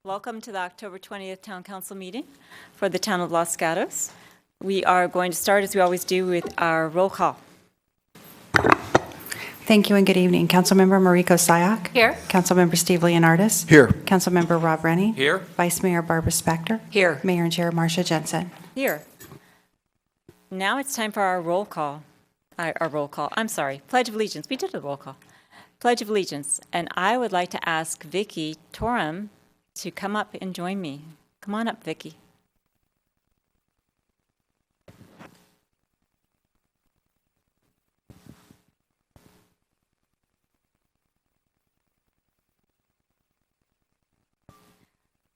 Welcome to the October 20th Town Council meeting for the Town of Los Gatos. We are going to start, as we always do, with our roll call. Thank you and good evening. Councilmember Mariko Sayak. Here. Councilmember Steve Leonardis. Here. Councilmember Rob Rennie. Here. Vice Mayor Barbara Spector. Here. Mayor and Chair Marcia Jensen. Here. Now it's time for our roll call. Pledge of Allegiance. We did a roll call. Pledge of Allegiance. And I would like to ask Vicki Torum to come up and join me. Come on up, Vicki.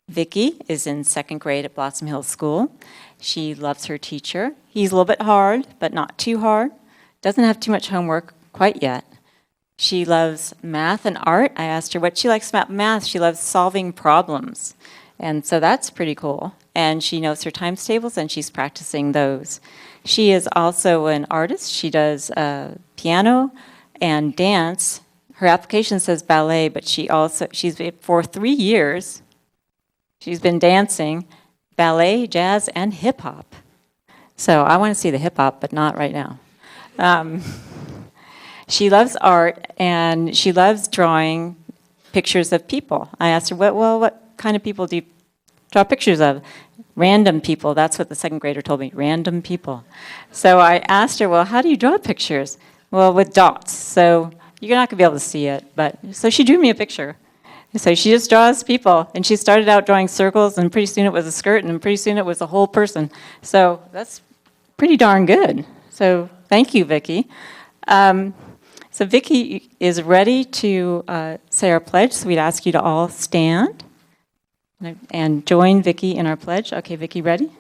Vicki is in second grade at Blossom Hill School. She loves her teacher. He's a little bit hard, but not too hard. Doesn't have too much homework quite yet. She loves math and art. I asked her what she likes about math. She loves solving problems. And so that's pretty cool. And she knows her times tables, and she's practicing those. She is also an artist. She does piano and dance. Her application says ballet, but she's for 3 years, she's been dancing ballet, jazz, and hip hop. So I want to see the hip hop, but not right now. She loves art, and she loves drawing pictures of people. I asked her, what kind of people do you draw pictures of? Random people. That's what the second grader told me, random people. So I asked her, well, how do you draw pictures? Well, with dots. So you're not going to be able to see it. So she drew me a picture. So she just draws people, and she started out drawing circles, and pretty soon it was a skirt, and pretty soon it was a whole person. So that's pretty darn good. So thank you, Vicki. So Vicki is ready to say our pledge, so we'd ask you to all stand and join Vicki in our pledge. Okay, Vicki, ready?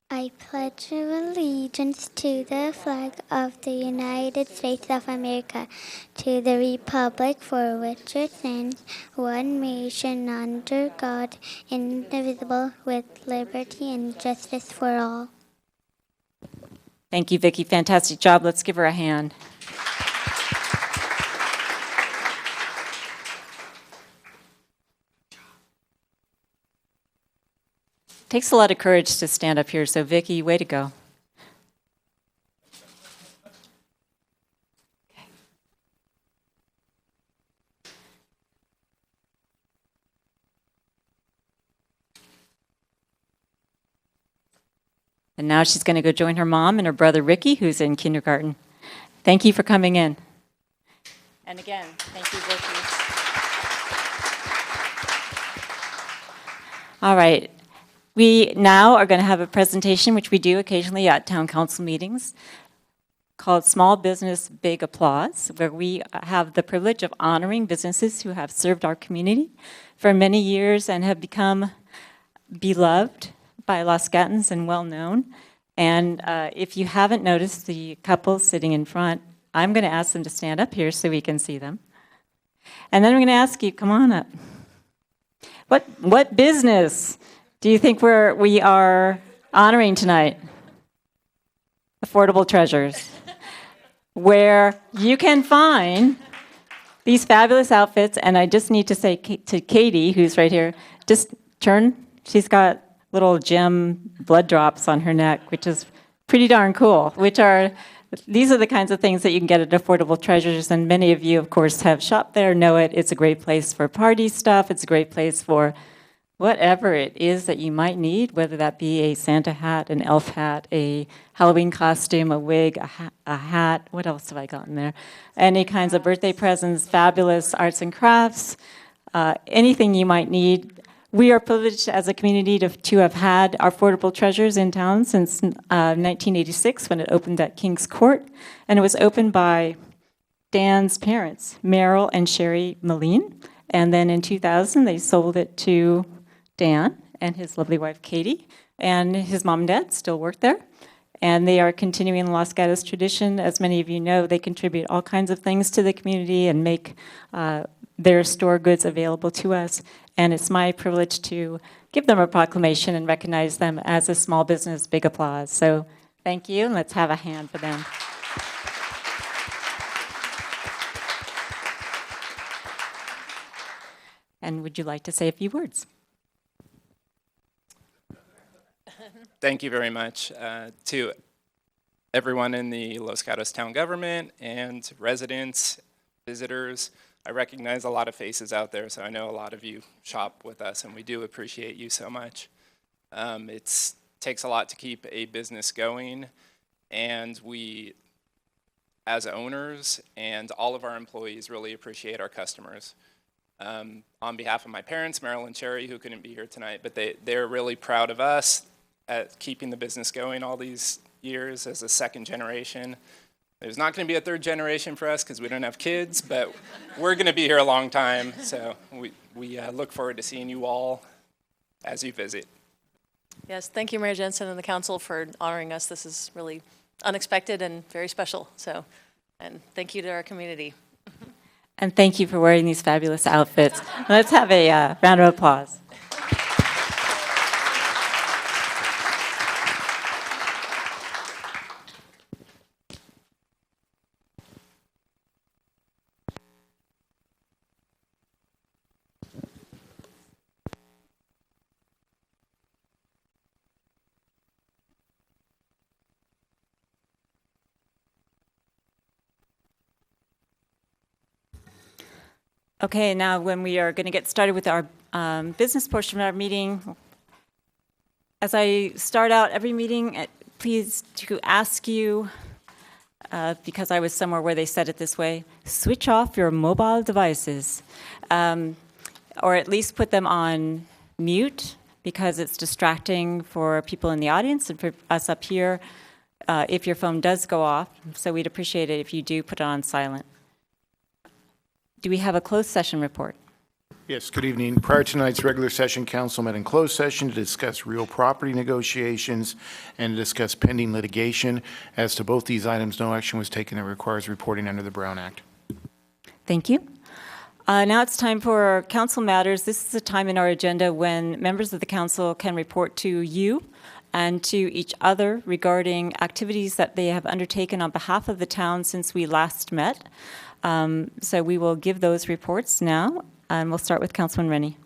I pledge allegiance to the flag of the United States of America, to the republic for which it stands, one nation under God, indivisible, with liberty and justice for all. Thank you, Vicki. Fantastic job. Let's give her a hand. Takes a lot of courage to stand up here, so Vicki, way to go. Okay. And now she's going to go join her mom and her brother Ricky, who's in kindergarten. Thank you for coming in. And again, thank you, Vicki. All right. We now are going to have a presentation, which we do occasionally at town council meetings, called Small Business Big Applause, where we have the privilege of honoring businesses who have served our community for many years and have become beloved by Los Gatans and well-known. And if you haven't noticed the couple sitting in front, I'm going to ask them to stand up here so we can see them. And then we're going to ask you, come on up. What business do you think we are honoring tonight? Affordable Treasures, where you can find these fabulous outfits. And I just need to say to Katie, who's right here, just turn. She's got little gem blood drops on her neck, which is pretty darn cool, these are the kinds of things that you can get at Affordable Treasures, and many of you, of course, have shopped there, know it. It's a great place for party stuff. It's a great place for whatever it is that you might need, whether that be a Santa hat, an elf hat, a Halloween costume, a wig, a hat. What else have I gotten there? Any kinds of birthday presents, fabulous arts and crafts, anything you might need. We are privileged as a community to have had our Affordable Treasures in town since 1986 when it opened at King's Court. And it was opened by Dan's parents, Merrill and Sherry Moline. And then in 2000, they sold it to Dan and his lovely wife, Katie. And his mom and dad still work there. And they are continuing the Los Gatos tradition. As many of you know, they contribute all kinds of things to the community and make their store goods available to us. And it's my privilege to give them a proclamation and recognize them as a small business. Big applause. So thank you, and let's have a hand for them. And would you like to say a few words? Thank you very much to everyone in the Los Gatos town government and residents, visitors. I recognize a lot of faces out there, so I know a lot of you shop with us, and we do appreciate you so much. It takes a lot to keep a business going, and we, as owners and all of our employees, really appreciate our customers. On behalf of my parents, Marilyn and Cherry, who couldn't be here tonight, but they're really proud of us at keeping the business going all these years as a second generation. There's not going to be a third generation for us because we don't have kids, but we're going to be here a long time. So we look forward to seeing you all as you visit. Yes, thank you, Mayor Jensen and the council for honoring us. This is really unexpected and very special. So, and thank you to our community. And thank you for wearing these fabulous outfits. Let's have a round of applause. Okay, now when we are going to get started with our business portion of our meeting, as I start out every meeting, please to ask you, because I was somewhere where they said it this way, switch off your mobile devices, or at least put them on mute, because it's distracting for people in the audience and for us up here if your phone does go off. So we'd appreciate it if you do put it on silent. Do we have a closed session report? Yes, good evening. Prior to tonight's regular session, council met in closed session to discuss real property negotiations and to discuss pending litigation. As to both these items, no action was taken that requires reporting under the Brown Act. Thank you. Now it's time for council matters. This is a time in our agenda when members of the council can report to you and to each other regarding activities that they have undertaken on behalf of the town since we last met. So we will give those reports now, and we'll start with Councilman Rennie.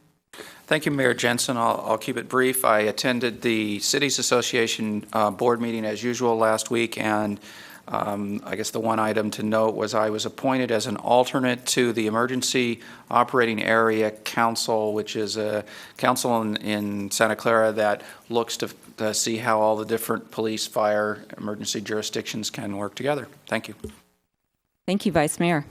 Thank you, Mayor Jensen. I'll keep it brief. I attended the Cities Association board meeting as usual last week, and I guess the one item to note was I was appointed as an alternate to the Emergency Operating Area Council, which is a council in Santa Clara that looks to see how all the different police, fire, emergency jurisdictions can work together. Thank you. Thank you, Vice Mayor.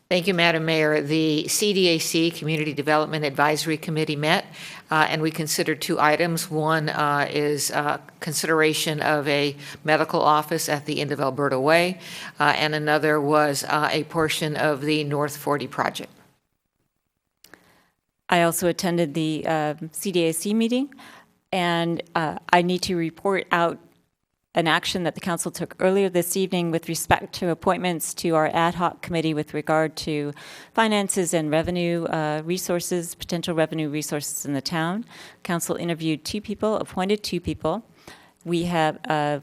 Thank you, Madam Mayor. The CDAC, Community Development Advisory Committee, met, and we considered two items. One is consideration of a medical office at the end of Alberta Way, and another was a portion of the North 40 project. I also attended the CDAC meeting, and I need to report out an action that the council took earlier this evening with respect to appointments to our ad hoc committee with regard to finances and revenue resources, potential revenue resources in the town. Council interviewed two people, appointed two people. We have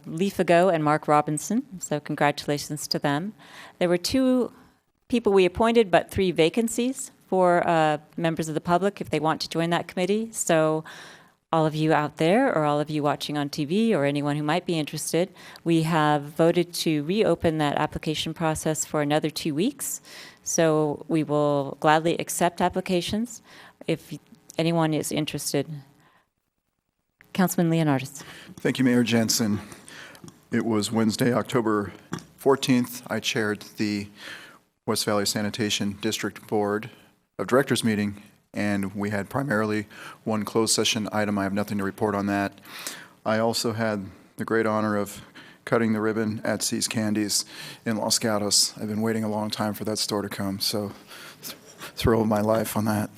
Lee Fago and Mark Robinson, so congratulations to them. There were two people we appointed, but three vacancies for members of the public if they want to join that committee. So all of you out there, or all of you watching on TV, or anyone who might be interested, we have voted to reopen that application process for another 2 weeks. So we will gladly accept applications if anyone is interested. Councilman Leonardis. Thank you, Mayor Jensen. It was Wednesday, October 14th. I chaired the West Valley Sanitation District Board of Directors meeting, and we had primarily one closed session item. I have nothing to report on that. I also had the great honor of cutting the ribbon at C's Candies in Los Gatos. I've been waiting a long time for that store to come, so thrill of my life on that.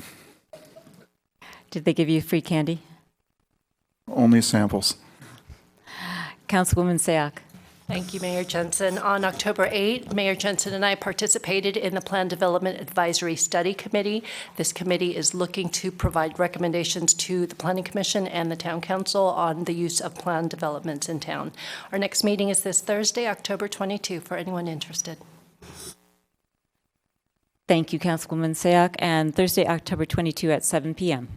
Did they give you free candy? Only samples. Councilwoman Sayak. Thank you, Mayor Jensen. On October 8th, Mayor Jensen and I participated in the Plan Development Advisory Study Committee. This committee is looking to provide recommendations to the Planning Commission and the Town Council on the use of plan developments in town. Our next meeting is this Thursday, October 22, for anyone interested. Thank you, Councilwoman Sayak. And Thursday, October 22 at 7 p.m.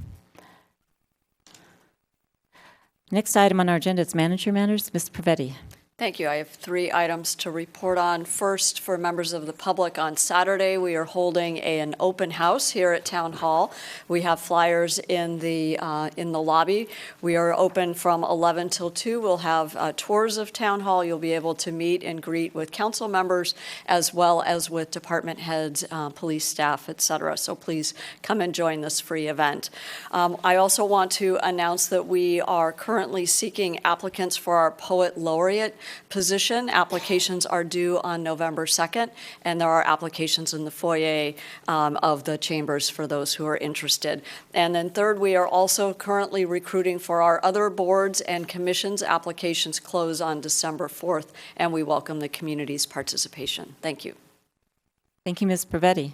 Next item on our agenda is manager matters. Ms. Pravetti. Thank you. I have 3 items to report on. First, for members of the public, on Saturday, we are holding an open house here at Town Hall. We have flyers in the lobby. We are open from 11 till 2. We'll have tours of Town Hall. You'll be able to meet and greet with council members as well as with department heads, police staff, et cetera. So please come and join this free event. I also want to announce that we are currently seeking applicants for our Poet Laureate position. Applications are due on November 2nd, and there are applications in the foyer of the chambers for those who are interested. And then third, we are also currently recruiting for our other boards and commissions. Applications close on December 4th, and we welcome the community's participation. Thank you. Thank you, Ms. Pravetti.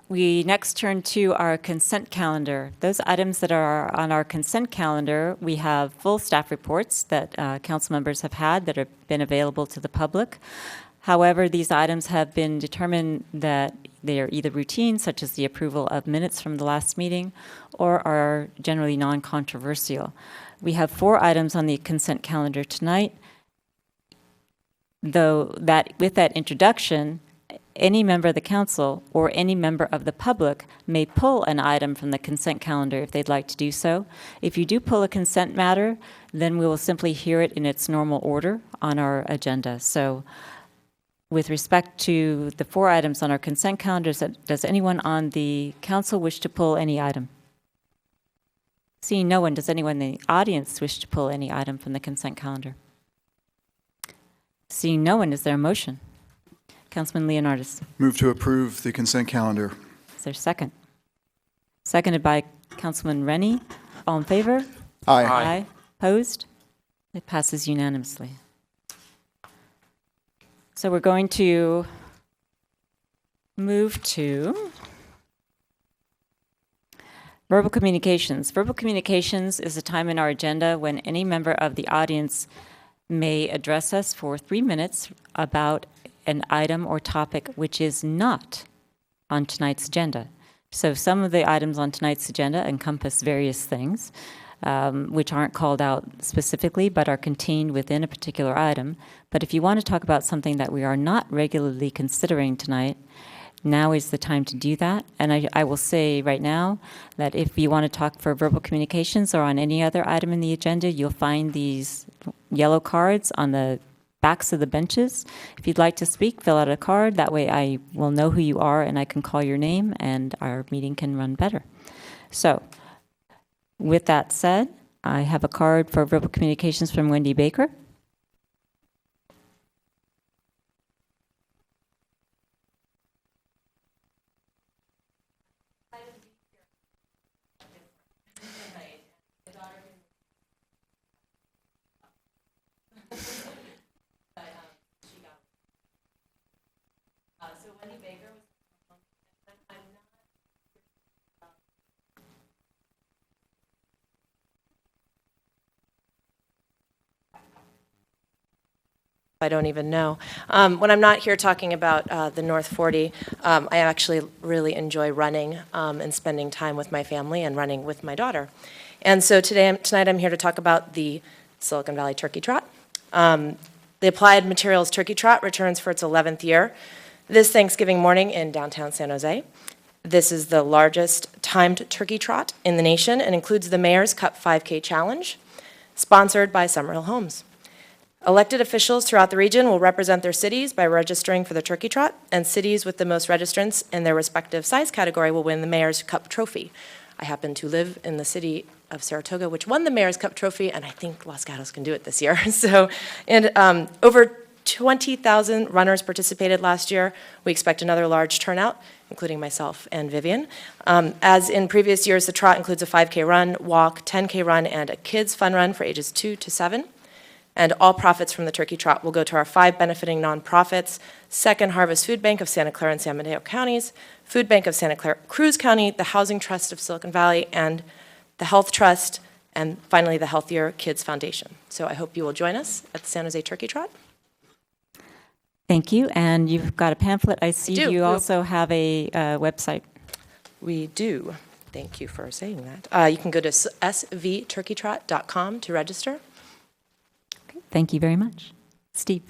We next turn to our consent calendar. Those items that are on our consent calendar, we have full staff reports that council members have had that have been available to the public. However, these items have been determined that they are either routine, such as the approval of minutes from the last meeting, or are generally non-controversial. We have 4 items on the consent calendar tonight, though that with that introduction, any member of the council or any member of the public may pull an item from the consent calendar if they'd like to do so. If you do pull a consent matter, then we will simply hear it in its normal order on our agenda. So with respect to the 4 items on our consent calendar, does anyone on the council wish to pull any item? Seeing no one, does anyone in the audience wish to pull any item from the consent calendar? Seeing no one, is there a motion? Councilman Leonardis. Move to approve the consent calendar. Is there a second? Seconded by Councilman Rennie. All in favor? Aye. Aye. Opposed? It passes unanimously. So we're going to move to verbal communications. Verbal communications is a time in our agenda when any member of the audience may address us for 3 minutes about an item or topic which is not on tonight's agenda. So some of the items on tonight's agenda encompass various things, which aren't called out specifically but are contained within a particular item. But if you want to talk about something that we are not regularly considering tonight, now is the time to do that. And I will say right now that if you want to talk for verbal communications or on any other item in the agenda, you'll find these yellow cards on the backs of the benches. If you'd like to speak, fill out a card. That way I will know who you are and I can call your name and our meeting can run better. So with that said, I have a card for verbal communications from Wendy Baker. I don't even know. When I'm not here talking about the North 40, I actually really enjoy running and spending time with my family and running with my daughter. And so tonight I'm here to talk about the Silicon Valley Turkey Trot. The Applied Materials Turkey Trot returns for its 11th year this Thanksgiving morning in downtown San Jose. This is the largest timed turkey trot in the nation and includes the Mayor's Cup 5K Challenge, sponsored by Summerhill Homes. Elected officials throughout the region will represent their cities by registering for the turkey trot, and cities with the most registrants in their respective size category will win the Mayor's Cup Trophy. I happen to live in the city of Saratoga, which won the Mayor's Cup Trophy, and I think Los Gatos can do it this year. Over 20,000 runners participated last year. We expect another large turnout, including myself and Vivian. As in previous years, the trot includes a 5K run, walk, 10K run, and a kids fun run for ages 2 to 7. And all profits from the turkey trot will go to our 5 benefiting nonprofits: Second Harvest Food Bank of Santa Clara and San Mateo counties, Food Bank of Santa Clara Cruz County, the Housing Trust of Silicon Valley, and the Health Trust, and finally the Healthier Kids Foundation. So I hope you will join us at the San Jose Turkey Trot. Thank you. And you've got a pamphlet. I see do. you also have a website. We do. Thank you for saying that. You can go to svturkeytrot.com to register. Thank you very much. Steve,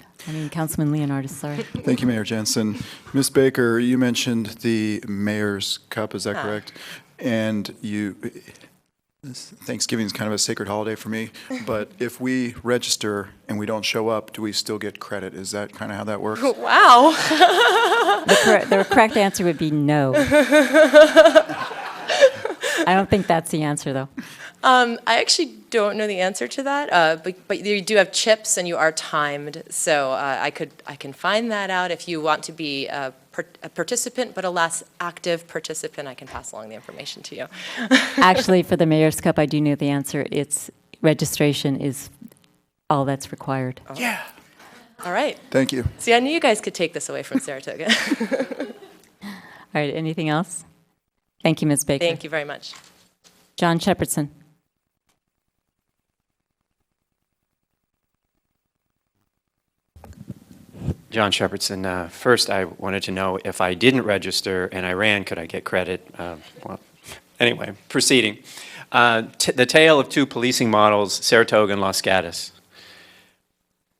Councilman Leonardis, sorry. Thank you, Mayor Jensen. Ms. Baker, you mentioned the Mayor's Cup, is that correct? And Thanksgiving is kind of a sacred holiday for me, but if we register and we don't show up, do we still get credit? Is that kind of how that works? Wow. The correct answer would be no. I don't think that's the answer, though. I actually don't know the answer to that, but you do have chips and you are timed, so I can find that out. If you want to be a participant, but a less active participant, I can pass along the information to you. Actually, for the Mayor's Cup, I do know the answer. It's registration is all that's required. Oh. Yeah. All right. Thank you. See, I knew you guys could take this away from Saratoga. All right, anything else? Thank you, Ms. Baker. Thank you very much. John Shepherdson. John Shepherdson. First, I wanted to know if I didn't register and I ran, could I get credit? Well, anyway, proceeding. The tale of two policing models, Saratoga and Los Gatos.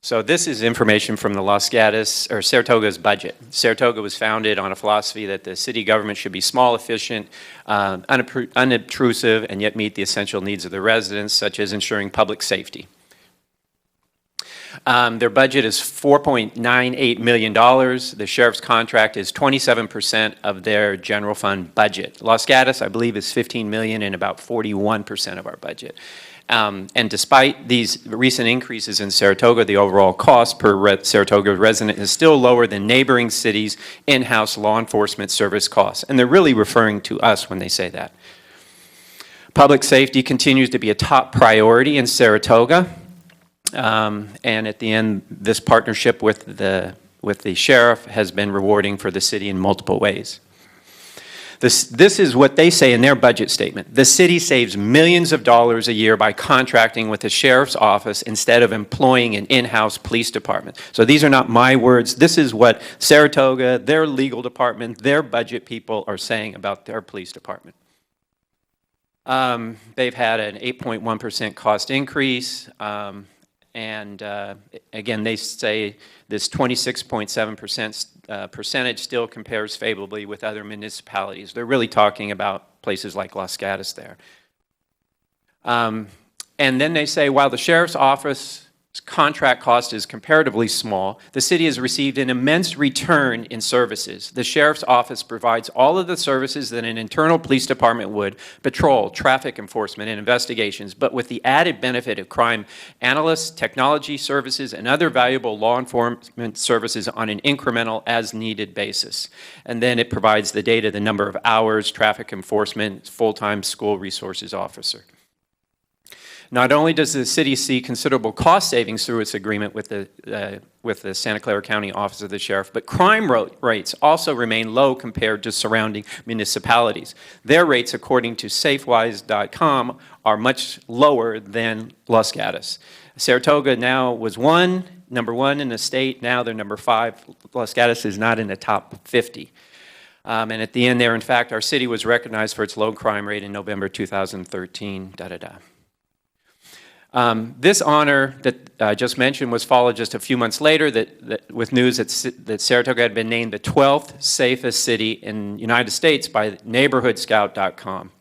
So this is information from the Los Gatos, or Saratoga's budget. Saratoga was founded on a philosophy that the city government should be small, efficient, unobtrusive, and yet meet the essential needs of the residents, such as ensuring public safety. Their budget is $4.98 million. The sheriff's contract is 27% of their general fund budget. Los Gatos, I believe, is $15 million and about 41% of our budget. And despite these recent increases in Saratoga, the overall cost per Saratoga resident is still lower than neighboring cities' in-house law enforcement service costs. And they're really referring to us when they say that. Public safety continues to be a top priority in Saratoga. And at the end, this partnership with the sheriff has been rewarding for the city in multiple ways. This is what they say in their budget statement. The city saves millions of dollars a year by contracting with the sheriff's office instead of employing an in-house police department. So these are not my words. This is what Saratoga, their legal department, their budget people are saying about their police department. They've had an 8.1% cost increase. And again, they say this 26.7% percentage still compares favorably with other municipalities. They're really talking about places like Los Gatos there. And then they say, while the sheriff's office contract cost is comparatively small, the city has received an immense return in services. The sheriff's office provides all of the services that an internal police department would: patrol, traffic enforcement, and investigations, but with the added benefit of crime analysts, technology services, and other valuable law enforcement services on an incremental as-needed basis. And then it provides the data, the number of hours, traffic enforcement, full-time school resources officer. Not only does the city see considerable cost savings through its agreement with the Santa Clara County Office of the Sheriff, but crime rates also remain low compared to surrounding municipalities. Their rates, according to Safewise.com, are much lower than Los Gatos. Saratoga now was number one in the state. Now they're number 5. Los Gatos is not in the top 50. And at the end there, in fact, our city was recognized for its low crime rate in November 2013, This honor that I just mentioned was followed just a few months later with news that Saratoga had been named the 12th safest city in the United States by NeighborhoodScout.com.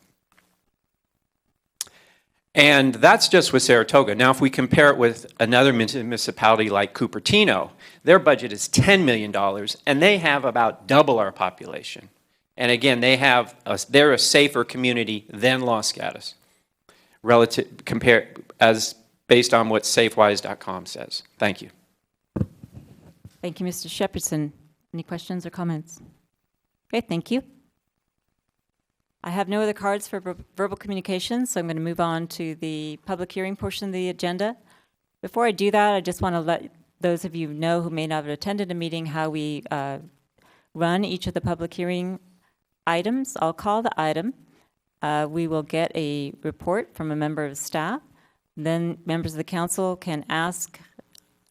And that's just with Saratoga. Now, if we compare it with another municipality like Cupertino, their budget is $10 million, and they have about double our population. And again, they're a safer community than Los Gatos, as based on what Safewise.com says. Thank you. Thank you, Mr. Shepherdson. Any questions or comments? Okay, thank you. I have no other cards for verbal communications, so I'm going to move on to the public hearing portion of the agenda. Before I do that, I just want to let those of you know who may not have attended a meeting how we run each of the public hearing items. I'll call the item. We will get a report from a member of staff. Then members of the council can ask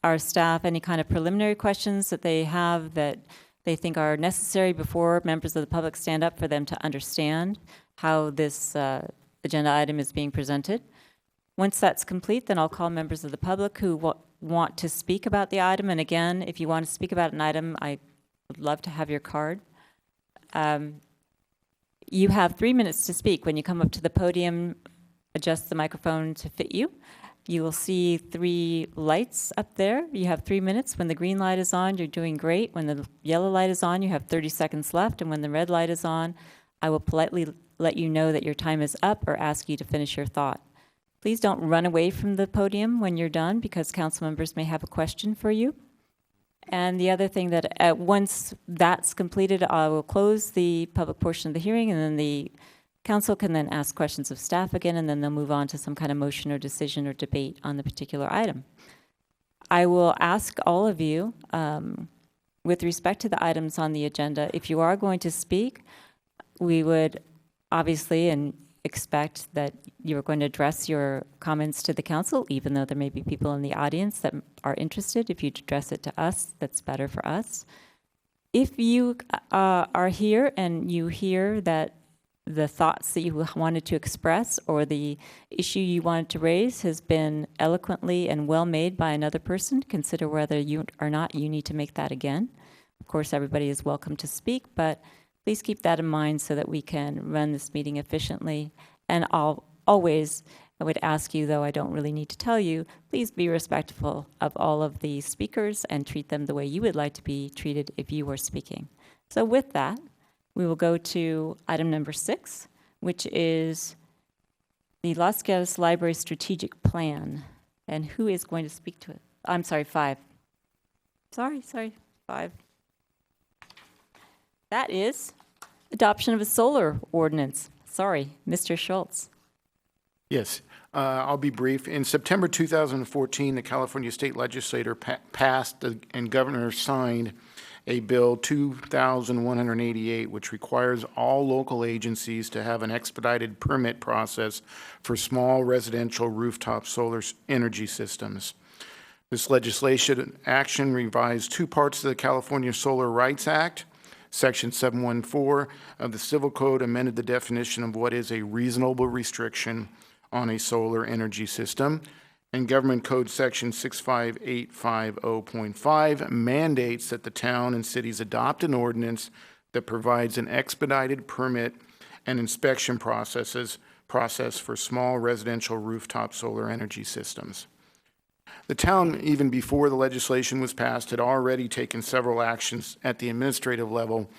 our staff any kind of preliminary questions that they have that they think are necessary before members of the public stand up for them to understand how this agenda item is being presented. Once that's complete, then I'll call members of the public who want to speak about the item. And again, if you want to speak about an item, I would love to have your card. You have 3 minutes to speak. When you come up to the podium, adjust the microphone to fit you. You will see 3 lights up there. You have 3 minutes. When the green light is on, you're doing great. When the yellow light is on, you have 30 seconds left. And when the red light is on, I will politely let you know that your time is up or ask you to finish your thought. Please don't run away from the podium when you're done, because council members may have a question for you. And the other thing that once that's completed, I will close the public portion of the hearing, and then the council can then ask questions of staff again, and then they'll move on to some kind of motion or decision or debate on the particular item. I will ask all of you, with respect to the items on the agenda, if you are going to speak, we would obviously and expect that you're going to address your comments to the council, even though there may be people in the audience that are interested. If you address it to us, that's better for us. If you are here and you hear that the thoughts that you wanted to express or the issue you wanted to raise has been eloquently and well made by another person, consider whether you or not you need to make that again. Of course, everybody is welcome to speak, but please keep that in mind so that we can run this meeting efficiently. And I would ask you, though I don't really need to tell you, please be respectful of all of the speakers and treat them the way you would like to be treated if you were speaking. So with that, we will go to item number 6, which is the Los Gatos Library Strategic Plan. And who is going to speak to it? I'm sorry, 5. Sorry, 5. That is adoption of a solar ordinance. Sorry, Mr. Schultz. Yes, I'll be brief. In September 2014, the California State Legislature passed and Governor signed a Bill 2188, which requires all local agencies to have an expedited permit process for small residential rooftop solar energy systems. This legislation action revised 2 parts of the California Solar Rights Act. Section 714 of the Civil Code amended the definition of what is a reasonable restriction on a solar energy system, and Government Code Section 65850.5 mandates that the town and cities adopt an ordinance that provides an expedited permit and inspection process for small residential rooftop solar energy systems. The town, even before the legislation was passed, had already taken several actions at the administrative level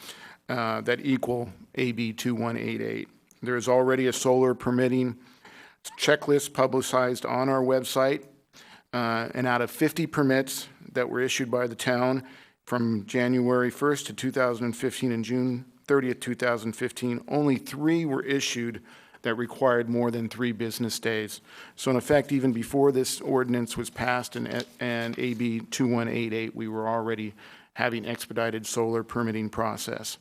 that equal AB 2188. There is already a solar permitting checklist publicized on our website, and out of 50 permits that were issued by the town from January 1st to 2015 and June 30th, 2015, only 3 were issued that required more than 3 business days. So in effect, even before this ordinance was passed and AB 2188, we were already having expedited solar permitting process.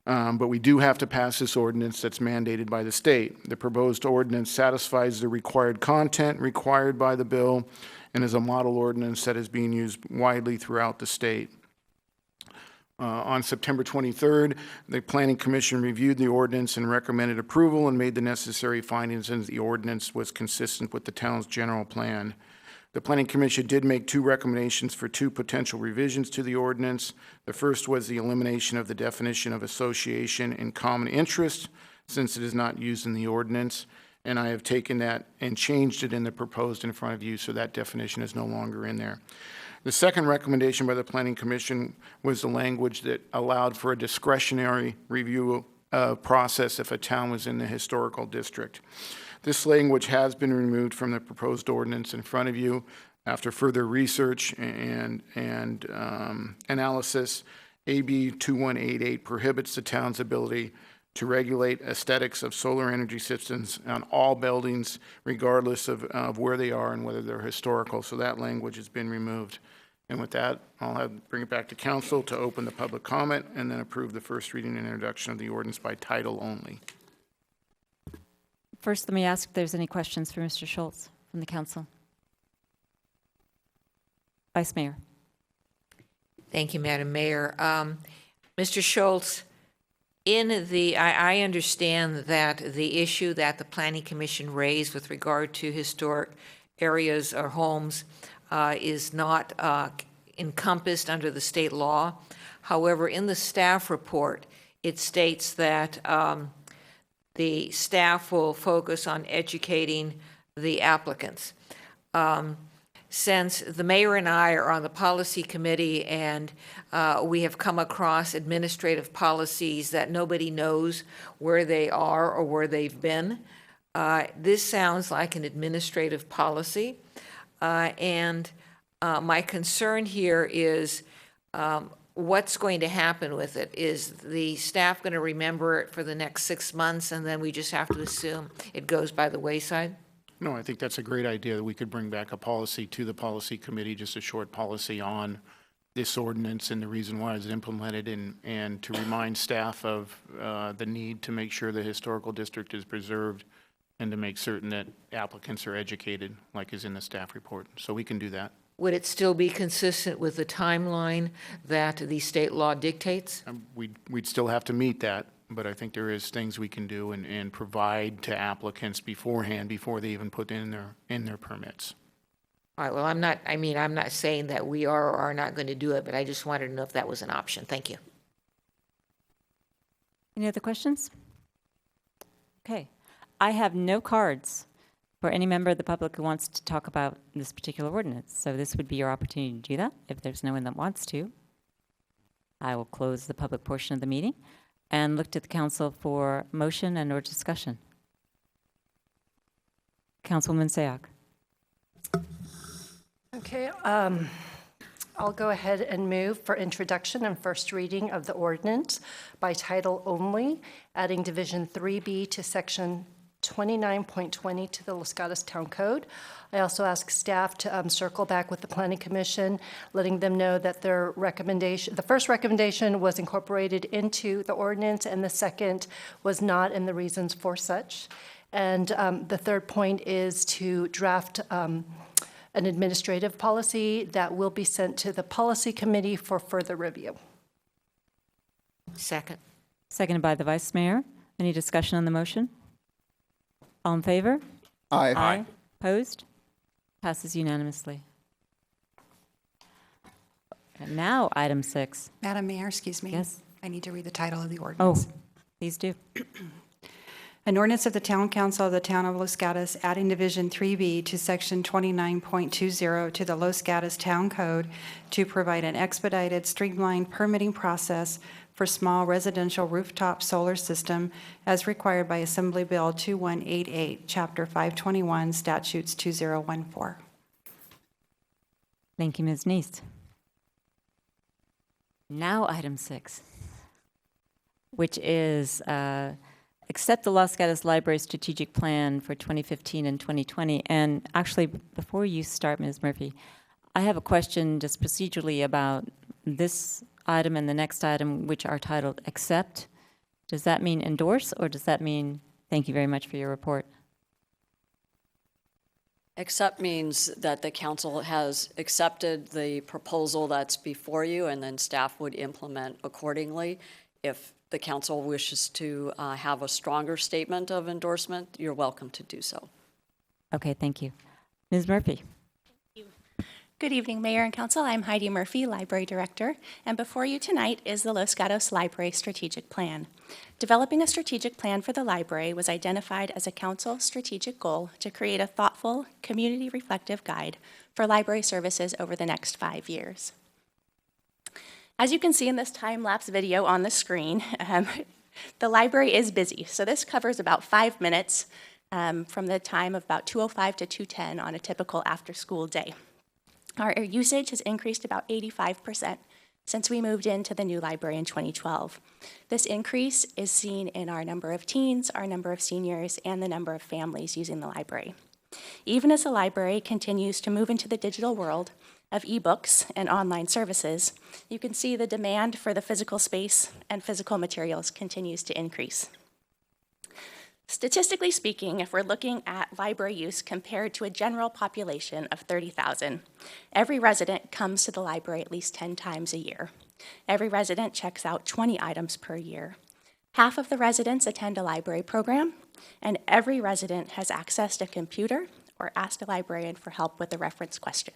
But we do have to pass this ordinance that's mandated by the state. The proposed ordinance satisfies the required content required by the bill and is a model ordinance that is being used widely throughout the state. On September 23rd, the Planning Commission reviewed the ordinance and recommended approval and made the necessary findings, and the ordinance was consistent with the town's general plan. The Planning Commission did make 2 recommendations for 2 potential revisions to the ordinance. The first was the elimination of the definition of association and common interest, since it is not used in the ordinance, and I have taken that and changed it in the proposed in front of you, so that definition is no longer in there. The second recommendation by the Planning Commission was the language that allowed for a discretionary review process if a town was in the historical district. This language has been removed from the proposed ordinance in front of you. After further research and analysis, AB 2188 prohibits the town's ability to regulate aesthetics of solar energy systems on all buildings, regardless of where they are and whether they're historical. So that language has been removed. And with that, I'll bring it back to council to open the public comment and then approve the first reading and introduction of the ordinance by title only. First, let me ask if there's any questions for Mr. Schultz from the council. Vice Mayor. Thank you, Madam Mayor. Mr. Schultz, I understand that the issue that the Planning Commission raised with regard to historic areas or homes is not encompassed under the state law. However, in the staff report, it states that the staff will focus on educating the applicants. Since the mayor and I are on the policy committee and we have come across administrative policies that nobody knows where they are or where they've been, this sounds like an administrative policy. And my concern here is what's going to happen with it? Is the staff going to remember it for the next 6 months and then we just have to assume it goes by the wayside? No, I think that's a great idea that we could bring back a policy to the policy committee, just a short policy on this ordinance and the reason why it's implemented, and to remind staff of the need to make sure the historical district is preserved and to make certain that applicants are educated, like is in the staff report. So we can do that. Would it still be consistent with the timeline that the state law dictates? We'd still have to meet that, but I think there is things we can do and provide to applicants beforehand, before they even put in their permits. All right, well, I'm not saying that we are or are not going to do it, but I just wanted to know if that was an option. Thank you. Any other questions? Okay. I have no cards for any member of the public who wants to talk about this particular ordinance. So this would be your opportunity to do that. If there's no one that wants to, I will close the public portion of the meeting and look to the council for motion and or discussion. Councilwoman Sayoc. Okay, I'll go ahead and move for introduction and first reading of the ordinance by title only, adding Division 3B to Section 29.20 to the Los Gatos Town Code. I also ask staff to circle back with the Planning Commission, letting them know that their recommendation, the first recommendation was incorporated into the ordinance and the second was not, in the reasons for such. And the third point is to draft an administrative policy that will be sent to the Policy Committee for further review. Second. Seconded by the Vice Mayor. Any discussion on the motion? All in favor? Aye. Aye. Opposed? Passes unanimously. And now, item 6. Madam Mayor, excuse me. Yes. I need to read the title of the Oh, ordinance. please do. An ordinance of the Town Council of the Town of Los Gatos adding Division 3B to Section 29.20 to the Los Gatos Town Code to provide an expedited, streamlined permitting process for small residential rooftop solar system as required by Assembly Bill 2188, Chapter 521, Statutes 2014. Thank you, Ms. Neese. Now, item 6, which is accept the Los Gatos Library Strategic Plan for 2015 and 2020. And actually, before you start, Ms. Murphy, I have a question just procedurally about this item and the next item, which are titled accept. Does that mean endorse, or does that mean thank you very much for your report? Accept means that the council has accepted the proposal that's before you, and then staff would implement accordingly. If the council wishes to have a stronger statement of endorsement, you're welcome to do so. Okay, thank you. Ms. Murphy. Good evening, Mayor and Council. I'm Heidi Murphy, Library Director, and before you tonight is the Los Gatos Library Strategic Plan. Developing a strategic plan for the library was identified as a council strategic goal to create a thoughtful, community-reflective guide for library services over the next 5 years. As you can see in this time-lapse video on the screen, the library is busy, so this covers about 5 minutes from the time of about 2:05 to 2:10 on a typical after-school day. Our usage has increased about 85% since we moved into the new library in 2012. This increase is seen in our number of teens, our number of seniors, and the number of families using the library. Even as the library continues to move into the digital world of ebooks and online services, you can see the demand for the physical space and physical materials continues to increase. Statistically speaking, if we're looking at library use compared to a general population of 30,000, every resident comes to the library at least 10 times a year. Every resident checks out 20 items per year. Half of the residents attend a library program, and every resident has access to a computer or asked a librarian for help with a reference question.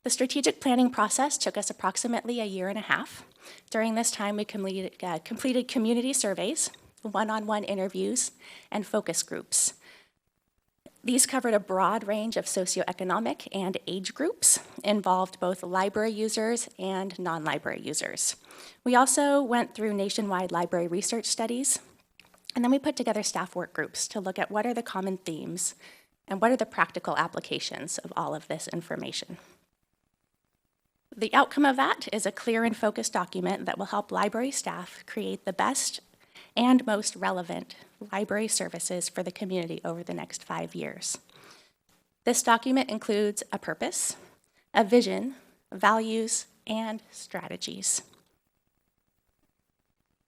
The strategic planning process took us approximately a year and a half. During this time, we completed community surveys, one-on-one interviews, and focus groups. These covered a broad range of socioeconomic and age groups, involved both library users and non-library users. We also went through nationwide library research studies, and then we put together staff work groups to look at what are the common themes and what are the practical applications of all of this information. The outcome of that is a clear and focused document that will help library staff create the best and most relevant library services for the community over the next 5 years. This document includes a purpose, a vision, values, and strategies.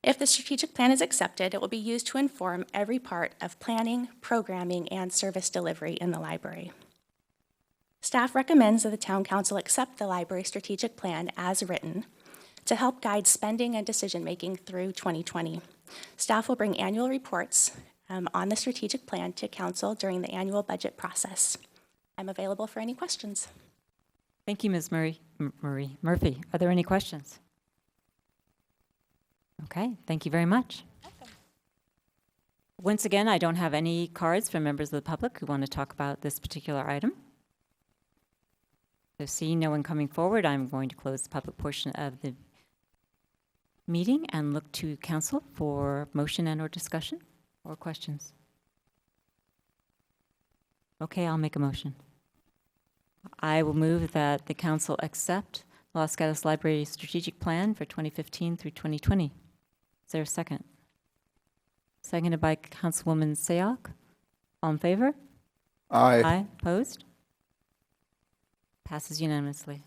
If the strategic plan is accepted, it will be used to inform every part of planning, programming, and service delivery in the library. Staff recommends that the Town Council accept the library strategic plan as written to help guide spending and decision-making through 2020. Staff will bring annual reports on the strategic plan to Council during the annual budget process. I'm available for any questions. Thank you, Ms. Murphy. Are there any questions? Okay, thank you very much. Once again, I don't have any cards from members of the public who want to talk about this particular item. So seeing no one coming forward, I'm going to close the public portion of the meeting and look to council for motion and or discussion or questions. Okay, I'll make a motion. I will move that the council accept Los Gatos Library Strategic Plan for 2015 through 2020. Is there a second? Seconded by Councilwoman Sayok. All in favor? Aye. Aye. Opposed? Passes unanimously.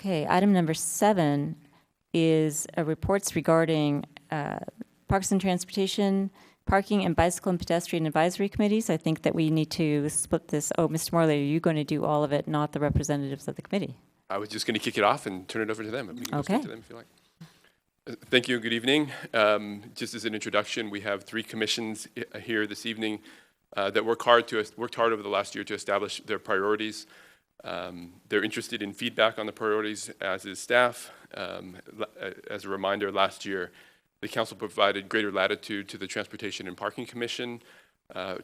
Okay, item number 7 is reports regarding Parks and Transportation, Parking and Bicycle and Pedestrian Advisory Committees. I think that we need to split this. Oh, Mr. Morley, are you going to do all of it, not the representatives of the committee? I was just going to kick it off and turn it over to them. We can go straight Okay. to them if you like. Thank you and good evening. Just as an introduction, we have 3 commissions here this evening that worked hard over the last year to establish their priorities. They're interested in feedback on the priorities, as is staff. As a reminder, last year, the council provided greater latitude to the Transportation and Parking Commission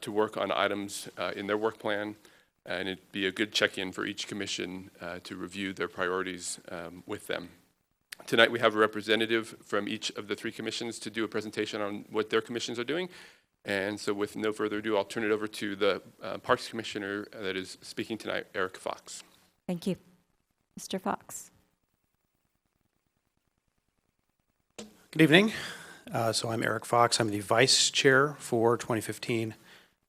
to work on items in their work plan, and it'd be a good check-in for each commission to review their priorities with them. Tonight, we have a representative from each of the 3 commissions to do a presentation on what their commissions are doing. And so with no further ado, I'll turn it over to the Parks Commissioner that is speaking tonight, Eric Fox. Thank you. Mr. Fox. Good evening. So I'm Eric Fox. I'm the Vice Chair for 2015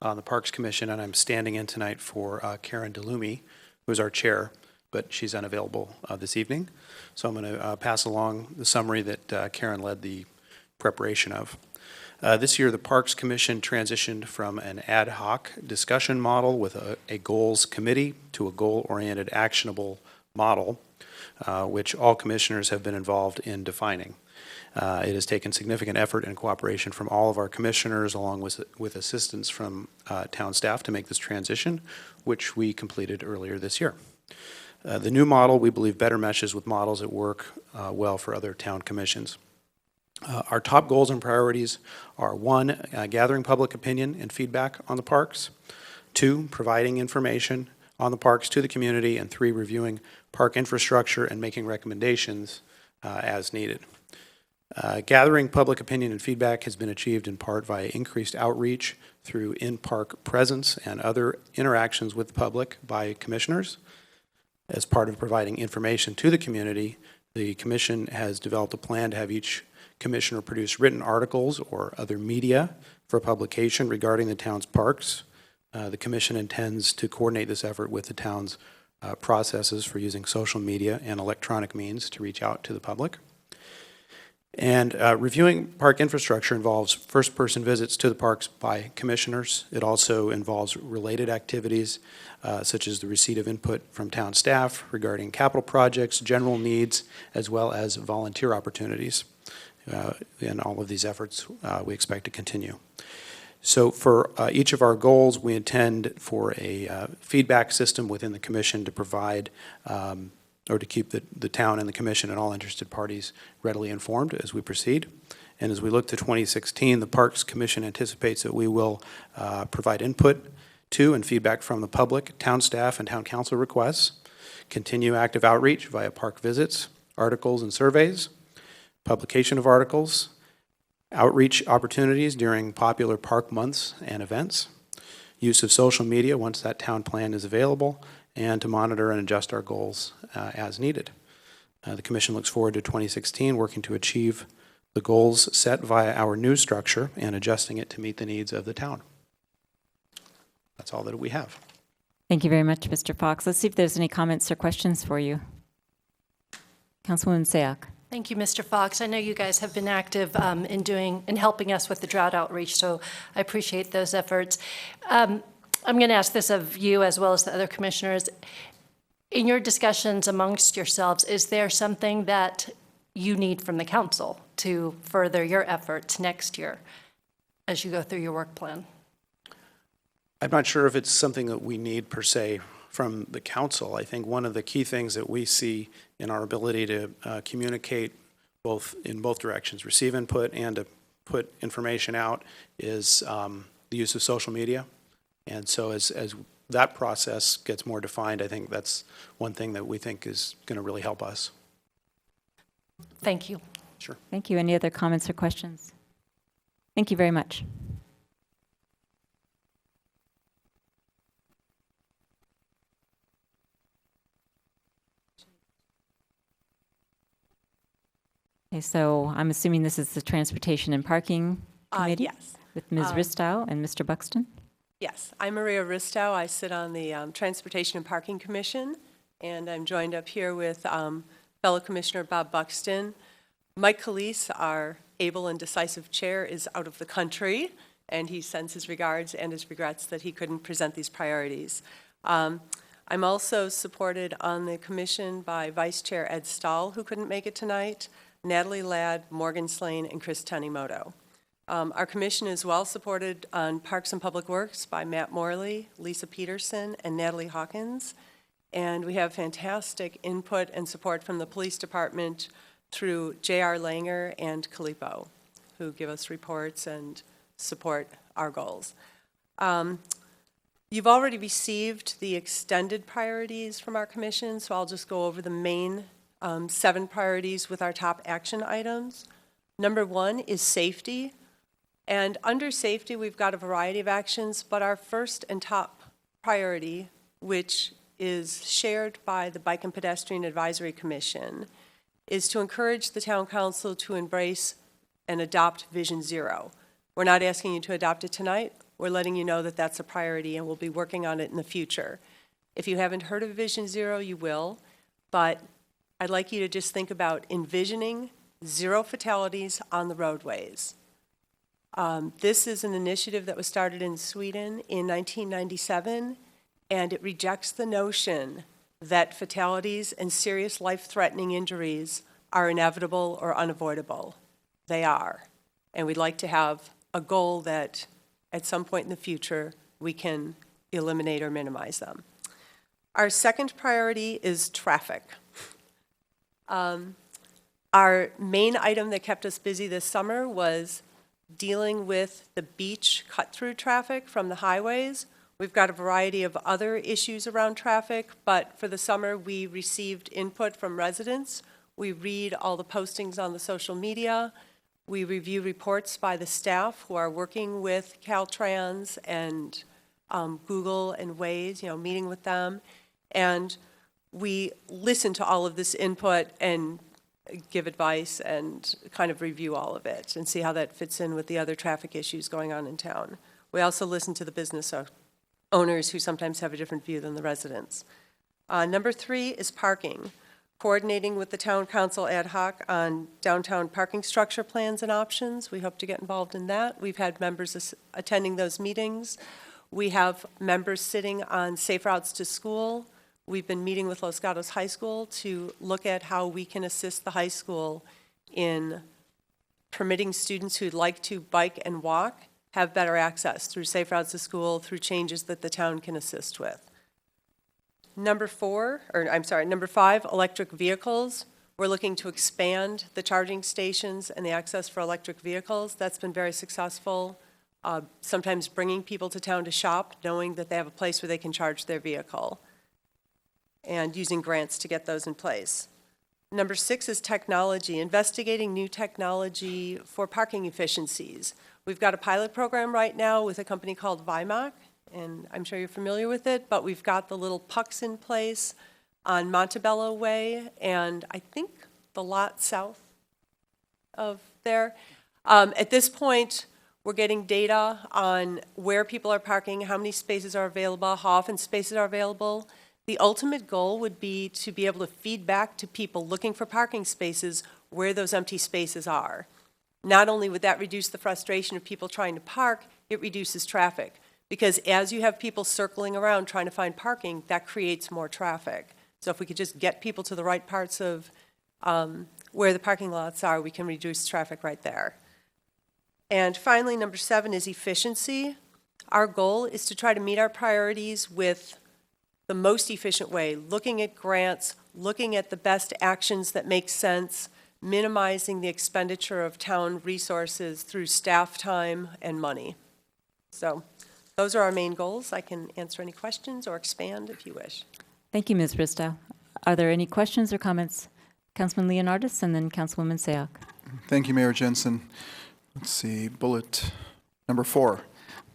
on the Parks Commission, and I'm standing in tonight for Karen DeLumi, who is our chair, but she's unavailable this evening. So I'm going to pass along the summary that Karen led the preparation of. This year, the Parks Commission transitioned from an ad hoc discussion model with a goals committee to a goal-oriented actionable model, which all commissioners have been involved in defining. It has taken significant effort and cooperation from all of our commissioners, along with assistance from town staff, to make this transition, which we completed earlier this year. The new model, we believe, better meshes with models that work well for other town commissions. Our top goals and priorities are 1, gathering public opinion and feedback on the parks, 2, providing information on the parks to the community, and 3, reviewing park infrastructure and making recommendations as needed. Gathering public opinion and feedback has been achieved in part via increased outreach through in-park presence and other interactions with the public by commissioners. As part of providing information to the community, the commission has developed a plan to have each commissioner produce written articles or other media for publication regarding the town's parks. The commission intends to coordinate this effort with the town's processes for using social media and electronic means to reach out to the public. And reviewing park infrastructure involves first-person visits to the parks by commissioners. It also involves related activities, such as the receipt of input from town staff regarding capital projects, general needs, as well as volunteer opportunities. And all of these efforts we expect to continue. So for each of our goals, we intend for a feedback system within the commission to provide or to keep the town and the commission and all interested parties readily informed as we proceed. And as we look to 2016, the Parks Commission anticipates that we will provide input to and feedback from the public, town staff, and town council requests, continue active outreach via park visits, articles and surveys, publication of articles, outreach opportunities during popular park months and events, use of social media once that town plan is available, and to monitor and adjust our goals as needed. The Commission looks forward to 2016, working to achieve the goals set via our new structure and adjusting it to meet the needs of the town. That's all that we have. Thank you very much, Mr. Fox. Let's see if there's any comments or questions for you. Councilwoman Sayoc. Thank you, Mr. Fox. I know you guys have been active in helping us with the drought outreach, so I appreciate those efforts. I'm going to ask this of you as well as the other commissioners. In your discussions amongst yourselves, is there something that you need from the council to further your efforts next year as you go through your work plan? I'm not sure if it's something that we need per se from the council. I think one of the key things that we see in our ability to communicate in both directions, receive input and to put information out, is the use of social media. And so as that process gets more defined, I think that's one thing that we think is going to really help us. Thank you. Sure. Thank you. Any other comments or questions? Thank you very much. Okay, so I'm assuming this is the Transportation and Parking Committee? Yes. With Ms. Ristow and Mr. Buxton? Yes, I'm Maria Ristow. I sit on the Transportation and Parking Commission, and I'm joined up here with fellow Commissioner Bob Buxton. Mike Calise, our able and decisive chair, is out of the country, and he sends his regards and his regrets that he couldn't present these priorities. I'm also supported on the commission by Vice Chair Ed Stahl, who couldn't make it tonight, Natalie Ladd, Morgan Slane, and Chris Tanimoto. Our commission is well supported on Parks and Public Works by Matt Morley, Lisa Peterson, and Natalie Hawkins. And we have fantastic input and support from the police department through J.R. Langer and Calipo, who give us reports and support our goals. You've already received the extended priorities from our commission, so I'll just go over the main 7 priorities with our top action items. Number 1 is safety. And under safety, we've got a variety of actions, but our first and top priority, which is shared by the Bike and Pedestrian Advisory Commission, is to encourage the town council to embrace and adopt Vision Zero. We're not asking you to adopt it tonight. We're letting you know that that's a priority, and we'll be working on it in the future. If you haven't heard of Vision Zero, you will, but I'd like you to just think about envisioning zero fatalities on the roadways. This is an initiative that was started in Sweden in 1997, and it rejects the notion that fatalities and serious life-threatening injuries are inevitable or unavoidable. They are. And we'd like to have a goal that at some point in the future we can eliminate or minimize them. Our second priority is traffic. Our main item that kept us busy this summer was dealing with the beach cut-through traffic from the highways. We've got a variety of other issues around traffic, but for the summer we received input from residents. We read all the postings on the social media. We review reports by the staff who are working with Caltrans and Google and Waze, meeting with them. And we listen to all of this input and give advice and kind of review all of it and see how that fits in with the other traffic issues going on in town. We also listen to the business owners who sometimes have a different view than the residents. Number 3 is parking. coordinating with the town council ad hoc on downtown parking structure plans and options. We hope to get involved in that. We've had members attending those meetings. We have members sitting on safe routes to school. We've been meeting with Los Gatos High School to look at how we can assist the high school in permitting students who'd like to bike and walk have better access through safe routes to school, through changes that the town can assist with. Number 5, electric vehicles. We're looking to expand the charging stations and the access for electric vehicles. That's been very successful. Sometimes bringing people to town to shop, knowing that they have a place where they can charge their vehicle, and using grants to get those in place. Number 6 is technology, investigating new technology for parking efficiencies. We've got a pilot program right now with a company called Vimac, and I'm sure you're familiar with it, but we've got the little pucks in place on Montebello Way, and I think the lot south of there. At this point, we're getting data on where people are parking, how many spaces are available, how often spaces are available. The ultimate goal would be to be able to feed back to people looking for parking spaces where those empty spaces are. Not only would that reduce the frustration of people trying to park, it reduces traffic. Because as you have people circling around trying to find parking, that creates more traffic. So if we could just get people to the right parts of where the parking lots are, we can reduce traffic right there. And finally, number 7 is efficiency. Our goal is to try to meet our priorities with the most efficient way, looking at grants, looking at the best actions that make sense, minimizing the expenditure of town resources through staff time and money. So those are our main goals. I can answer any questions or expand if you wish. Thank you, Ms. Bristow. Are there any questions or comments? Councilman Leonardis and then Councilwoman Sayoc. Thank you, Mayor Jensen. Let's see, bullet number 4,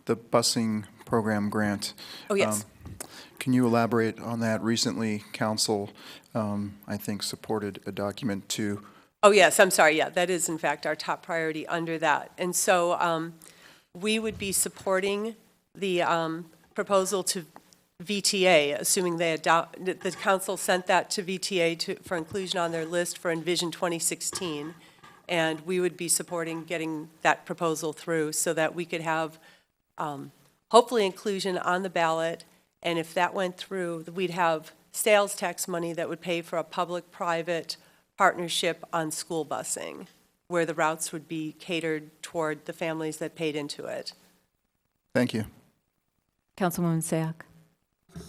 the busing program grant. Oh, yes. Can you elaborate on that? Recently, council, I think, supported a document to... Oh, yes, I'm sorry. Yeah, that is, in fact, our top priority under that. And so we would be supporting the proposal to VTA, assuming they adopt, the council sent that to VTA for inclusion on their list for Envision 2016. And we would be supporting getting that proposal through so that we could have hopefully inclusion on the ballot. And if that went through, we'd have sales tax money that would pay for a public-private partnership on school busing, where the routes would be catered toward the families that paid into it. Thank you. Councilwoman Sayoc.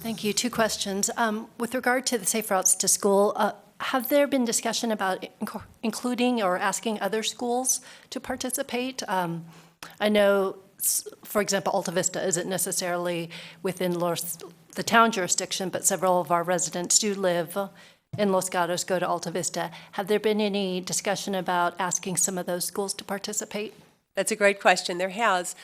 Thank you. 2 questions. With regard to the safe routes to school, have there been discussion about including or asking other schools to participate? I know, for example, Alta Vista isn't necessarily within the town jurisdiction, but several of our residents do live in Los Gatos, go to Alta Vista. Have there been any discussion about asking some of those schools to participate? That's a great question. There has.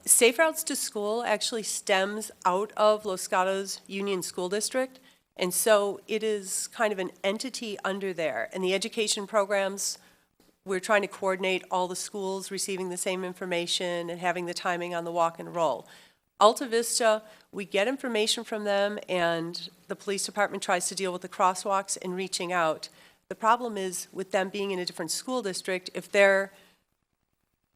Safe Routes to School actually stems out of Los Gatos Union School District, and so it is kind of an entity under there. And the education programs, we're trying to coordinate all the schools receiving the same information and having the timing on the walk and roll. Alta Vista, we get information from them, and the police department tries to deal with the crosswalks and reaching out. The problem is with them being in a different school district, if their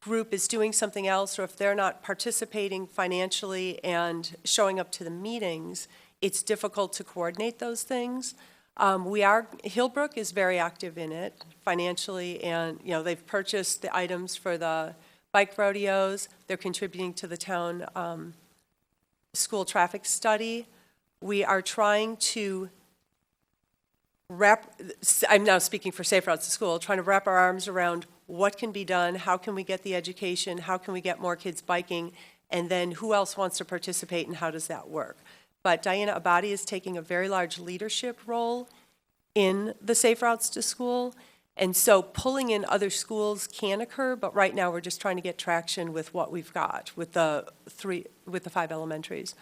group is doing something else or if they're not participating financially and showing up to the meetings, it's difficult to coordinate those things. Hillbrook is very active in it financially, and they've purchased the items for the bike rodeos. They're contributing to the town school traffic study. We are trying to I'm now speaking for Safe Routes to School, trying to wrap our arms around what can be done, how can we get the education, how can we get more kids biking, and then who else wants to participate and how does that work. But Diana Abadi is taking a very large leadership role in the Safe Routes to School, and so pulling in other schools can occur, but right now we're just trying to get traction with what we've got, with the 5 elementaries.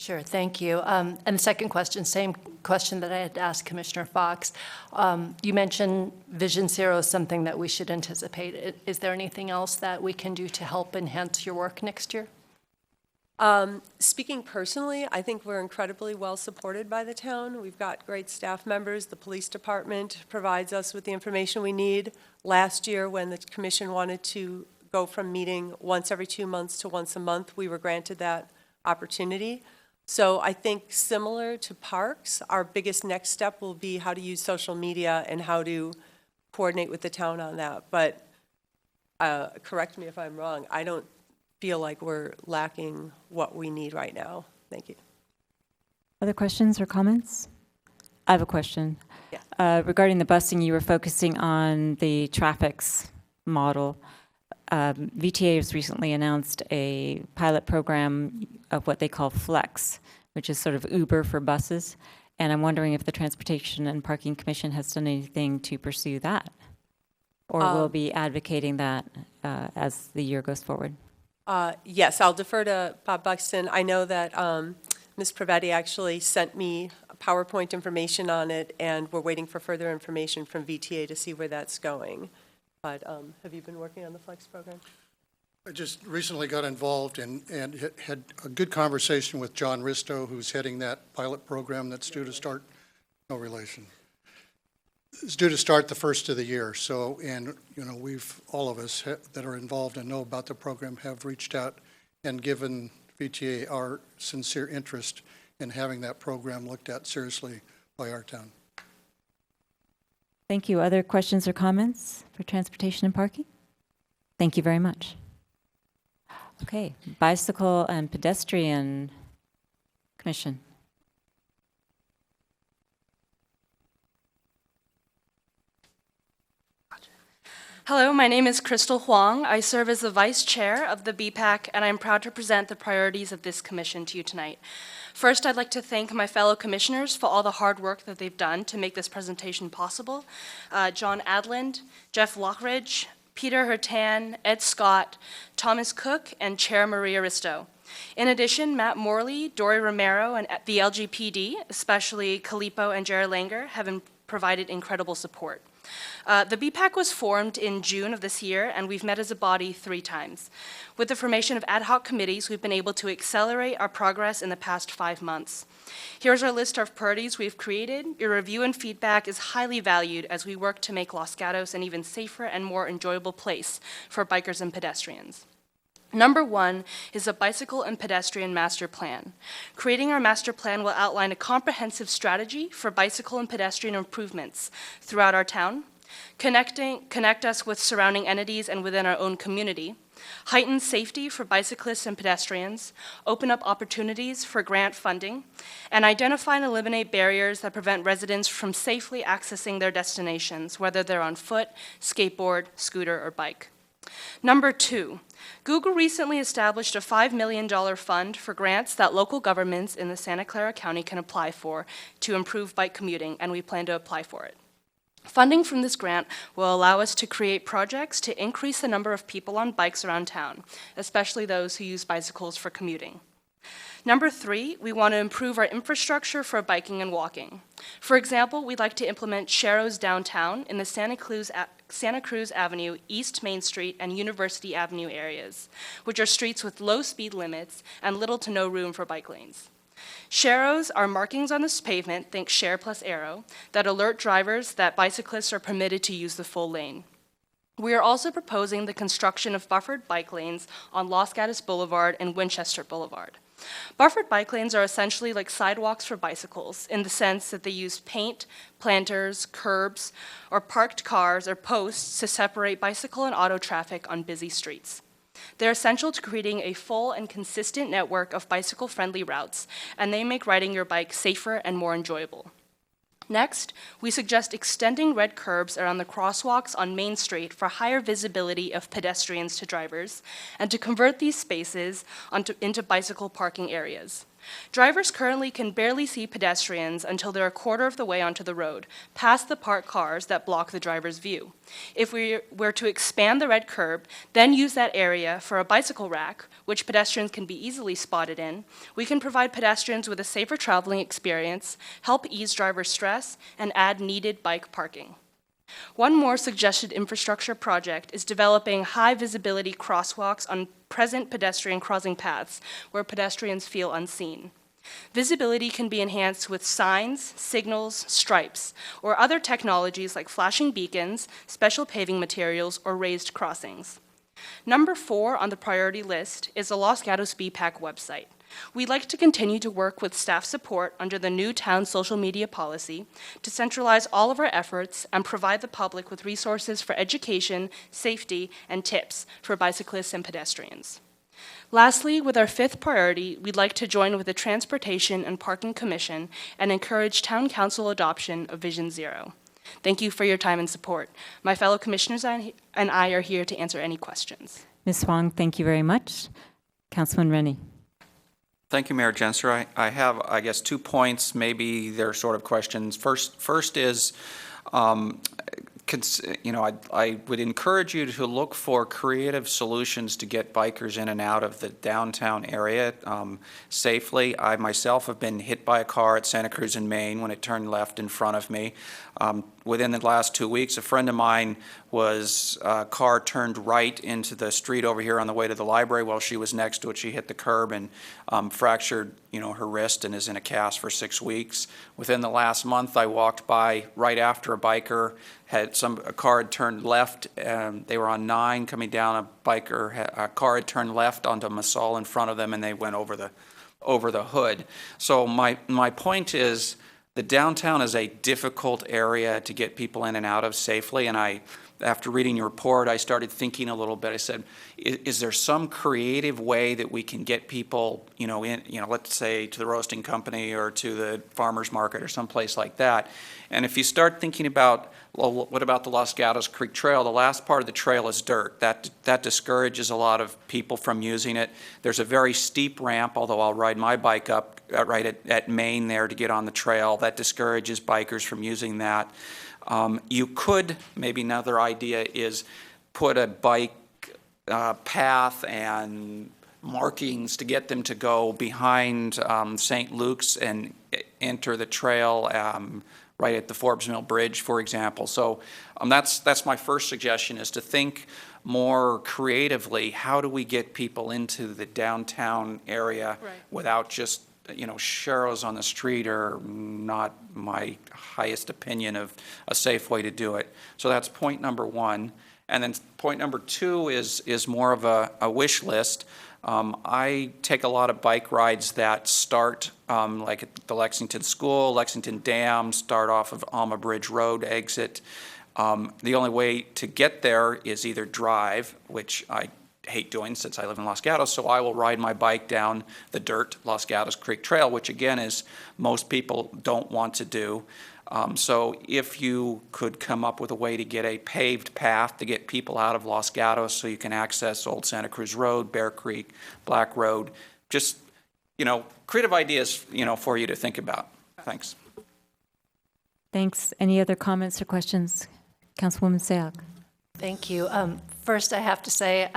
Sure, thank you. And the second question, same question that I had asked Commissioner Fox. You mentioned Vision Zero is something that we should anticipate. Is there anything else that we can do to help enhance your work next year? Speaking personally, I think we're incredibly well supported by the town. We've got great staff members. The police department provides us with the information we need. Last year, when the commission wanted to go from meeting once every 2 months to once a month, we were granted that opportunity. So I think similar to parks, our biggest next step will be how to use social media and how to coordinate with the town on that. But correct me if I'm wrong, I don't feel like we're lacking what we need right now. Thank you. Other questions or comments? I have a question. Yeah. Regarding the busing, you were focusing on the traffics model. VTA has recently announced a pilot program of what they call Flex, which is sort of Uber for buses. And I'm wondering if the Transportation and Parking Commission has done anything to pursue that, or will be advocating that as the year goes forward. Yes, I'll defer to Bob Buxton. I know that Ms. Pravetti actually sent me PowerPoint information on it, and we're waiting for further information from VTA to see where that's going. But have you been working on the Flex program? I just recently got involved and had a good conversation with John Risto, who's heading that pilot program that's due to start, no relation. It's due to start the first of the year. So, and you know, all of us that are involved and know about the program have reached out and given VTA our sincere interest in having that program looked at seriously by our town. Thank you. Other questions or comments for Transportation and Parking? Thank you very much. Okay, Bicycle and Pedestrian Commission. Hello, my name is Crystal Huang. I serve as the Vice Chair of the BPAC, and I'm proud to present the priorities of this commission to you tonight. First, I'd like to thank my fellow commissioners for all the hard work that they've done to make this presentation possible. John Adland, Jeff Lockridge, Peter Hertan, Ed Scott, Thomas Cook, and Chair Maria Risto. In addition, Matt Morley, Dory Romero, and the LGPD, especially Kalipo and Jared Langer, have provided incredible support. The BPAC was formed in June of this year, and we've met as a body 3 times. With the formation of ad hoc committees, we've been able to accelerate our progress in the past 5 months. Here's our list of priorities we've created. Your review and feedback is highly valued as we work to make Los Gatos an even safer and more enjoyable place for bikers and pedestrians. Number 1 is a bicycle and pedestrian master plan. Creating our master plan will outline a comprehensive strategy for bicycle and pedestrian improvements throughout our town, connect us with surrounding entities and within our own community, heighten safety for bicyclists and pedestrians, open up opportunities for grant funding, and identify and eliminate barriers that prevent residents from safely accessing their destinations, whether they're on foot, skateboard, scooter, or bike. Number 2, Google recently established a $5 million fund for grants that local governments in the Santa Clara County can apply for to improve bike commuting, and we plan to apply for it. Funding from this grant will allow us to create projects to increase the number of people on bikes around town, especially those who use bicycles for commuting. Number 3, we want to improve our infrastructure for biking and walking. For example, we'd like to implement Sharrows downtown in the Santa Cruz Avenue, East Main Street, and University Avenue areas, which are streets with low speed limits and little to no room for bike lanes. Sharrows are markings on this pavement, think Share plus Arrow, that alert drivers that bicyclists are permitted to use the full lane. We are also proposing the construction of buffered bike lanes on Los Gatos Boulevard and Winchester Boulevard. Buffered bike lanes are essentially like sidewalks for bicycles in the sense that they use paint, planters, curbs, or parked cars or posts to separate bicycle and auto traffic on busy streets. They're essential to creating a full and consistent network of bicycle-friendly routes, and they make riding your bike safer and more enjoyable. Next, we suggest extending red curbs around the crosswalks on Main Street for higher visibility of pedestrians to drivers, and to convert these spaces into bicycle parking areas. Drivers currently can barely see pedestrians until they're a quarter of the way onto the road, past the parked cars that block the driver's view. If we were to expand the red curb, then use that area for a bicycle rack, which pedestrians can be easily spotted in, we can provide pedestrians with a safer traveling experience, help ease driver stress, and add needed bike parking. One more suggested infrastructure project is developing high-visibility crosswalks on present pedestrian crossing paths where pedestrians feel unseen. Visibility can be enhanced with signs, signals, stripes, or other technologies like flashing beacons, special paving materials, or raised crossings. Number 4 on the priority list is the Los Gatos BPAC website. We'd like to continue to work with staff support under the new town social media policy to centralize all of our efforts and provide the public with resources for education, safety, and tips for bicyclists and pedestrians. Lastly, with our 5th priority, we'd like to join with the Transportation and Parking Commission and encourage Town Council adoption of Vision Zero. Thank you for your time and support. My fellow commissioners and I are here to answer any questions. Ms. Huang, thank you very much. Councilman Rennie. Thank you, Mayor Gensler. I have, I guess, 2 points. Maybe they're sort of questions. First is, I would encourage you to look for creative solutions to get bikers in and out of the downtown area safely. I myself have been hit by a car at Santa Cruz in Maine when it turned left in front of me. Within the last 2 weeks, a friend of mine car turned right into the street over here on the way to the library. While she was next to it, she hit the curb and fractured, her wrist and is in a cast for 6 weeks. Within the last month, I walked by right after a biker a car had turned left. They were on 9 coming down. A car had turned left onto Masol in front of them, and they went over the hood. So my point is, the downtown is a difficult area to get people in and out of safely, and after reading your report, I started thinking a little bit. I said, is there some creative way that we can get people, let's say to the roasting company or to the farmer's market or someplace like that? And if you start thinking about, well, what about the Los Gatos Creek Trail? The last part of the trail is dirt. That discourages a lot of people from using it. There's a very steep ramp, although I'll ride my bike up right at Maine there to get on the trail. That discourages bikers from using that. You could, maybe another idea is put a bike path and markings to get them to go behind St. Luke's and enter the trail right at the Forbes Mill Bridge, for example. So that's my first suggestion, is to think more creatively. How do we get people into the downtown area without just sharrows on the street are not my highest opinion of a safe way to do it. So that's point number 1. And then point number 2 is more of a wish list. I take a lot of bike rides that start like at the Lexington School, Lexington Dam, start off of Alma Bridge Road exit. The only way to get there is either drive, which I hate doing since I live in Los Gatos, so I will ride my bike down the dirt Los Gatos Creek Trail, which again is most people don't want to do. So if you could come up with a way to get a paved path to get people out of Los Gatos so you can access Old Santa Cruz Road, Bear Creek, Black Road, just, creative ideas, for you to think about. Thanks. Thanks. Any other comments or questions? Councilwoman Sayoc. Thank you. First, I have to say,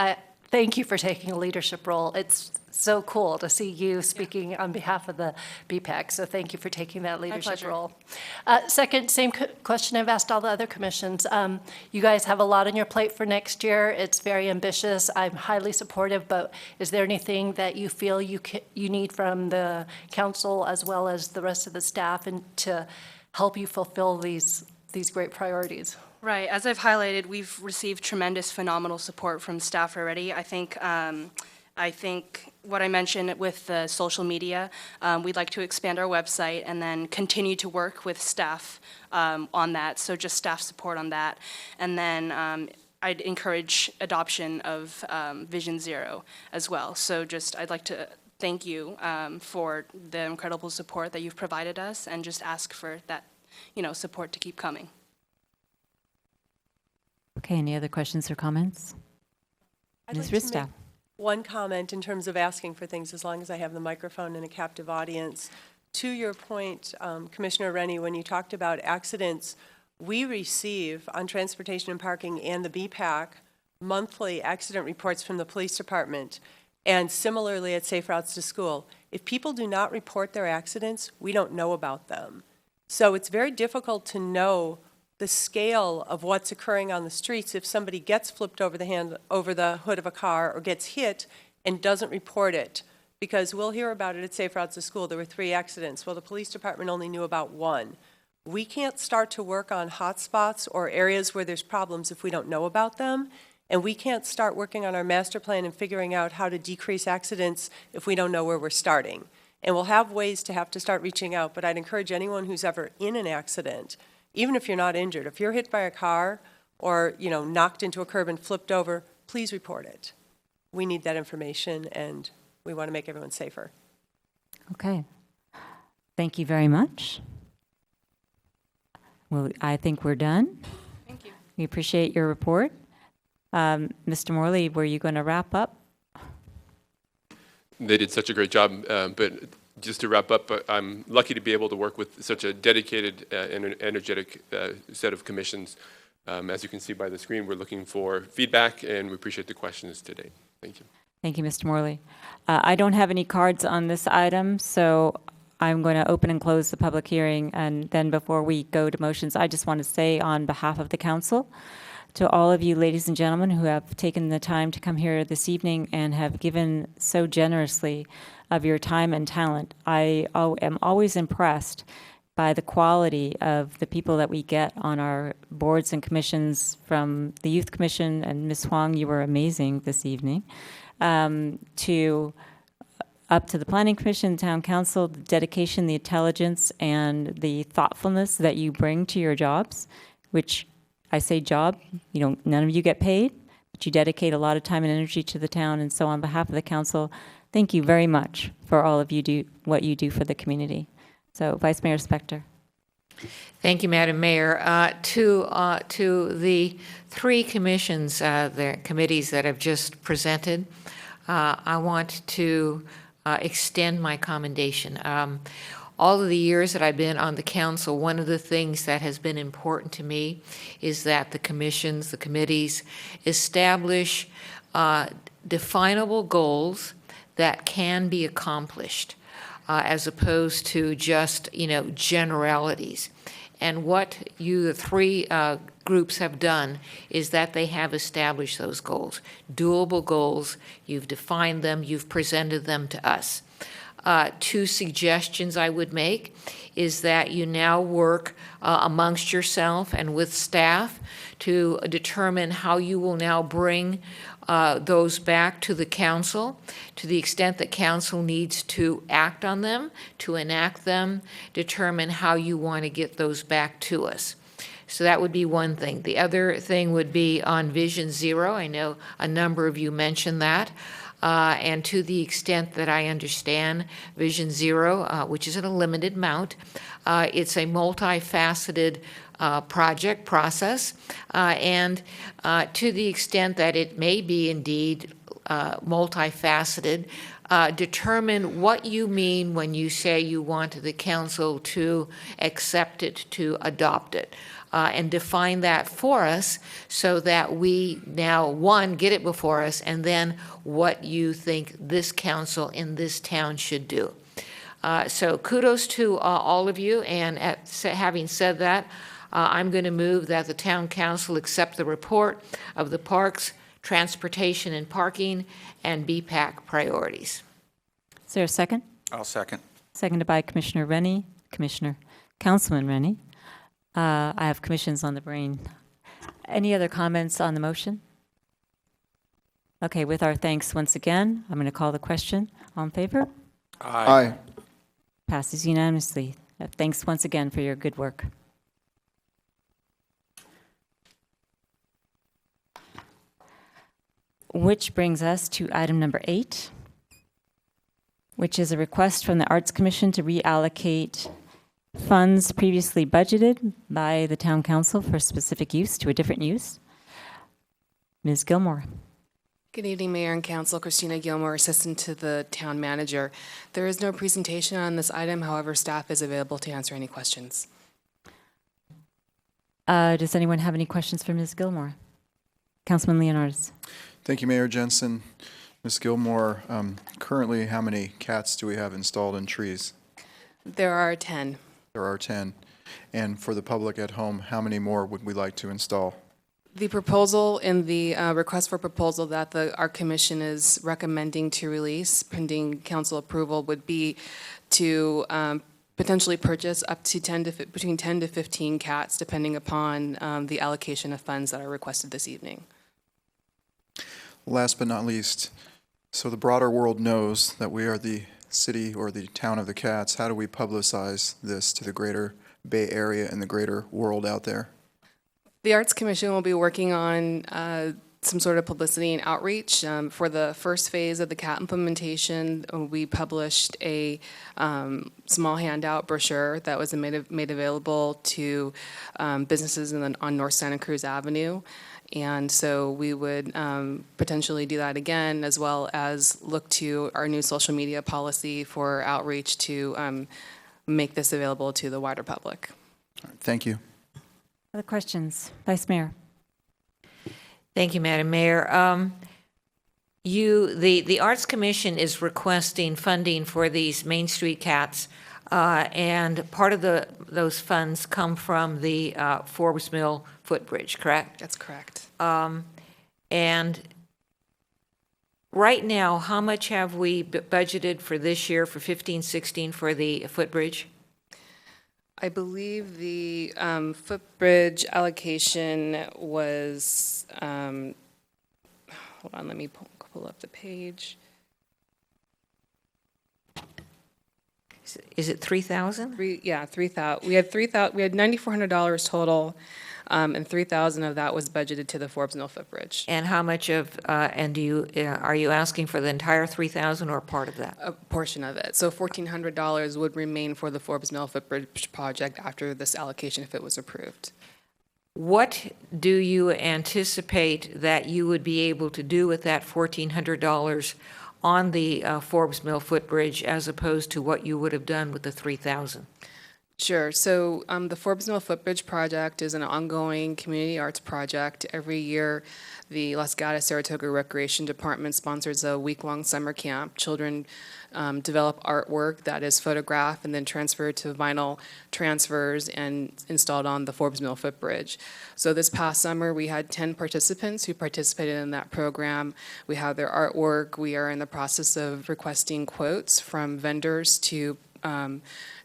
thank you for taking a leadership role. It's so cool to see you speaking on behalf of the BPAC, so thank you for taking that leadership role. Second, same question I've asked all the other commissions. You guys have a lot on your plate for next year. It's very ambitious. I'm highly supportive, but is there anything that you feel you need from the council as well as the rest of the staff to help you fulfill these great priorities? Right. As I've highlighted, we've received tremendous, phenomenal support from staff already. I think what I mentioned with the social media, we'd like to expand our website and then continue to work with staff on that. So just staff support on that. And then I'd encourage adoption of Vision Zero as well. So I'd like to thank you for the incredible support that you've provided us, and just ask for that, support to keep coming. Okay, any other questions or comments? Ms. Ristow. One comment in terms of asking for things, as long as I have the microphone and a captive audience. To your point, Commissioner Rennie, when you talked about accidents, we receive on transportation and parking and the BPAC monthly accident reports from the police department, and similarly at Safe Routes to School. If people do not report their accidents, we don't know about them. So it's very difficult to know the scale of what's occurring on the streets if somebody gets flipped over the hood of a car or gets hit and doesn't report it. Because we'll hear about it at Safe Routes to School. There were 3 accidents. Well, the police department only knew about 1. We can't start to work on hotspots or areas where there's problems if we don't know about them. And we can't start working on our master plan and figuring out how to decrease accidents if we don't know where we're starting. And we'll have ways to have to start reaching out, but I'd encourage anyone who's ever in an accident, even if you're not injured, if you're hit by a car or, knocked into a curb and flipped over, please report it. We need that information, and we want to make everyone safer. Okay. Thank you very much. Well, I think we're done. Thank you. We appreciate your report. Mr. Morley, were you going to wrap up? They did such a great job, but just to wrap up, I'm lucky to be able to work with such a dedicated and energetic set of commissions. As you can see by the screen, we're looking for feedback, and we appreciate the questions today. Thank you. Thank you, Mr. Morley. I don't have any cards on this item, so I'm going to open and close the public hearing. And then before we go to motions, I just want to say on behalf of the council, to all of you ladies and gentlemen who have taken the time to come here this evening and have given so generously of your time and talent, I am always impressed by the quality of the people that we get on our boards and commissions, from the Youth Commission, and Ms. Huang, you were amazing this evening, to up to the Planning Commission, Town Council, the dedication, the intelligence, and the thoughtfulness that you bring to your jobs, which I say job, none of you get paid, but you dedicate a lot of time and energy to the town. And so on behalf of the council, thank you very much for all of what you do for the community. So Vice Mayor Spector. Thank you, Madam Mayor. To the 3 commissions, the committees that have just presented, I want to extend my commendation. All of the years that I've been on the council, one of the things that has been important to me is that the commissions, the committees, establish definable goals that can be accomplished, as opposed to just, generalities. And what the 3 groups have done is that they have established those goals, doable goals. You've defined them, you've presented them to us. 2 suggestions I would make is that you now work amongst yourself and with staff to determine how you will now bring those back to the council, to the extent that council needs to act on them, to enact them, determine how you want to get those back to us. So that would be one thing. The other thing would be on Vision Zero. I know a number of you mentioned that. And to the extent that I understand Vision Zero, which is at a limited amount, it's a multifaceted process. And to the extent that it may be indeed multifaceted, determine what you mean when you say you want the council to accept it, to adopt it. And define that for us so that we now, 1, get it before us, and then what you think this council in this town should do. So kudos to all of you, and having said that, I'm going to move that the town council accept the report of the Parks, Transportation and Parking, and BPAC priorities. Is there a second? I'll second. Seconded by Councilman Rennie. I have commissions on the brain. Any other comments on the motion? Okay, with our thanks once again, I'm going to call the question. All in favor? Aye. Passes unanimously. Thanks once again for your good work. Which brings us to item number 8, which is a request from the Arts Commission to reallocate funds previously budgeted by the Town Council for specific use to a different use. Ms. Gilmore. Good evening, Mayor and Council. Christina Gilmore, Assistant to the Town Manager. There is no presentation on this item. However, staff is available to answer any questions. Does anyone have any questions for Ms. Gilmore? Councilman Leonardis. Thank you, Mayor Jensen. Ms. Gilmore, currently how many cats do we have installed in trees? There are 10. There are 10. And for the public at home, how many more would we like to install? The proposal in the request for proposal that the Art Commission is recommending to release pending council approval would be to potentially purchase up to between 10 to 15 cats, depending upon the allocation of funds that are requested this evening. Last but not least, so the broader world knows that we are the city or the town of the cats. How do we publicize this to the greater Bay Area and the greater world out there? The Arts Commission will be working on some sort of publicity and outreach. For the first phase of the CAT implementation, we published a small handout brochure that was made available to businesses on North Santa Cruz Avenue. And so we would potentially do that again, as well as look to our new social media policy for outreach to make this available to the wider public. Thank you. Other questions? Vice Mayor. Thank you, Madam Mayor. The Arts Commission is requesting funding for these Main Street cats, and part of those funds come from the Forbes Mill footbridge, correct? That's correct. And right now, how much have we budgeted for this year, for 15-16, for the footbridge? I believe the footbridge allocation was, hold on, let me pull up the page. Is it 3,000? Yeah, 3,000. We had $9,400 total, and 3,000 of that was budgeted to the Forbes Mill footbridge. And how much of, and are you asking for the entire 3,000 or part of that? A portion of it. So $1,400 would remain for the Forbes Mill footbridge project after this allocation if it was approved. What do you anticipate that you would be able to do with that $1,400 on the Forbes Mill footbridge as opposed to what you would have done with the 3,000? Sure. So the Forbes Mill Footbridge project is an ongoing community arts project. Every year, the Los Gatos Saratoga Recreation Department sponsors a week-long summer camp. Children develop artwork that is photographed and then transferred to vinyl transfers and installed on the Forbes Mill footbridge. So this past summer, we had 10 participants who participated in that program. We have their artwork. We are in the process of requesting quotes from vendors to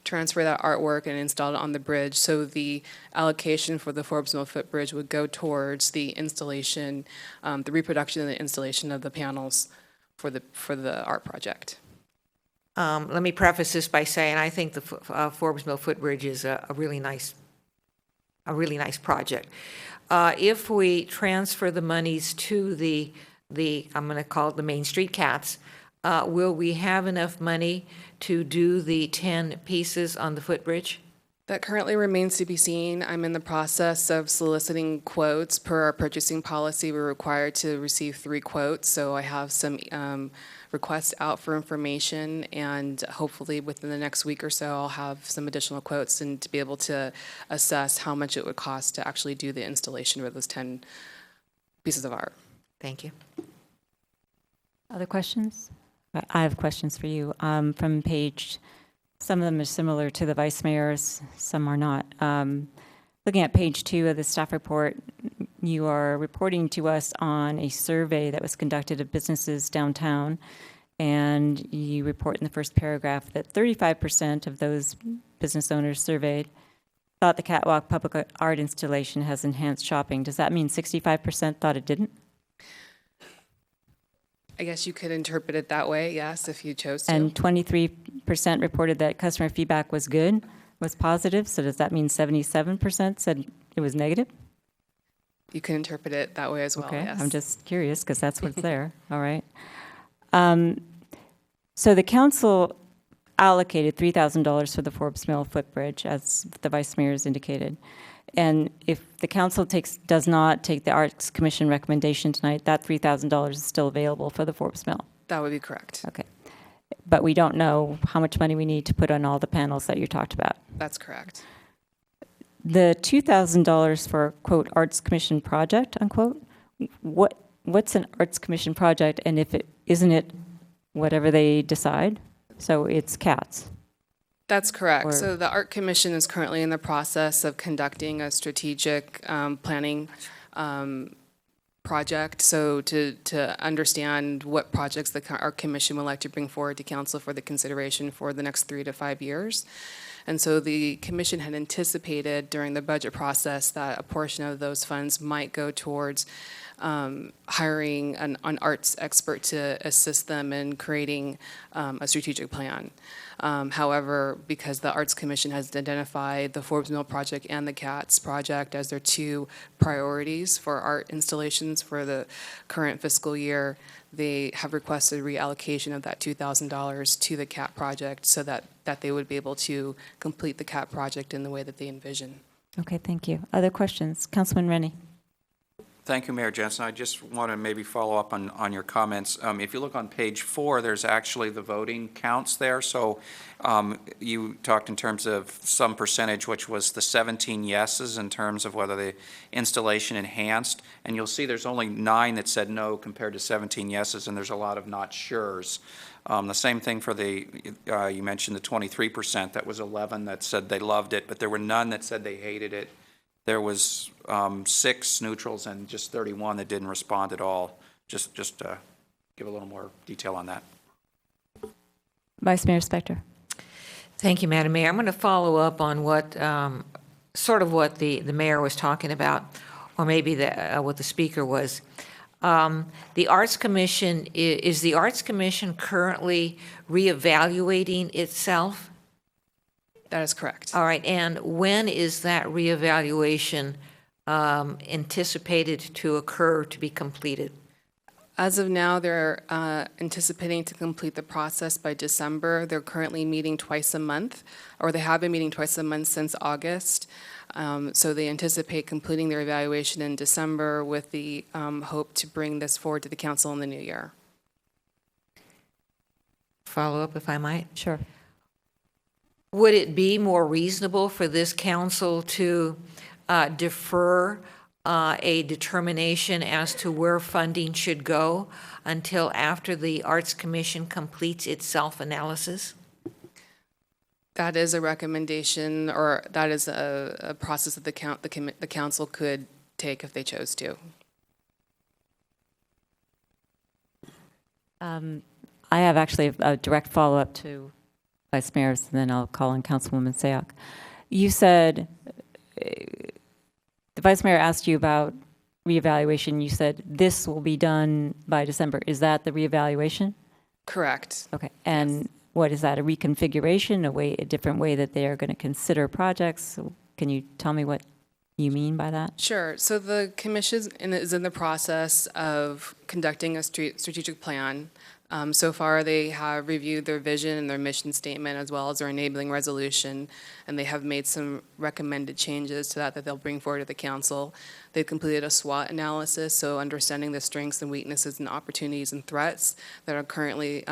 transfer that artwork and install it on the bridge. So the allocation for the Forbes Mill footbridge would go towards the installation, the reproduction and the installation of the panels for the art project. Let me preface this by saying I think the Forbes Mill footbridge is a really nice project. If we transfer the monies to the I'm going to call it the Main Street Cats, will we have enough money to do the 10 pieces on the footbridge? That currently remains to be seen. I'm in the process of soliciting quotes. Per our purchasing policy, we're required to receive 3 quotes, so I have some requests out for information, and hopefully within the next week or so, I'll have some additional quotes and to be able to assess how much it would cost to actually do the installation of those 10 pieces of art. Thank you. Other questions? I have questions for you. From page, some of them are similar to the Vice Mayor's, some are not. Looking at page 2 of the staff report, you are reporting to us on a survey that was conducted of businesses downtown, and you report in the first paragraph that 35% of those business owners surveyed thought the Catwalk public art installation has enhanced shopping. Does that mean 65% thought it didn't? I guess you could interpret it that way, yes, if you chose to. And 23% reported that customer feedback was good, was positive. So does that mean 77% said it was negative? You can interpret it that way as well, okay. Yes. I'm just curious because that's what's there. All right. So the council allocated $3,000 for the Forbes Mill footbridge, as the Vice Mayor has indicated. And if the council does not take the Arts Commission recommendation tonight, that $3,000 is still available for the Forbes Mill. That would be correct. Okay. But we don't know how much money we need to put on all the panels that you talked about. That's correct. The $2,000 for, quote, Arts Commission project, unquote, what's an Arts Commission project, and if it isn't it whatever they decide? So it's cats. That's correct. Or- So the Art Commission is currently in the process of conducting a strategic planning project. So to understand what projects the Art Commission would like to bring forward to council for the consideration for the next 3 to 5 years. And so the commission had anticipated during the budget process that a portion of those funds might go towards hiring an arts expert to assist them in creating a strategic plan. However, because the Arts Commission has identified the Forbes Mill project and the CATS project as their 2 priorities for art installations for the current fiscal year, they have requested reallocation of that $2,000 to the CAT project so that they would be able to complete the CAT project in the way that they envision. Okay, thank you. Other questions? Councilman Rennie. Thank you, Mayor Jensen. I just want to maybe follow up on your comments. If you look on page 4, there's actually the voting counts there. So you talked in terms of some percentage, which was the 17 yeses in terms of whether the installation enhanced. And you'll see there's only 9 that said no compared to 17 yeses, and there's a lot of not sures. The same thing for you mentioned the 23%. That was 11 that said they loved it, but there were none that said they hated it. There was 6 neutrals and just 31 that didn't respond at all. Just give a little more detail on that. Vice Mayor Spector. Thank you, Madam Mayor. I'm going to follow up on what the mayor was talking about, or maybe what the speaker was. The Arts Commission, is the Arts Commission currently reevaluating itself? That is correct. All right, and when is that reevaluation anticipated to occur, to be completed? As of now, they're anticipating to complete the process by December. They're currently meeting twice a month, or they have been meeting twice a month since August. So they anticipate completing their evaluation in December with the hope to bring this forward to the council in the new year. Follow up, if I might. Sure. Would it be more reasonable for this council to defer a determination as to where funding should go until after the Arts Commission completes its self-analysis? That is a recommendation, or that is a process that the council could take if they chose to. I have actually a direct follow-up to Vice Mayor's, and then I'll call on Councilwoman Sayoc. You said, the Vice Mayor asked you about reevaluation. You said this will be done by December. Is that the reevaluation? Correct. Okay. And what is that, a reconfiguration, a different way that they are going to consider projects? Can you tell me what you mean by that? Sure. So the commission is in the process of conducting a strategic plan. So far, they have reviewed their vision and their mission statement as well as their enabling resolution, and they have made some recommended changes to that they'll bring forward to the council. They've completed a SWOT analysis, so understanding the strengths and weaknesses and opportunities and threats that are currently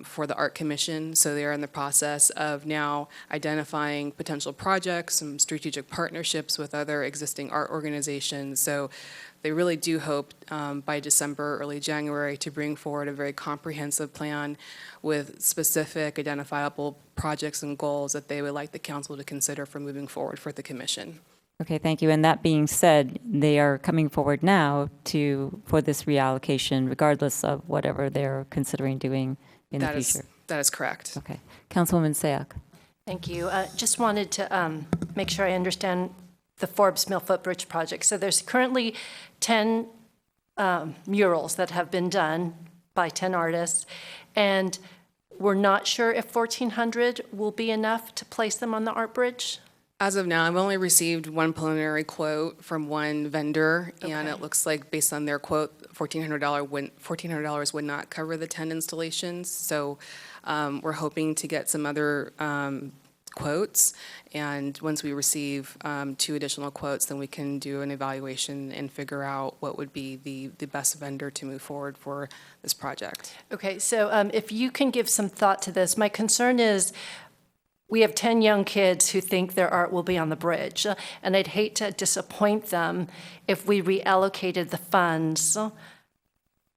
for the Art Commission. So they are in the process of now identifying potential projects, some strategic partnerships with other existing art organizations. So they really do hope by December, early January, to bring forward a very comprehensive plan with specific identifiable projects and goals that they would like the council to consider for moving forward for the commission. Okay, thank you. And that being said, they are coming forward now for this reallocation, regardless of whatever they're considering doing in the future. That is correct. Okay. Councilwoman Sayoc. Thank you. Just wanted to make sure I understand the Forbes Mill Footbridge project. So there's currently 10 murals that have been done by 10 artists, and we're not sure if 1,400 will be enough to place them on the art bridge? As of now, I've only received one preliminary quote from one vendor, and it looks like based on their quote, $1,400 would not cover the 10 installations. So we're hoping to get some other quotes, and once we receive 2 additional quotes, then we can do an evaluation and figure out what would be the best vendor to move forward for this project. Okay, so if you can give some thought to this, my concern is we have 10 young kids who think their art will be on the bridge, and I'd hate to disappoint them if we reallocated the funds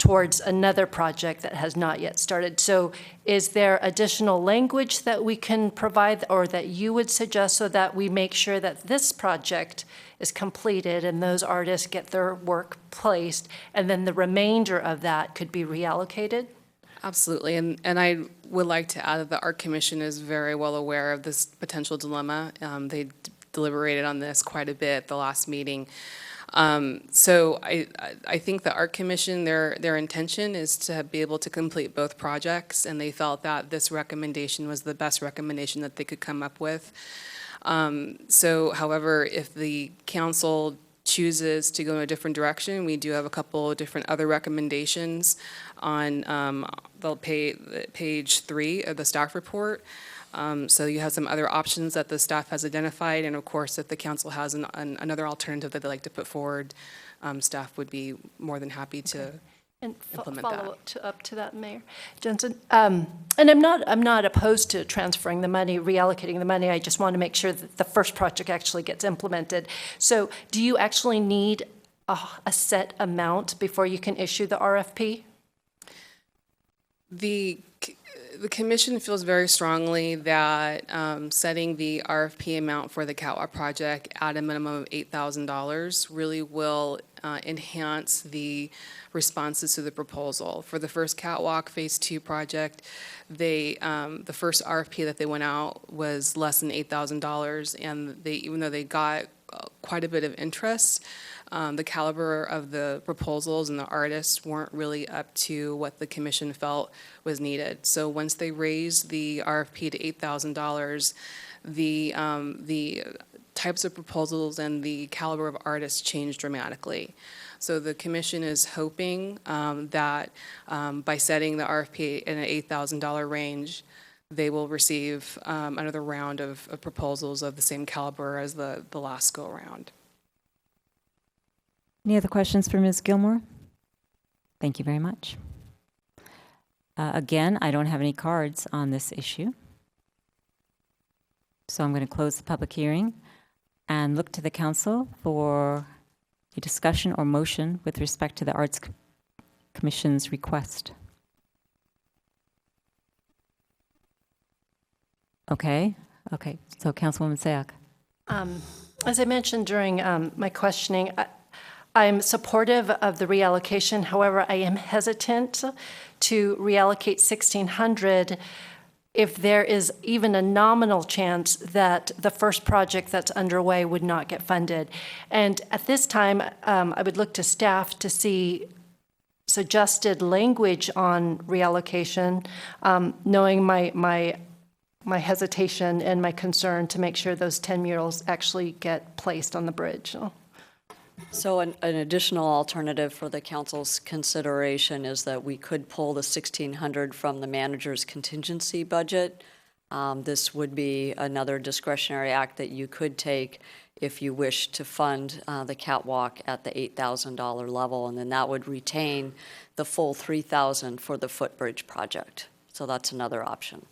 towards another project that has not yet started. So is there additional language that we can provide or that you would suggest so that we make sure that this project is completed and those artists get their work placed, and then the remainder of that could be reallocated? Absolutely, and I would like to add that the Art Commission is very well aware of this potential dilemma. They deliberated on this quite a bit at the last meeting. So I think the Art Commission, their intention is to be able to complete both projects, and they felt that this recommendation was the best recommendation that they could come up with. So, however, if the council chooses to go in a different direction, we do have a couple of different other recommendations on page 3 of the staff report. So you have some other options that the staff has identified, and of course, if the council has another alternative that they'd like to put forward, staff would be more than happy to implement that. Follow up to that, Mayor Jensen. And I'm not opposed to transferring the money, reallocating the money. I just want to make sure that the first project actually gets implemented. So do you actually need a set amount before you can issue the RFP? The commission feels very strongly that setting the RFP amount for the catwalk project at a minimum of $8,000 really will enhance the responses to the proposal. For the first catwalk Phase 2 project, the first RFP that they went out was less than $8,000, and even though they got quite a bit of interest, the caliber of the proposals and the artists weren't really up to what the commission felt was needed. So once they raised the RFP to $8,000, the types of proposals and the caliber of artists changed dramatically. So the commission is hoping that by setting the RFP in an $8,000 range, they will receive another round of proposals of the same caliber as the last go-around. Any other questions for Ms. Gilmore? Thank you very much. Again, I don't have any cards on this issue. So I'm going to close the public hearing and look to the council for a discussion or motion with respect to the Arts Commission's request. Okay. So Councilwoman Sayak. As I mentioned during my questioning, I'm supportive of the reallocation. However, I am hesitant to reallocate $1,600 if there is even a nominal chance that the first project that's underway would not get funded. And at this time, I would look to staff to see suggested language on reallocation, knowing my hesitation and my concern to make sure those 10 murals actually get placed on the bridge. So an additional alternative for the council's consideration is that we could pull the $1,600 from the manager's contingency budget. This would be another discretionary act that you could take if you wish to fund the catwalk at the $8,000 level, and then that would retain the full $3,000 for the footbridge project. So that's another option.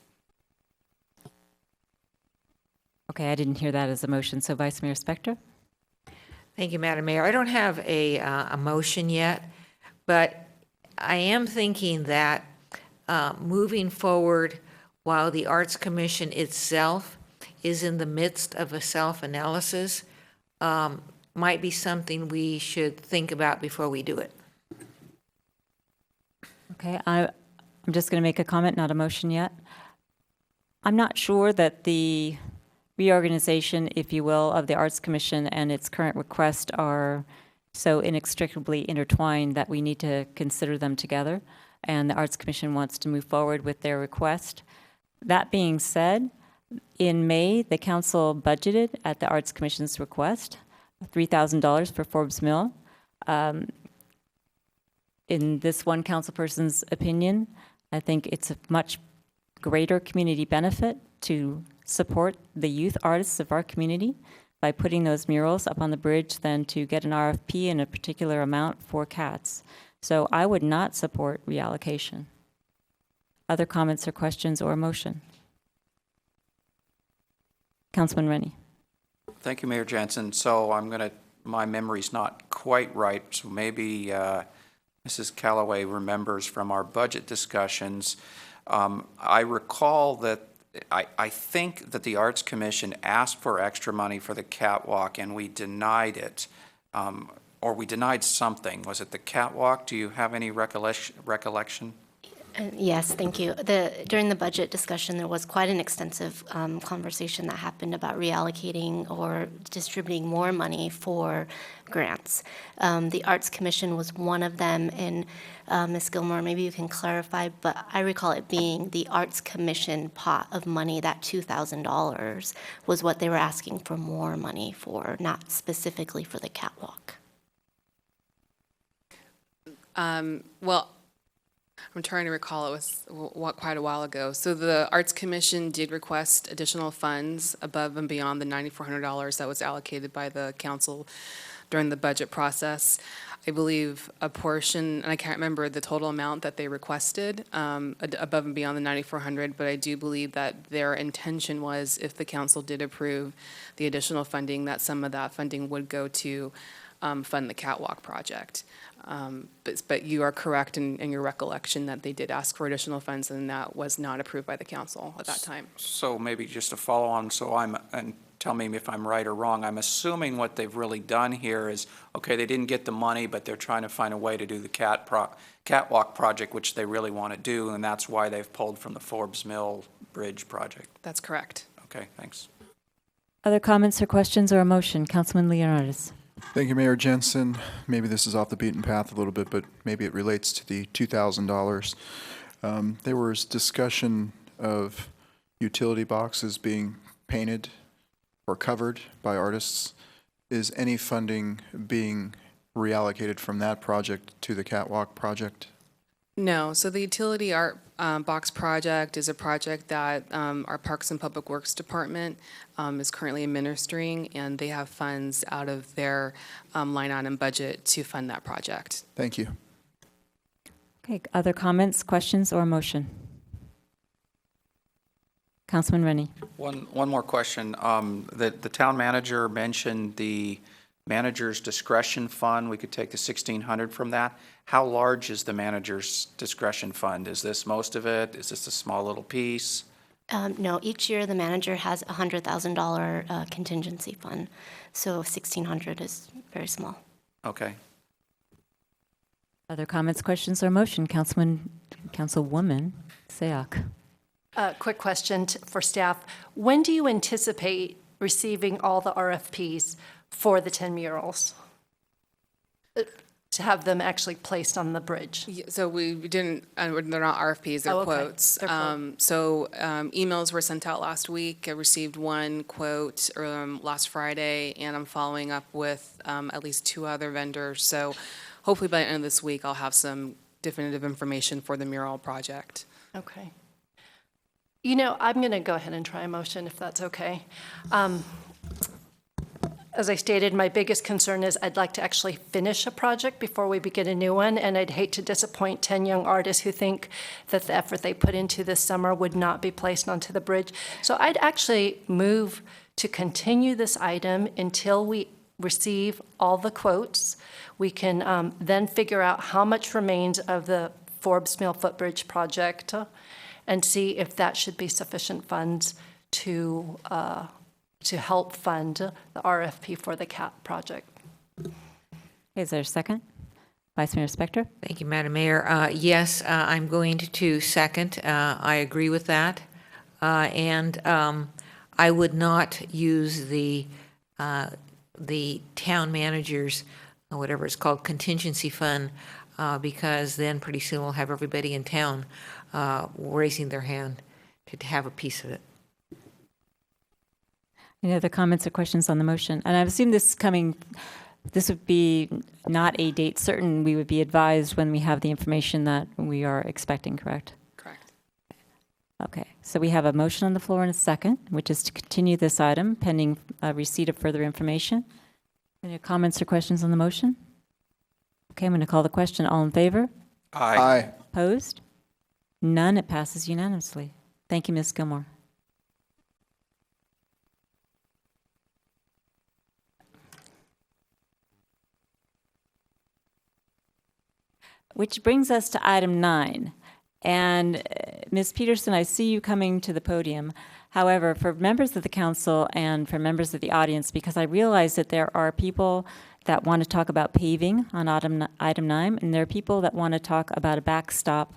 Okay, I didn't hear that as a motion. So Vice Mayor Spector? Thank you, Madam Mayor. I don't have a motion yet, but I am thinking that moving forward while the Arts Commission itself is in the midst of a self-analysis might be something we should think about before we do it. Okay, I'm just going to make a comment, not a motion yet. I'm not sure that the reorganization, if you will, of the Arts Commission and its current request are so inextricably intertwined that we need to consider them together, and the Arts Commission wants to move forward with their request. That being said, in May, the council budgeted at the Arts Commission's request $3,000 for Forbes Mill. In this one councilperson's opinion, I think it's a much greater community benefit to support the youth artists of our community by putting those murals up on the bridge than to get an RFP in a particular amount for cats. So I would not support reallocation. Other comments or questions or motion? Councilman Rennie. Thank you, Mayor Jensen. So my memory's not quite right, so maybe Mrs. Callaway remembers from our budget discussions, I recall that I think that the Arts Commission asked for extra money for the catwalk and we denied it, or we denied something. Was it the catwalk? Do you have any recollection? Yes, thank you. During the budget discussion, there was quite an extensive conversation that happened about reallocating or distributing more money for grants. The Arts Commission was one of them, and Ms. Gilmore, maybe you can clarify, but I recall it being the Arts Commission pot of money, that $2,000 was what they were asking for more money for, not specifically for the catwalk. Well, I'm trying to recall, it was quite a while ago. So the Arts Commission did request additional funds above and beyond the $9,400 that was allocated by the council during the budget process. I believe a portion, and I can't remember the total amount that they requested above and beyond the $9,400, but I do believe that their intention was, if the council did approve the additional funding, that some of that funding would go to fund the catwalk project. But you are correct in your recollection that they did ask for additional funds, and that was not approved by the council at that time. So maybe just to follow on, and tell me if I'm right or wrong, I'm assuming what they've really done here is, okay, they didn't get the money, but they're trying to find a way to do the catwalk project, which they really want to do, and that's why they've pulled from the Forbes Mill Bridge project. That's correct. Okay, thanks. Other comments or questions or a motion? Councilman Leonardis. Thank you, Mayor Jensen. Maybe this is off the beaten path a little bit, but maybe it relates to the $2,000. There was discussion of utility boxes being painted or covered by artists. Is any funding being reallocated from that project to the catwalk project? No. So the utility art box project is a project that our Parks and Public Works Department is currently administering, and they have funds out of their line item budget to fund that project. Thank you. Okay, other comments, questions, or a motion? Councilman Rennie. One more question. The town manager mentioned the manager's discretion fund. We could take the $1,600 from that. How large is the manager's discretion fund? Is this most of it? Is this a small little piece? No, each year the manager has a $100,000 contingency fund, so $1,600 is very small. Okay. Other comments, questions, or motion? Councilwoman Sayoc. Quick question for staff. When do you anticipate receiving all the RFPs for the 10 murals? To have them actually placed on the bridge? So we didn't, they're not RFPs, they're quotes. They're quotes. So emails were sent out last week. I received one quote last Friday, and I'm following up with at least 2 other vendors. So hopefully by the end of this week, I'll have some definitive information for the mural project. Okay. You know, I'm going to go ahead and try a motion if that's okay. As I stated, my biggest concern is I'd like to actually finish a project before we begin a new one, and I'd hate to disappoint 10 young artists who think that the effort they put into this summer would not be placed onto the bridge. So I'd actually move to continue this item until we receive all the quotes. We can then figure out how much remains of the Forbes Mill Footbridge project and see if that should be sufficient funds to help fund the RFP for the CAT project. Is there a second? Vice Mayor Spector? Thank you, Madam Mayor. Yes, I'm going to second. I agree with that. And I would not use the town manager's, whatever it's called, contingency fund, because then pretty soon we'll have everybody in town raising their hand to have a piece of it. Any other comments or questions on the motion? And I assume this would be not a date certain. We would be advised when we have the information that we are expecting, correct? Correct. Okay, so we have a motion on the floor and a second, which is to continue this item pending receipt of further information. Any comments or questions on the motion? Okay, I'm going to call the question. All in favor? Aye. Aye. Opposed? None. It passes unanimously. Thank you, Ms. Gilmore. which brings us to item 9. And Ms. Peterson, I see you coming to the podium. However, for members of the council and for members of the audience, because I realize that there are people that want to talk about paving on item 9, and there are people that want to talk about a backstop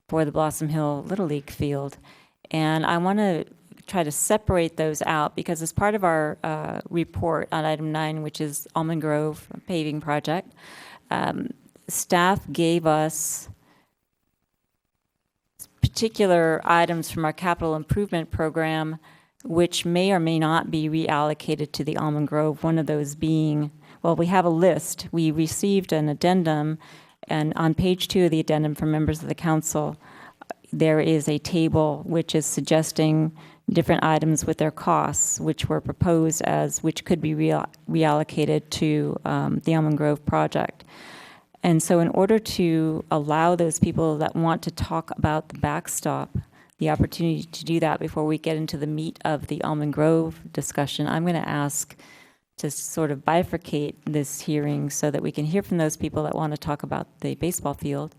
for the Blossom Hill Little League field. And I want to try to separate those out because as part of our report on item 9, which is Almond Grove paving project, staff gave us particular items from our capital improvement program which may or may not be reallocated to the Almond Grove, one of those being, well, we have a list. We received an addendum, and on page 2 of the addendum from members of the council, there is a table which is suggesting different items with their costs, which were proposed as, which could be reallocated to the Almond Grove project. And so in order to allow those people that want to talk about the backstop the opportunity to do that before we get into the meat of the Almond Grove discussion, I'm going to ask to sort of bifurcate this hearing so that we can hear from those people that want to talk about the baseball field.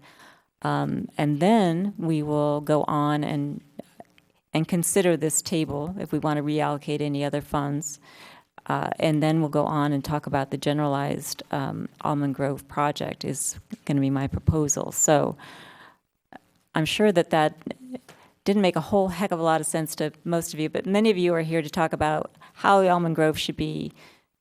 And then we will go on and consider this table if we want to reallocate any other funds. And then we'll go on and talk about the generalized Almond Grove project is going to be my proposal. So I'm sure that that didn't make a whole heck of a lot of sense to most of you, but many of you are here to talk about how the Almond Grove should be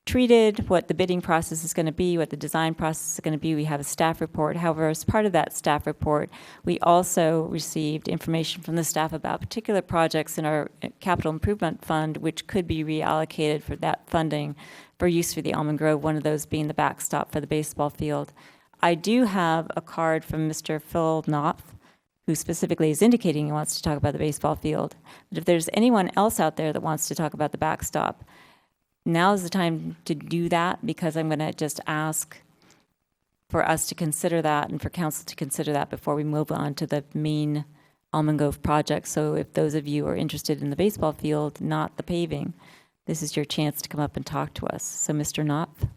treated, what the bidding process is going to be, what the design process is going to be. We have a staff report. However, as part of that staff report, we also received information from the staff about particular projects in our capital improvement fund, which could be reallocated for that funding for use for the Almond Grove, one of those being the backstop for the baseball field. I do have a card from Mr. Phil Knopf, who specifically is indicating he wants to talk about the baseball field. But if there's anyone else out there that wants to talk about the backstop, now is the time to do that, because I'm going to just ask for us to consider that and for council to consider that before we move on to the main Almond Grove project. So if those of you are interested in the baseball field, not the paving, this is your chance to come up and talk to us. So Mr. Knopf.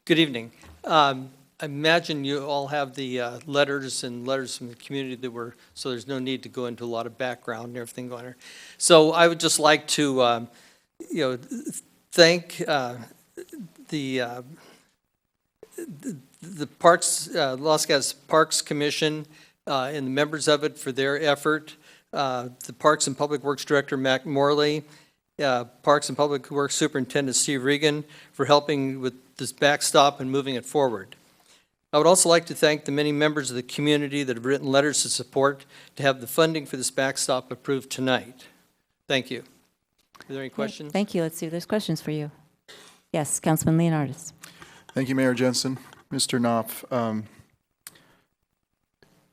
Good evening. I imagine you all have the letters from the community that were, so there's no need to go into a lot of background and everything going on. So I would just like to, thank the Parks, Los Gatos Parks Commission and the members of it for their effort. The Parks and Public Works Director, Mac Morley, Parks and Public Works Superintendent Steve Regan for helping with this backstop and moving it forward. I would also like to thank the many members of the community that have written letters of support to have the funding for this backstop approved tonight. Thank you. Are there any questions? Thank you. Let's see if there's questions for you. Yes, Councilman Leonardis. Thank you, Mayor Jensen. Mr. Knopf,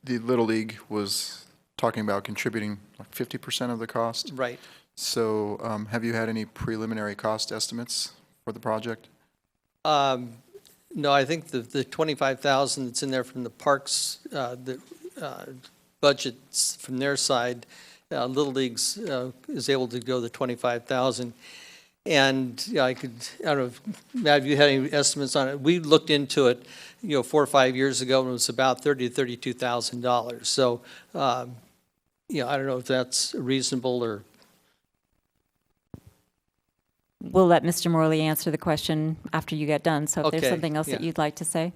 the Little League was talking about contributing like 50% of the cost. Right. So have you had any preliminary cost estimates for the project? No, I think the 25,000 that's in there from the parks, the budgets from their side, Little League's is able to go the 25,000. And I don't know if, Matt, have you had any estimates on it? We looked into it, 4 or 5 years ago, and it was about $30,000 to $32,000. So, I don't know if that's reasonable or. We'll let Mr. Morley answer the question after you get done. So if there's Okay, something else that you'd like to say,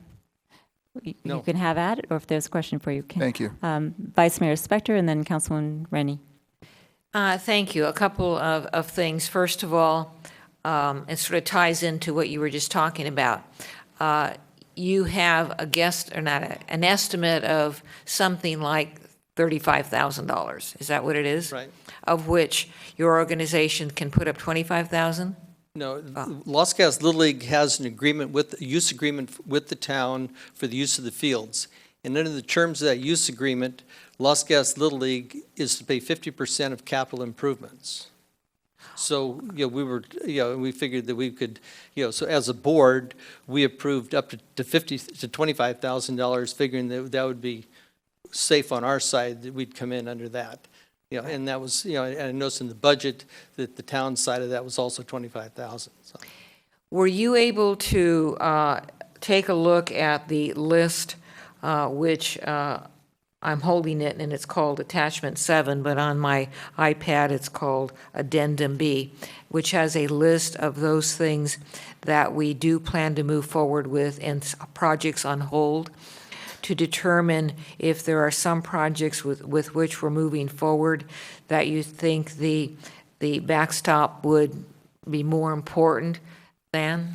you can have at it, or if there's a question for you. Thank you. Vice Mayor Spector and then Councilwoman Rennie. Thank you. A couple of things. First of all, it sort of ties into what you were just talking about. You have an estimate of something like $35,000. Is that what it is? Right. Of which your organization can put up 25,000? No, Los Gatos Little League has an agreement a use agreement with the town for the use of the fields. And under the terms of that use agreement, Los Gatos Little League is to pay 50% of capital improvements. So, we figured that we could, so as a board, we approved up to $50,000 to $25,000, figuring that would be, safe on our side, that we'd come in under that. You know, and that was, you know, and I noticed in the budget that the town side of that was also 25,000. So. Were you able to take a look at the list, which I'm holding it, and it's called Attachment 7, but on my iPad it's called Addendum B, which has a list of those things that we do plan to move forward with and projects on hold, to determine if there are some projects with which we're moving forward that you think the backstop would be more important than?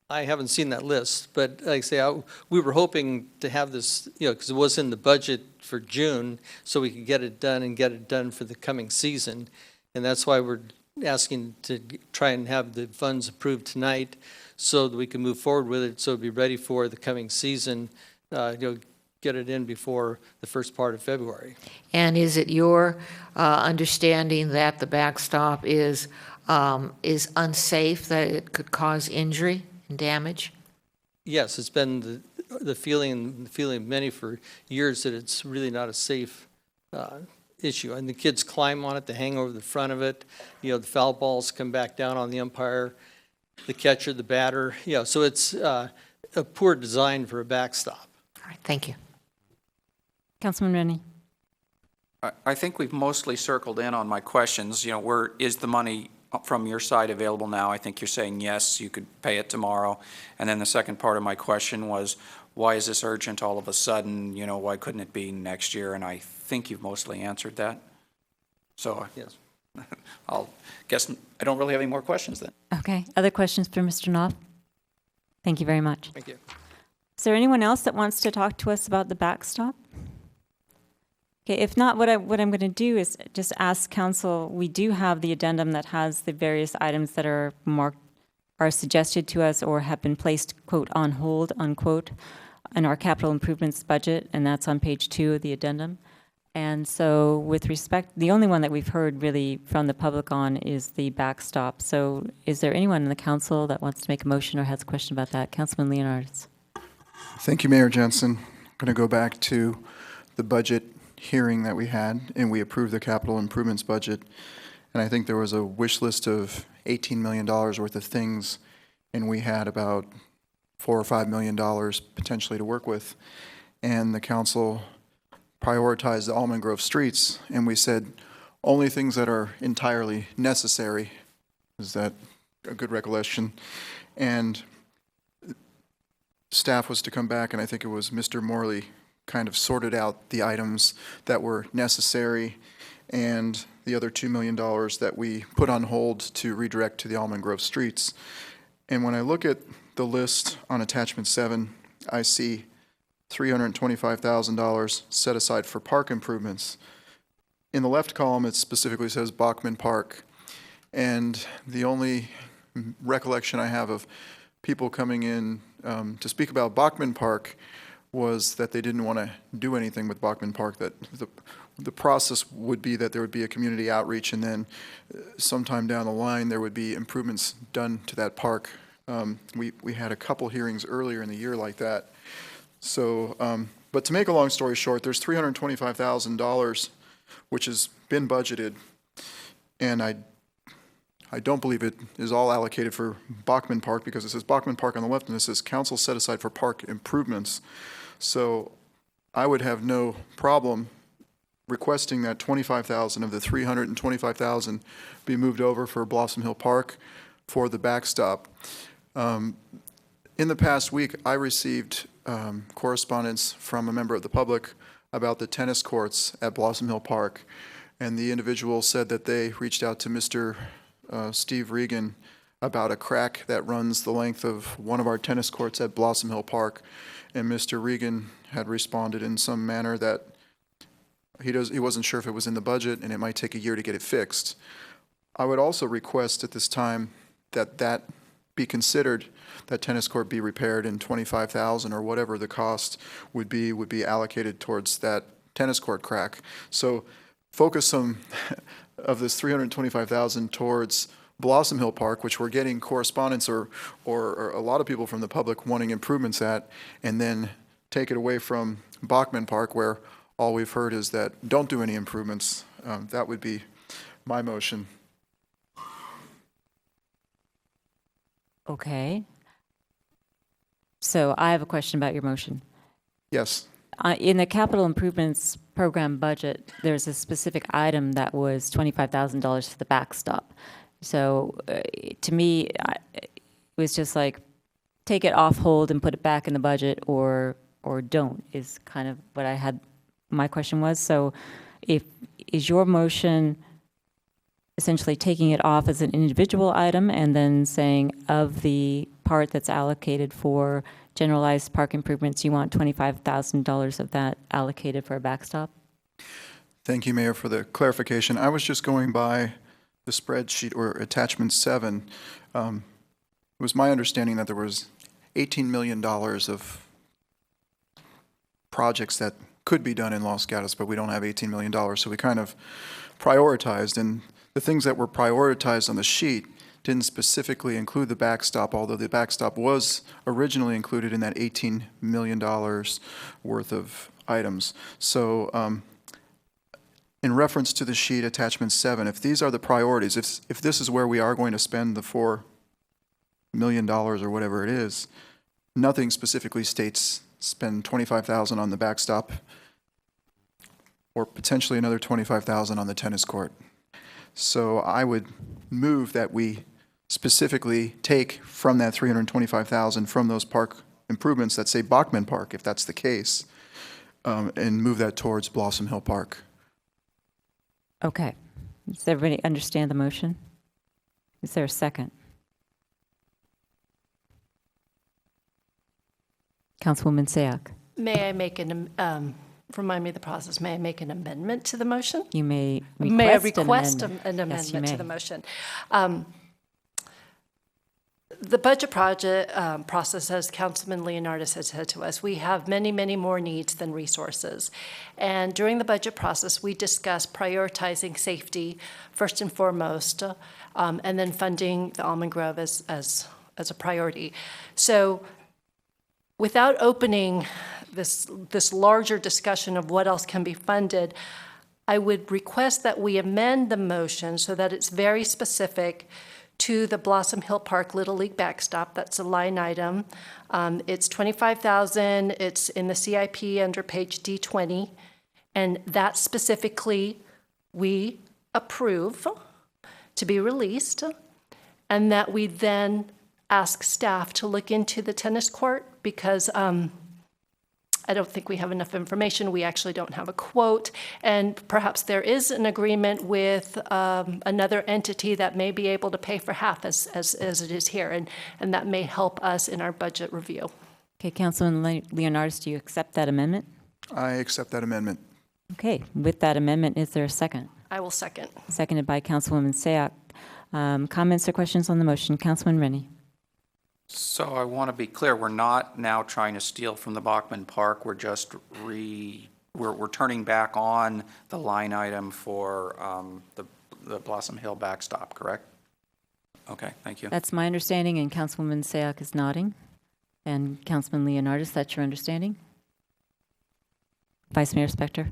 I haven't seen that list, but like I say, we were hoping to have this, you know, because it was in the budget for June, so we could get it done and get it done for the coming season. And that's why we're asking to try and have the funds approved tonight so that we can move forward with it, so it'll be ready for the coming season, you know, get it in before the first part of February. And is it your understanding that the backstop is unsafe, that it could cause injury and damage? Yes, it's been the feeling of many for years that it's really not a safe issue. And the kids climb on it, they hang over the front of it. You know, the foul balls come back down on the umpire, the catcher, the batter. You know, so it's a poor design for a backstop. All right, thank you. Councilman Rennie. I think we've mostly circled in on my questions. You know, is the money from your side available now? I think you're saying yes, you could pay it tomorrow. And then the second part of my question was, why is this urgent all of a sudden? You know, why couldn't it be next year? And I think you've mostly answered that. So yes, I'll guess I don't really have any more questions then. Okay. Other questions for Mr. Knopf? Thank you very much. Thank you. Is there anyone else that wants to talk to us about the backstop? Okay, if not, what I'm going to do is just ask council. We do have the addendum that has the various items that are marked, are suggested to us or have been placed, quote, on hold, unquote, in our capital improvements budget, and that's on page 2 of the addendum. And so with respect, the only one that we've heard really from the public on is the backstop. So is there anyone in the council that wants to make a motion or has a question about that? Councilman Leonards. Thank you, Mayor Jensen. I'm going to go back to the budget hearing that we had, and we approved the capital improvements budget. And I think there was a wish list of $18 million worth of things, and we had about $4 or $5 million potentially to work with. And the council prioritized the Almond Grove streets, and we said only things that are entirely necessary. Is that a good recollection? And staff was to come back, and I think it was Mr. Morley kind of sorted out the items that were necessary and the other $2 million that we put on hold to redirect to the Almond Grove streets. And when I look at the list on attachment 7, I see $325,000 set aside for park improvements. In the left column, it specifically says Bachman Park. And the only recollection I have of people coming in to speak about Bachman Park was that they didn't want to do anything with Bachman Park, that the process would be that there would be a community outreach, and then sometime down the line there would be improvements done to that park. We had a couple hearings earlier in the year like that. So, but to make a long story short, there's $325,000 which has been budgeted, and I don't believe it is all allocated for Bachman Park, because it says Bachman Park on the left and it says council set aside for park improvements. So I would have no problem requesting that $25,000 of the $325,000 be moved over for Blossom Hill Park for the backstop. In the past week, I received correspondence from a member of the public about the tennis courts at Blossom Hill Park, and the individual said that they reached out to Mr. Steve Regan about a crack that runs the length of one of our tennis courts at Blossom Hill Park, and Mr. Regan had responded in some manner that he wasn't sure if it was in the budget and it might take a year to get it fixed. I would also request at this time that be considered, that tennis court be repaired, and $25,000 or whatever the cost would be allocated towards that tennis court crack. So focus some of this $325,000 towards Blossom Hill Park, which we're getting correspondence or a lot of people from the public wanting improvements at, and then take it away from Bachman Park, where all we've heard is that don't do any improvements. That would be my motion. Okay. So I have a question about your motion. Yes. In the capital improvements program budget, there's a specific item that was $25,000 for the backstop. So to me, it was just like, take it off hold and put it back in the budget, or don't, is kind of what I had, my question was. So is your motion essentially taking it off as an individual item and then saying of the part that's allocated for generalized park improvements, you want $25,000 of that allocated for a backstop? Thank you, Mayor, for the clarification. I was just going by the spreadsheet or attachment 7. It was my understanding that there was $18 million of projects that could be done in Los Gatos, but we don't have $18 million, so we kind of prioritized, and the things that were prioritized on the sheet didn't specifically include the backstop, although the backstop was originally included in that $18 million worth of items. So in reference to the sheet, attachment 7, if these are the priorities, if this is where we are going to spend the $4 million or whatever it is, nothing specifically states spend $25,000 on the backstop or potentially another $25,000 on the tennis court. So I would move that we specifically take from that $325,000 from those park improvements that say Bachman Park, if that's the case, and move that towards Blossom Hill Park. Okay. Does everybody understand the motion? Is there a second? Councilwoman Sayak. May I make remind me of the process, may I make an amendment to the motion? You may request, May I request an amendment Yes, to the motion? The budget project process, as Councilman Leonardis has said to us, we have many, many more needs than resources. And during the budget process, we discuss prioritizing safety first and foremost, and then funding the Almond Grove as a priority. So without opening this larger discussion of what else can be funded, I would request that we amend the motion so that it's very specific to the Blossom Hill Park Little League backstop. That's a line item. It's $25,000. It's in the CIP under page D20. And that specifically we approve to be released, and that we then ask staff to look into the tennis court, because I don't think we have enough information. We actually don't have a quote, and perhaps there is an agreement with another entity that may be able to pay for half as it is here, and that may help us in our budget review. Okay, Councilman Leonardis, do you accept that amendment? I accept that amendment. Okay, with that amendment, is there a second? I will second. Seconded by Councilwoman Sayak. Comments or questions on the motion? Councilman Rennie. So I want to be clear, we're not now trying to steal from the Bachman Park. We're just we're turning back on the line item for the Blossom Hill backstop, correct? Okay, thank you. That's my understanding, and Councilwoman Sayak is nodding. And Councilman Leonardis, that's your understanding? Vice Mayor Spector.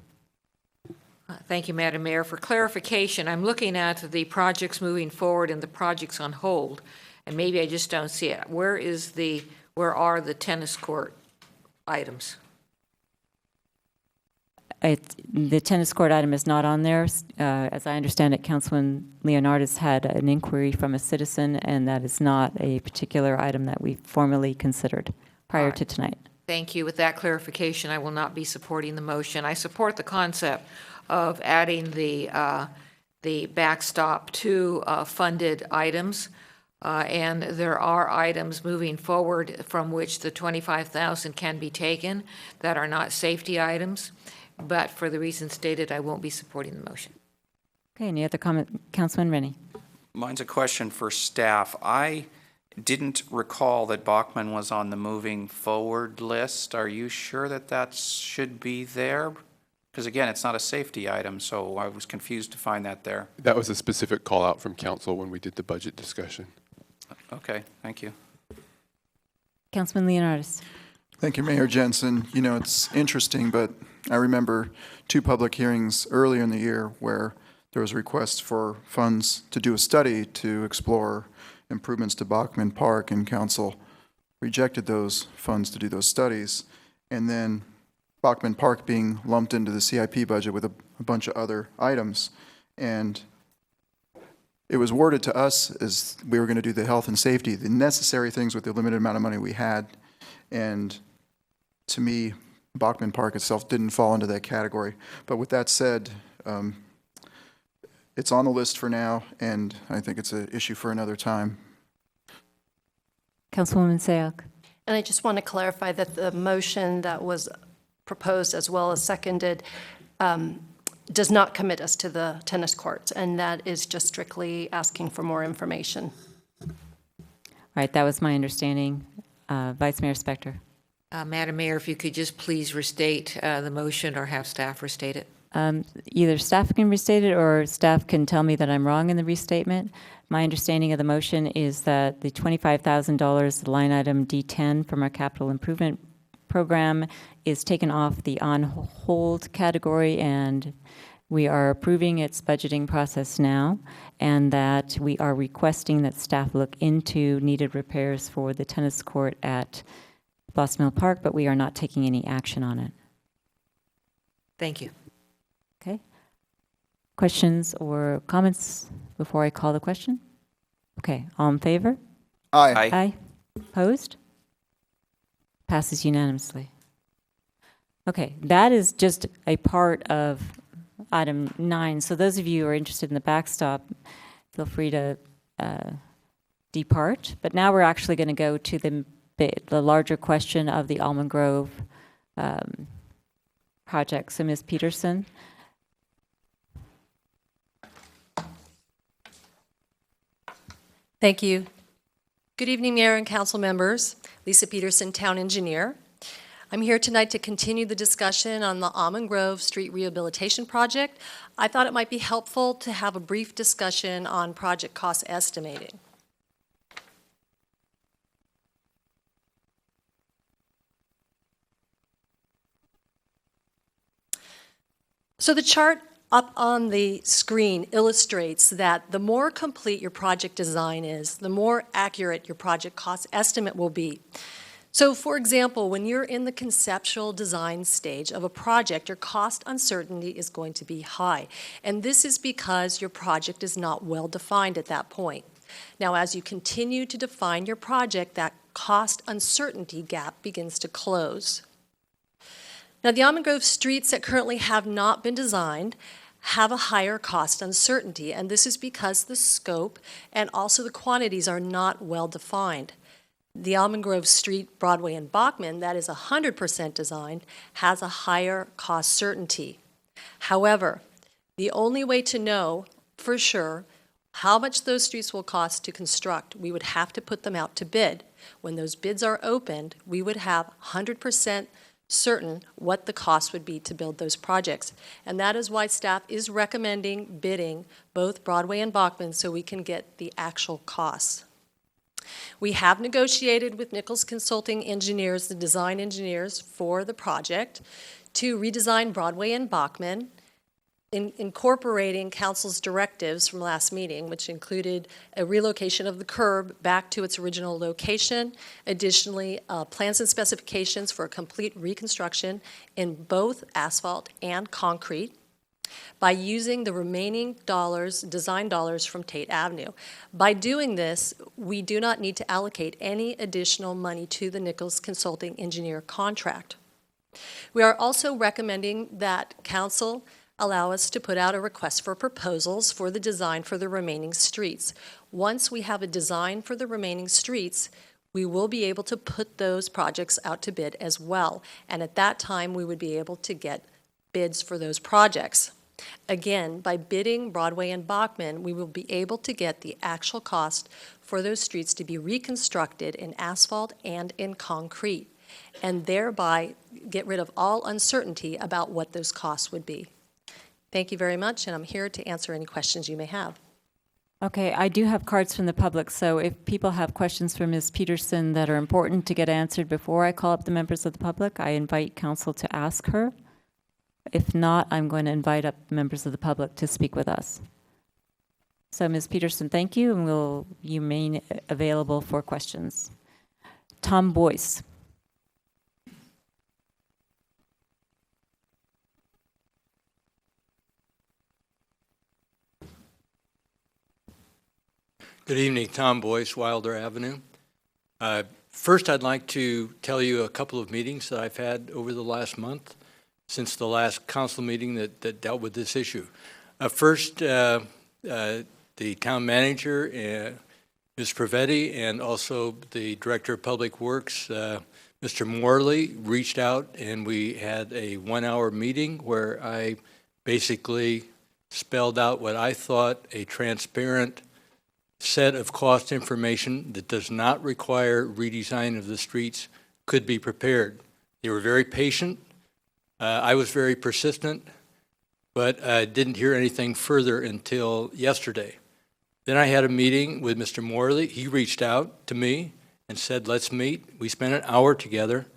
Thank you, Madam Mayor. For clarification, I'm looking at the projects moving forward and the projects on hold, and maybe I just don't see it. Where are the tennis court items? The tennis court item is not on there. As I understand it, Councilman Leonardis had an inquiry from a citizen, and that is not a particular item that we formally considered prior to tonight. Thank you. With that clarification, I will not be supporting the motion. I support the concept of adding the backstop to funded items. And there are items moving forward from which the $25,000 can be taken that are not safety items. But for the reasons stated, I won't be supporting the motion. Okay, any other comment? Councilman Rennie. Mine's a question for staff. I didn't recall that Bachman was on the moving forward list. Are you sure that that should be there? Because again, it's not a safety item, so I was confused to find that there. That was a specific call out from council when we did the budget discussion. Okay, thank you. Councilman Leonardis. Thank you, Mayor Jensen. You know, it's interesting, but I remember 2 public hearings earlier in the year where there was requests for funds to do a study to explore improvements to Bachman Park, and council rejected those funds to do those studies. And then Bachman Park being lumped into the CIP budget with a bunch of other items. And it was worded to us as we were going to do the health and safety, the necessary things with the limited amount of money we had. And to me, Bachman Park itself didn't fall into that category. But with that said, it's on the list for now, and I think it's an issue for another time. Councilwoman Sayoc. And I just want to clarify that the motion that was proposed as well as seconded does not commit us to the tennis courts, and that is just strictly asking for more information. All right, that was my understanding. Vice Mayor Spector. Madam Mayor, if you could just please restate the motion or have staff restate it. Either staff can restate it or staff can tell me that I'm wrong in the restatement. My understanding of the motion is that the $25,000 line item D10 from our capital improvement program is taken off the on hold category, and we are approving its budgeting process now, and that we are requesting that staff look into needed repairs for the tennis court at Blossom Hill Park, but we are not taking any action on it. Thank you. Okay. Questions or comments before I call the question? Okay, all in favor? Aye. Aye. Aye. Opposed? Passes unanimously. Okay, that is just a part of item 9. So those of you who are interested in the backstop, feel free to depart. But now we're actually going to go to the larger question of the Almond Grove project. So Ms. Peterson. Thank you. Good evening, Mayor and Council members. Lisa Peterson, Town Engineer. I'm here tonight to continue the discussion on the Almond Grove Street Rehabilitation Project. I thought it might be helpful to have a brief discussion on project cost estimating. So the chart up on the screen illustrates that the more complete your project design is, the more accurate your project cost estimate will be. So for example, when you're in the conceptual design stage of a project, your cost uncertainty is going to be high. And this is because your project is not well defined at that point. Now, as you continue to define your project, that cost uncertainty gap begins to close. Now, the Almond Grove streets that currently have not been designed have a higher cost uncertainty, and this is because the scope and also the quantities are not well defined. The Almond Grove Street, Broadway, and Bachman, that is 100% designed, has a higher cost certainty. However, the only way to know for sure how much those streets will cost to construct, we would have to put them out to bid. When those bids are opened, we would have 100% certain what the cost would be to build those projects. And that is why staff is recommending bidding both Broadway and Bachman so we can get the actual costs. We have negotiated with Nichols Consulting Engineers, the design engineers for the project, to redesign Broadway and Bachman, incorporating council's directives from last meeting, which included a relocation of the curb back to its original location. Additionally, plans and specifications for a complete reconstruction in both asphalt and concrete by using the remaining design dollars from Tate Avenue. By doing this, we do not need to allocate any additional money to the Nichols Consulting Engineer contract. We are also recommending that council allow us to put out a request for proposals for the design for the remaining streets. Once we have a design for the remaining streets, we will be able to put those projects out to bid as well. And at that time, we would be able to get bids for those projects. Again, by bidding Broadway and Bachman, we will be able to get the actual cost for those streets to be reconstructed in asphalt and in concrete, and thereby get rid of all uncertainty about what those costs would be. Thank you very much, and I'm here to answer any questions you may have. Okay, I do have cards from the public, so if people have questions for Ms. Peterson that are important to get answered before I call up the members of the public, I invite council to ask her. If not, I'm going to invite up members of the public to speak with us. So Ms. Peterson, thank you, and you remain available for questions. Tom Boyce. Good evening, Tom Boyce, Wilder Avenue. First, I'd like to tell you a couple of meetings that I've had over the last month since the last council meeting that dealt with this issue. First, the town manager, Ms. Pravetti, and also the Director of Public Works, Mr. Morley, reached out, and we had a 1-hour meeting where I basically spelled out what I thought a transparent set of cost information that does not require redesign of the streets could be prepared. They were very patient. I was very persistent, but I didn't hear anything further until yesterday. Then I had a meeting with Mr. Morley. He reached out to me and said, let's meet. We spent an hour together,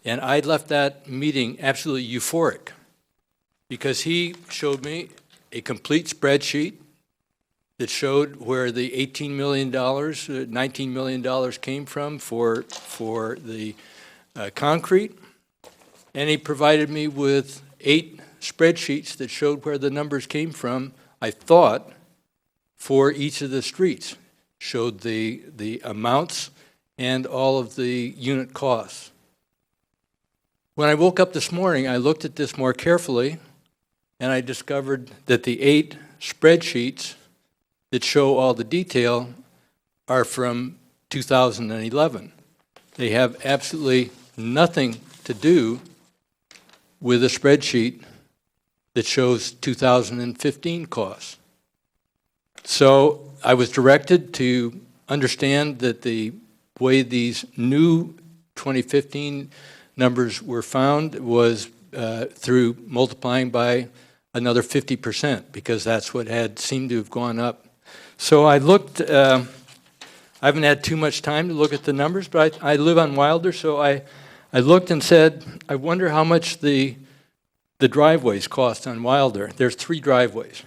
and I left that meeting absolutely euphoric because he showed me a complete spreadsheet that showed where the $18 million, $19 million came from for the concrete. And he provided me with 8 spreadsheets that showed where the numbers came from, I thought, for each of the streets. Showed the amounts and all of the unit costs. When I woke up this morning, I looked at this more carefully, and I discovered that the 8 spreadsheets that show all the detail are from 2011. They have absolutely nothing to do with a spreadsheet that shows 2015 costs. So I was directed to understand that the way these new 2015 numbers were found was through multiplying by another 50%, because that's what had seemed to have gone up. So I looked, I haven't had too much time to look at the numbers, but I live on Wilder, so I looked and said, I wonder how much the driveways cost on Wilder. There's 3 driveways.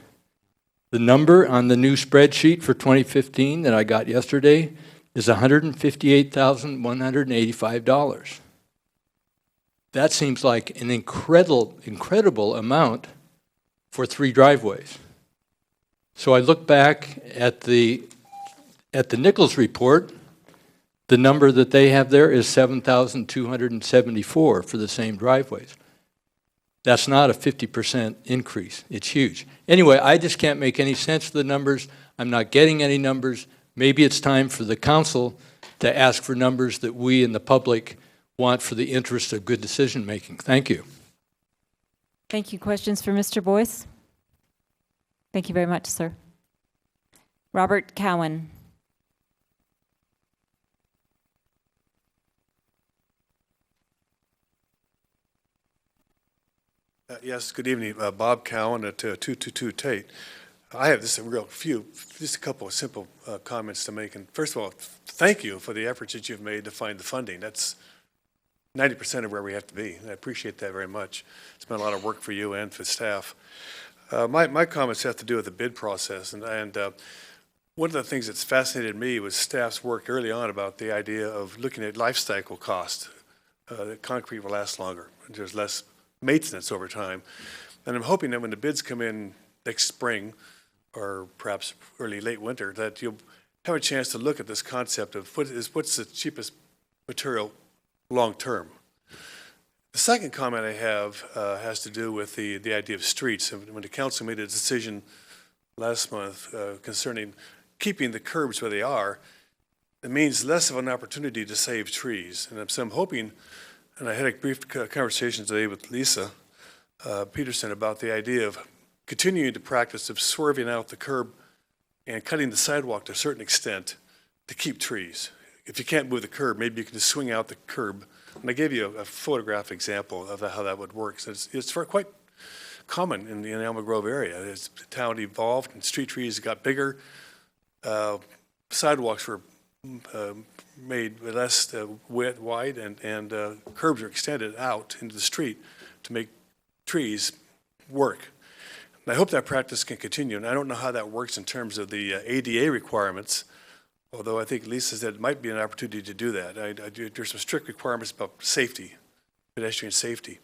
The number on the new spreadsheet for 2015 that I got yesterday is $158,185. That seems like an incredible amount for 3 driveways. So I look back at the Nichols report. The number that they have there is 7,274 for the same driveways. That's not a 50% increase. It's huge. Anyway, I just can't make any sense of the numbers. I'm not getting any numbers. Maybe it's time for the council to ask for numbers that we in the public want for the interest of good decision making. Thank you. Thank you. Questions for Mr. Boyce? Thank you very much, sir. Robert Cowan. Yes, good evening. Bob Cowan at 222 Tate. I have just a couple of simple comments to make. And first of all, thank you for the efforts that you've made to find the funding. That's 90% of where we have to be. And I appreciate that very much. It's been a lot of work for you and for staff. My comments have to do with the bid process. And one of the things that's fascinated me was staff's work early on about the idea of looking at life cycle cost. That concrete will last longer. There's less maintenance over time. And I'm hoping that when the bids come in next spring, or perhaps early, late winter, that you'll have a chance to look at this concept of what's the cheapest material long term. The second comment I have has to do with the idea of streets. And when the council made a decision last month concerning keeping the curbs where they are, it means less of an opportunity to save trees. And so I'm hoping, and I had a brief conversation today with Lisa Peterson about the idea of continuing the practice of swerving out the curb and cutting the sidewalk to a certain extent to keep trees. If you can't move the curb, maybe you can just swing out the curb. And I gave you a photograph example of how that would work. So it's quite common in the Elma Grove area. As the town evolved and street trees got bigger, sidewalks were made less wide and curbs are extended out into the street to make trees work. And I hope that practice can continue. And I don't know how that works in terms of the ADA requirements, although I think Lisa said it might be an opportunity to do that. There's some strict requirements about safety, pedestrian safety,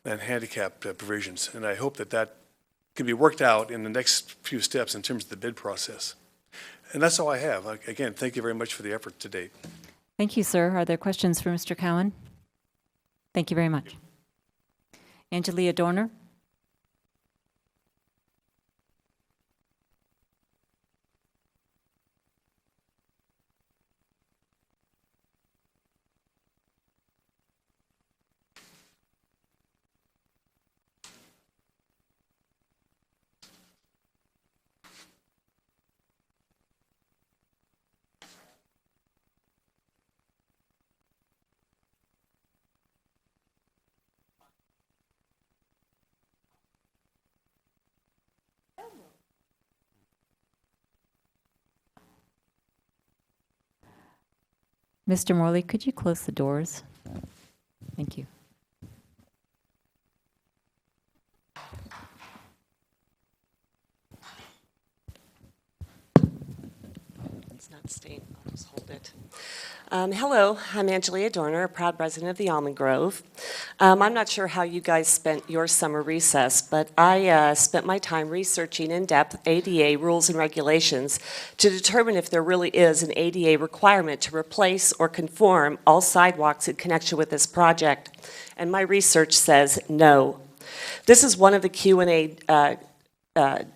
and handicap provisions. And I hope that that can be worked out in the next few steps in terms of the bid process. And that's all I have. Again, thank you very much for the effort to date. Thank you, sir. Are there questions for Mr. Cowan? Thank you very much. Angelia Dorner? Mr. Morley, could you close the doors? Thank you. It's not staying. I'll just hold it. Hello, I'm Angelia Dorner, a proud resident of the Almond Grove. I'm not sure how you guys spent your summer recess, but I spent my time researching in depth ADA rules and regulations to determine if there really is an ADA requirement to replace or conform all sidewalks in connection with this project. And my research says no. This is one of the Q&A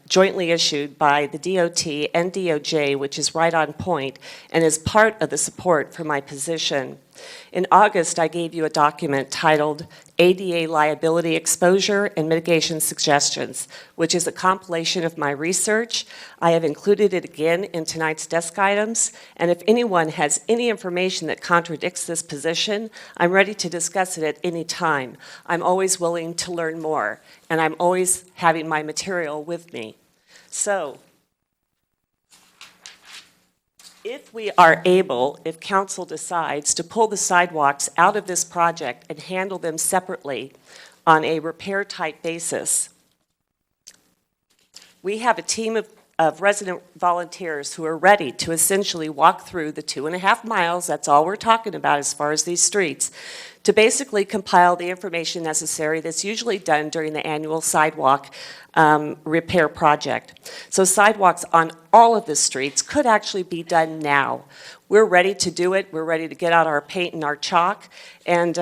jointly issued by the DOT and DOJ, which is right on point and is part of the support for my position. In August, I gave you a document titled ADA Liability Exposure and Mitigation Suggestions, which is a compilation of my research. I have included it again in tonight's desk items, and if anyone has any information that contradicts this position, I'm ready to discuss it at any time. I'm always willing to learn more, and I'm always having my material with me. So, if we are able, if council decides to pull the sidewalks out of this project and handle them separately on a repair-type basis, we have a team of resident volunteers who are ready to essentially walk through the 2.5 miles, that's all we're talking about as far as these streets, to basically compile the information necessary that's usually done during the annual sidewalk repair project. So sidewalks on all of the streets could actually be done now. We're ready to do it. We're ready to get out our paint and our chalk and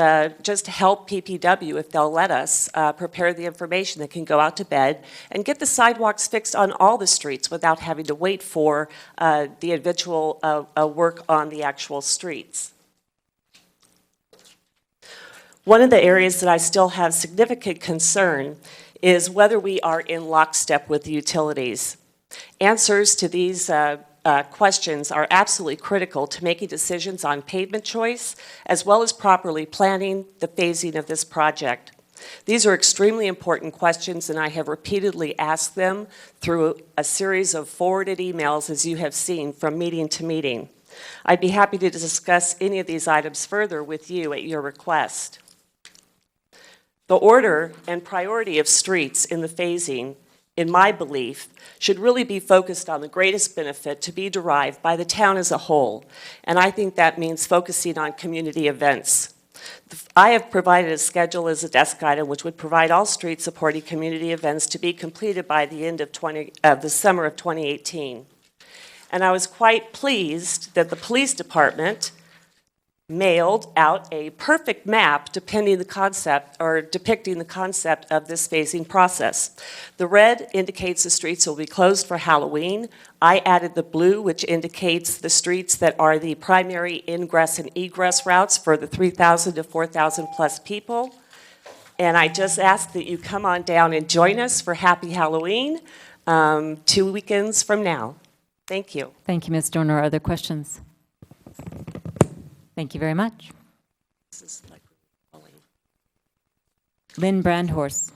just help PPW, if they'll let us, prepare the information that can go out to bed and get the sidewalks fixed on all the streets without having to wait for the eventual work on the actual streets. One of the areas that I still have significant concern is whether we are in lockstep with the utilities. Answers to these questions are absolutely critical to making decisions on pavement choice, as well as properly planning the phasing of this project. These are extremely important questions, and I have repeatedly asked them through a series of forwarded emails, as you have seen, from meeting to meeting. I'd be happy to discuss any of these items further with you at your request. The order and priority of streets in the phasing, in my belief, should really be focused on the greatest benefit to be derived by the town as a whole, and I think that means focusing on community events. I have provided a schedule as a desk item which would provide all streets supporting community events to be completed by the end of the summer of 2018. And I was quite pleased that the police department mailed out a perfect map depicting the concept of this phasing process. The red indicates the streets will be closed for Halloween. I added the blue, which indicates the streets that are the primary ingress and egress routes for the 3,000 to 4,000 plus people. And I just ask that you come on down and join us for Happy Halloween 2 weekends from now. Thank you. Thank you, Ms. Dorner. Are there questions? Thank you very much. This is like falling. Lynn Brandhorst.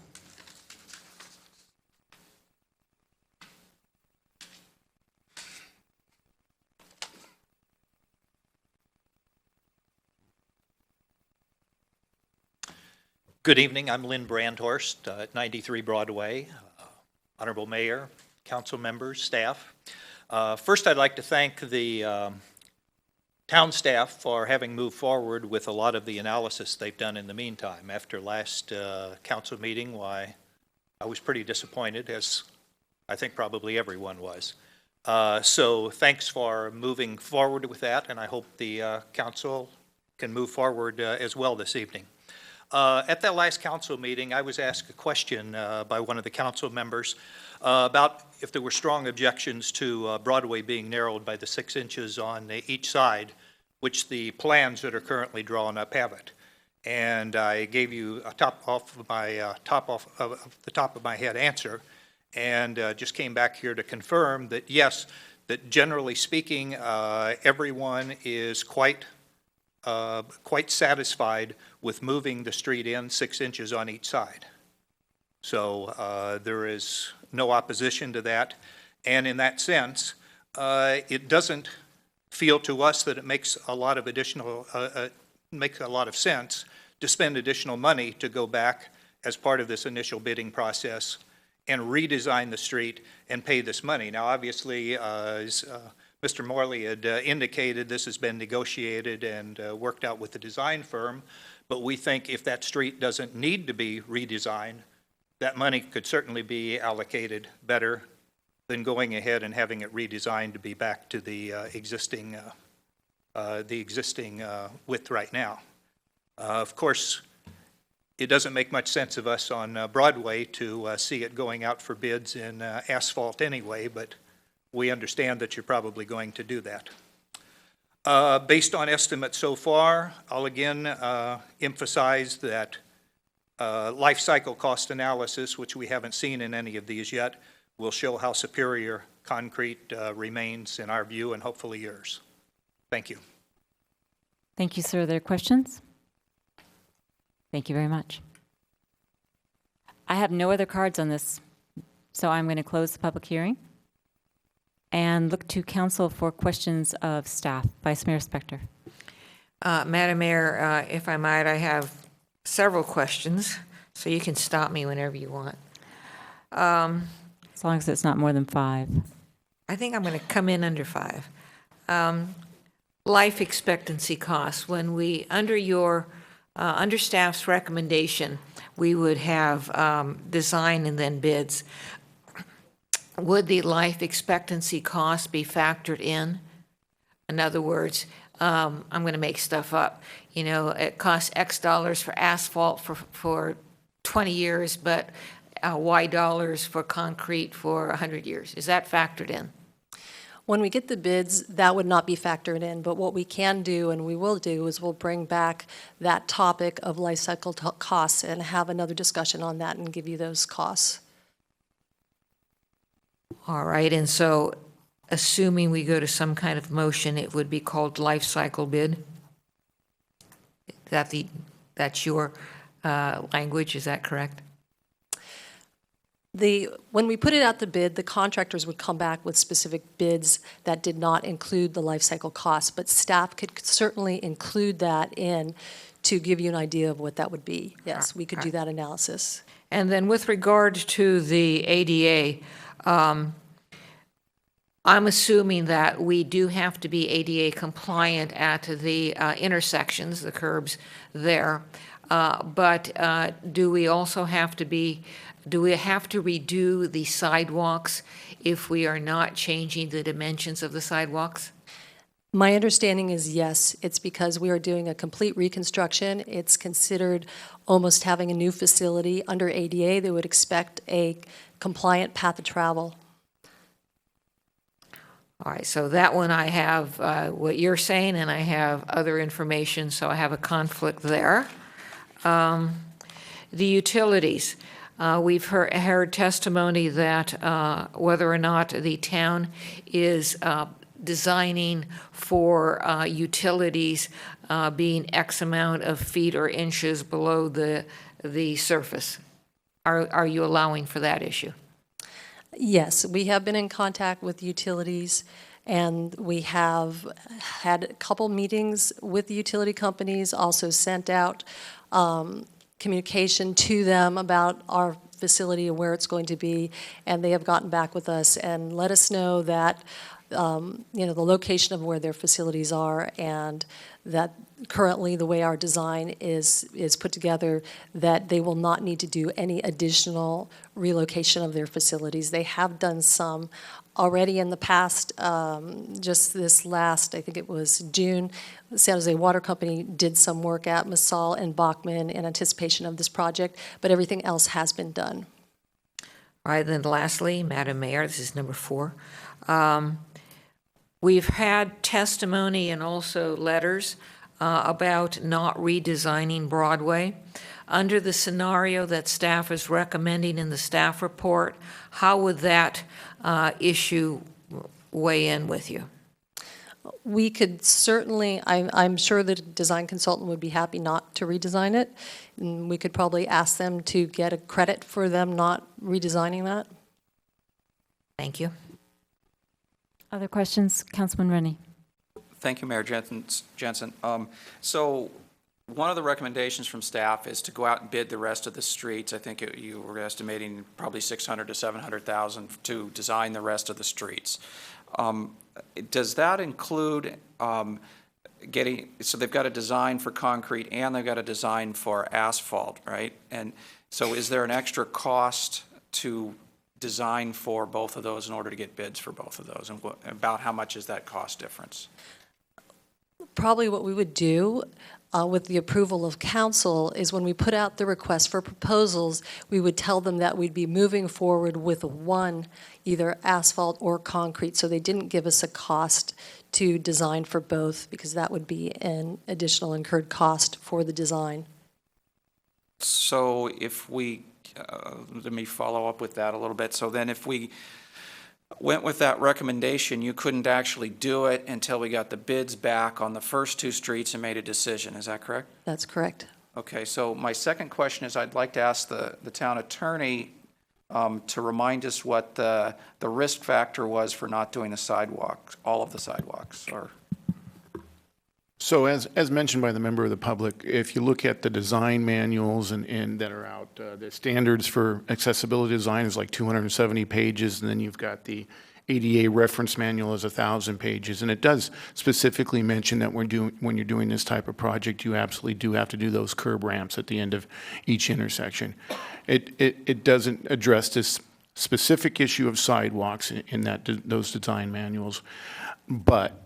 Good evening. I'm Lynn Brandhorst at 93 Broadway. Honorable Mayor, council members, staff. First, I'd like to thank the town staff for having moved forward with a lot of the analysis they've done in the meantime. After last council meeting, why, I was pretty disappointed, as I think probably everyone was. So thanks for moving forward with that, and I hope the council can move forward as well this evening. At that last council meeting, I was asked a question by one of the council members about if there were strong objections to Broadway being narrowed by the 6 inches on each side, which the plans that are currently drawn up have it. And I gave you a top of the top of my head answer, and just came back here to confirm that yes, that generally speaking, everyone is quite satisfied with moving the street in 6 inches on each side. So there is no opposition to that. And in that sense, it doesn't feel to us that it makes a lot of makes a lot of sense to spend additional money to go back as part of this initial bidding process and redesign the street and pay this money. Now, obviously, as Mr. Morley had indicated, this has been negotiated and worked out with the design firm, but we think if that street doesn't need to be redesigned, that money could certainly be allocated better than going ahead and having it redesigned to be back to the existing width right now. Of course, it doesn't make much sense of us on Broadway to see it going out for bids in asphalt anyway, but we understand that you're probably going to do that. Based on estimates so far, I'll again emphasize that life cycle cost analysis, which we haven't seen in any of these yet, will show how superior concrete remains in our view and hopefully yours. Thank you. Thank you, sir. Are there questions? Thank you very much. I have no other cards on this, so I'm going to close the public hearing and look to council for questions of staff. Vice Mayor Spector. Madam Mayor, if I might, I have several questions, so you can stop me whenever you want. As long as it's not more than 5. I think I'm going to come in under 5. Life expectancy costs. When we, under staff's recommendation, we would have design and then bids. Would the life expectancy cost be factored in? In other words, I'm going to make stuff up. You know, it costs X dollars for asphalt for 20 years, but Y dollars for concrete for 100 years. Is that factored in? When we get the bids, that would not be factored in, but what we can do and we will do is we'll bring back that topic of life cycle costs and have another discussion on that and give you those costs. All right, and so assuming we go to some kind of motion, it would be called life cycle bid? That's your language, is that correct? When we put it out the bid, the contractors would come back with specific bids that did not include the life cycle costs, but staff could certainly include that in to give you an idea of what that would be. Yes, we could do that analysis. And then with regard to the ADA, I'm assuming that we do have to be ADA compliant at the intersections, the curbs there, but do we also have to redo the sidewalks if we are not changing the dimensions of the sidewalks? My understanding is yes. It's because we are doing a complete reconstruction. It's considered almost having a new facility. Under ADA, they would expect a compliant path of travel. All right, so that one I have what you're saying, and I have other information, so I have a conflict there. The utilities. We've heard testimony that whether or not the town is designing for utilities being X amount of feet or inches below the surface. Are you allowing for that issue? Yes, we have been in contact with utilities, and we have had a couple meetings with the utility companies, also sent out communication to them about our facility and where it's going to be, and they have gotten back with us and let us know that, the location of where their facilities are, and that currently the way our design is put together, that they will not need to do any additional relocation of their facilities. They have done some already in the past. Just this last, I think it was June, the San Jose Water Company did some work at Masal and Bachman in anticipation of this project, but everything else has been done. All right, then lastly, Madam Mayor, this is number 4. We've had testimony and also letters about not redesigning Broadway. Under the scenario that staff is recommending in the staff report, how would that issue weigh in with you? We could certainly, I'm sure the design consultant would be happy not to redesign it. And we could probably ask them to get a credit for them not redesigning that. Thank you. Other questions? Councilman Rennie. Thank you, Mayor Jensen. So one of the recommendations from staff is to go out and bid the rest of the streets. I think you were estimating probably $600,000 to $700,000 to design the rest of the streets. Does that include so they've got a design for concrete and they've got a design for asphalt, right? And so is there an extra cost to design for both of those in order to get bids for both of those? And about how much is that cost difference? Probably what we would do with the approval of council is when we put out the request for proposals, we would tell them that we'd be moving forward with one, either asphalt or concrete, so they didn't give us a cost to design for both, because that would be an additional incurred cost for the design. So if we, let me follow up with that a little bit. So then if we went with that recommendation, you couldn't actually do it until we got the bids back on the first 2 streets and made a decision. Is that correct? That's correct. Okay, so my second question is I'd like to ask the town attorney to remind us what the risk factor was for not doing the sidewalks, all of the sidewalks, or... So as mentioned by the member of the public, if you look at the design manuals and that are out, the standards for accessibility design is like 270 pages, and then you've got the ADA reference manual is 1,000 pages, and it does specifically mention that when you're doing this type of project, you absolutely do have to do those curb ramps at the end of each intersection. It doesn't address this specific issue of sidewalks in those design manuals, but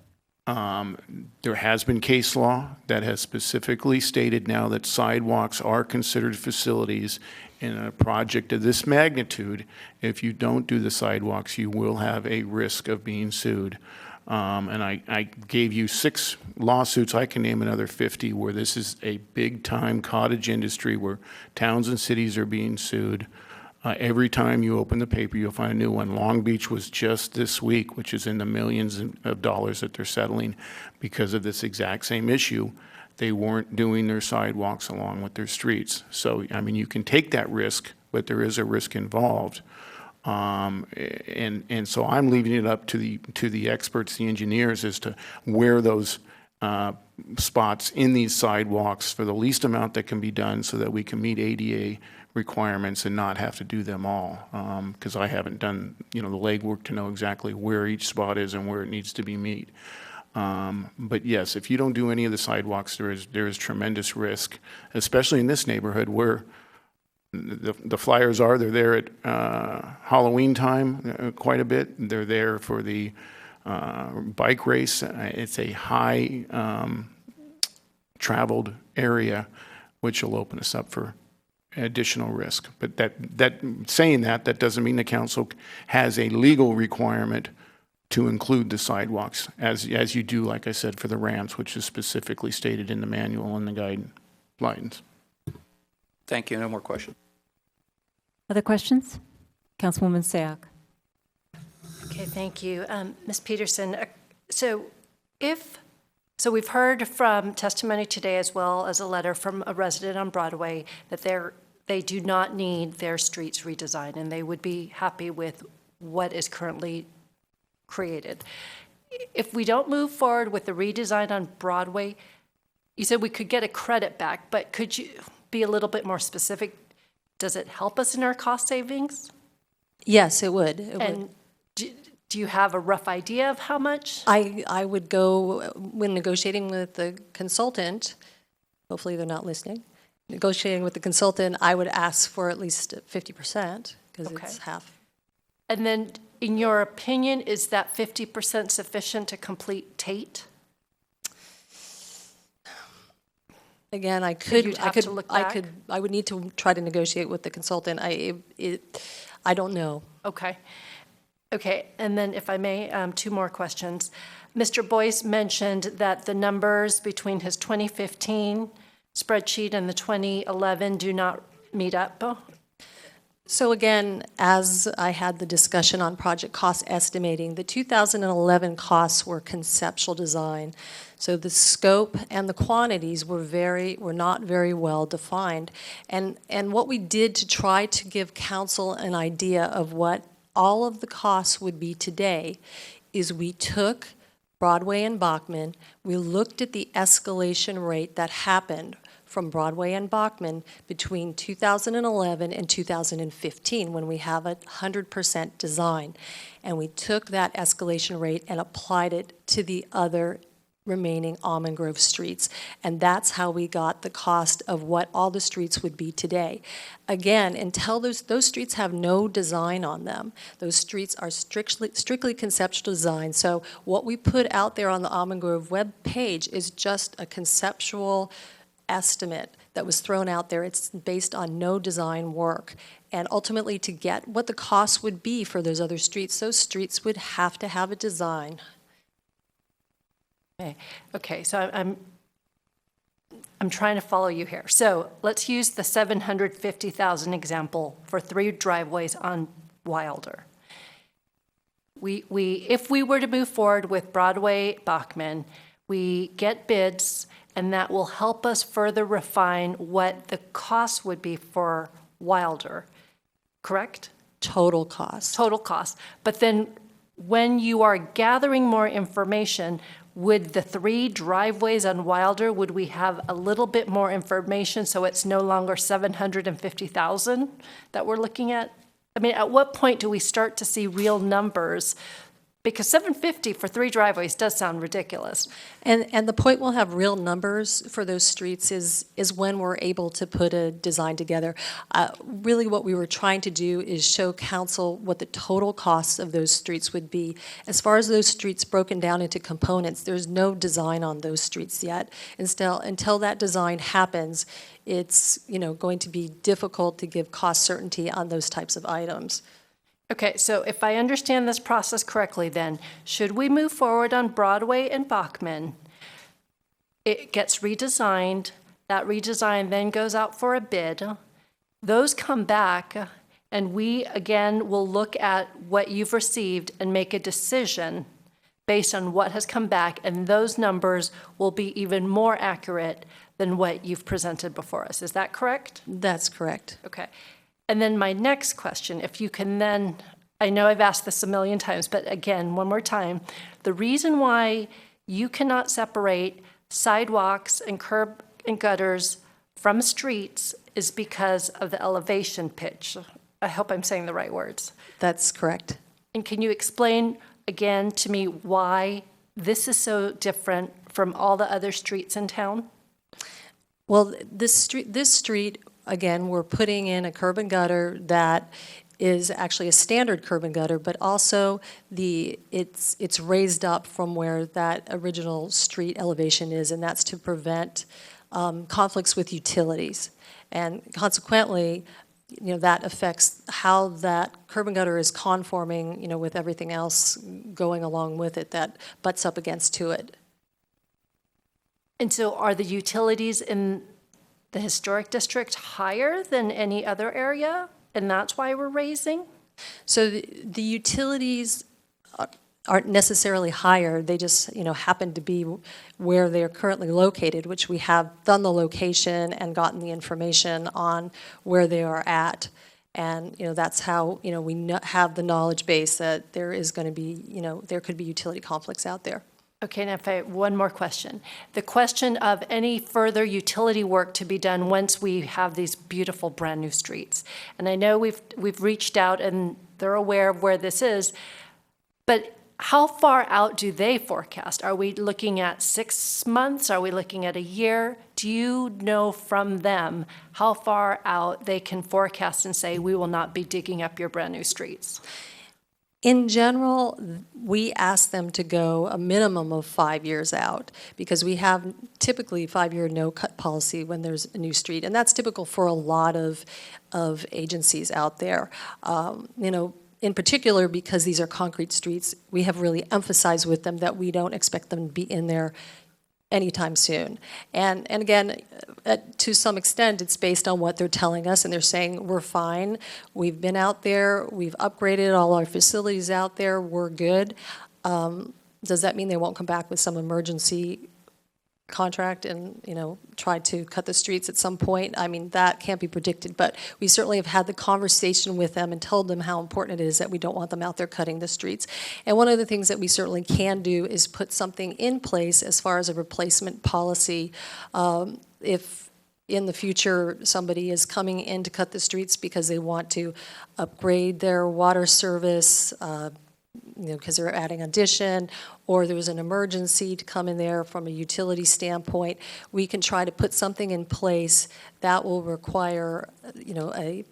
there has been case law that has specifically stated now that sidewalks are considered facilities in a project of this magnitude. If you don't do the sidewalks, you will have a risk of being sued. And I gave you 6 lawsuits. I can name another 50 where this is a big-time cottage industry where towns and cities are being sued. Every time you open the paper, you'll find a new one. Long Beach was just this week, which is in the millions of dollars that they're settling because of this exact same issue. They weren't doing their sidewalks along with their streets. So, I mean, you can take that risk, but there is a risk involved. And so I'm leaving it up to the experts, the engineers, as to where those spots in these sidewalks for the least amount that can be done so that we can meet ADA requirements and not have to do them all, because I haven't done the legwork to know exactly where each spot is and where it needs to be met. But yes, if you don't do any of the sidewalks, there is tremendous risk, especially in this neighborhood where the flyers are. They're there at Halloween time quite a bit. They're there for the bike race. It's a high traveled area, which will open us up for additional risk. But saying that doesn't mean the council has a legal requirement to include the sidewalks as you do, like I said, for the ramps, which is specifically stated in the manual and the guidelines. Thank you. No more questions. Other questions? Councilwoman Sayoc. Okay, thank you. Ms. Peterson, so we've heard from testimony today as well as a letter from a resident on Broadway that they do not need their streets redesigned and they would be happy with what is currently created. If we don't move forward with the redesign on Broadway, you said we could get a credit back, but be a little bit more specific? Does it help us in our cost savings? Yes, it would. It would. And do you have a rough idea of how much? I would go, when negotiating with the consultant, hopefully they're not listening, negotiating with the consultant, I would ask for at least 50%, because it's half. And then, in your opinion, is that 50% sufficient to complete Tate? Again, I would need to try to negotiate with the consultant. I don't know. Okay. Okay, and then if I may, 2 more questions. Mr. Boyce mentioned that the numbers between his 2015 spreadsheet and the 2011 do not meet up. So again, as I had the discussion on project cost estimating, the 2011 costs were conceptual design. So the scope and the quantities were not very well defined. And what we did to try to give council an idea of what all of the costs would be today is we took Broadway and Bachman, we looked at the escalation rate that happened from Broadway and Bachman between 2011 and 2015 when we have 100% design. And we took that escalation rate and applied it to the other remaining Almond Grove streets. And that's how we got the cost of what all the streets would be today. Again, until those streets have no design on them, those streets are strictly conceptual design. So what we put out there on the Almond Grove web page is just a conceptual estimate that was thrown out there. It's based on no design work. And ultimately, to get what the cost would be for those other streets, those streets would have to have a design. Okay, so I'm trying to follow you here. So let's use the 750,000 example for 3 driveways on Wilder. If we were to move forward with Broadway Bachman, we get bids, and that will help us further refine what the cost would be for Wilder, correct? Total cost. Total cost. But then when you are gathering more information, would the 3 driveways on Wilder, would we have a little bit more information so it's no longer 750,000 that we're looking at? I mean, at what point do we start to see real numbers? Because 750 for 3 driveways does sound ridiculous. And the point we'll have real numbers for those streets is when we're able to put a design together. Really what we were trying to do is show council what the total costs of those streets would be. As far as those streets broken down into components, there's no design on those streets yet. Until that design happens, it's going to be difficult to give cost certainty on those types of items. Okay, so if I understand this process correctly then, should we move forward on Broadway and Bachman, it gets redesigned, that redesign then goes out for a bid, those come back, and we again will look at what you've received and make a decision based on what has come back, and those numbers will be even more accurate than what you've presented before us. Is that correct? That's correct. Okay. And then my next question, if you can then, I know I've asked this a million times, but again, one more time, the reason why you cannot separate sidewalks and curb and gutters from streets is because of the elevation pitch. I hope I'm saying the right words. That's correct. And can you explain again to me why this is so different from all the other streets in town? Well, this street, again, we're putting in a curb and gutter that is actually a standard curb and gutter, but also it's raised up from where that original street elevation is, and that's to prevent conflicts with utilities. And consequently, that affects how that curb and gutter is conforming, with everything else going along with it that butts up against to it. And so are the utilities in the historic district higher than any other area, and that's why we're raising? So the utilities aren't necessarily higher. They just, happen to be where they're currently located, which we have done the location and gotten the information on where they are at. And, that's how, we have the knowledge base that there is going to be, there could be utility conflicts out there. Okay, now if I, one more question. The question of any further utility work to be done once we have these beautiful brand-new streets. And I know we've reached out and they're aware of where this is, but how far out do they forecast? Are we looking at 6 months? Are we looking at a year? Do you know from them how far out they can forecast and say, we will not be digging up your brand-new streets? In general, we ask them to go a minimum of 5 years out because we have typically 5-year no-cut policy when there's a new street, and that's typical for a lot of agencies out there. In particular, because these are concrete streets, we have really emphasized with them that we don't expect them to be in there anytime soon. And again, to some extent, it's based on what they're telling us, and they're saying, we're fine, we've been out there, we've upgraded all our facilities out there, we're good. Does that mean they won't come back with some emergency contract and, try to cut the streets at some point? I mean, that can't be predicted, but we certainly have had the conversation with them and told them how important it is that we don't want them out there cutting the streets. And one of the things that we certainly can do is put something in place as far as a replacement policy. If in the future somebody is coming in to cut the streets because they want to upgrade their water service, because they're adding addition, or there's an emergency to come in there from a utility standpoint, we can try to put something in place that will require, a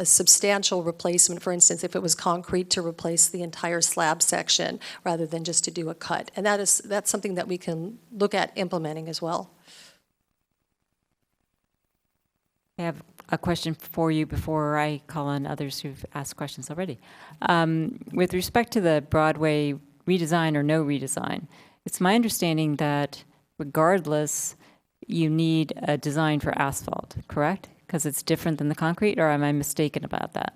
substantial replacement. For instance, if it was concrete, to replace the entire slab section rather than just to do a cut. And that's something that we can look at implementing as well. I have a question for you before I call on others who've asked questions already. With respect to the Broadway redesign or no redesign, it's my understanding that regardless, you need a design for asphalt, correct? Because it's different than the concrete, or am I mistaken about that?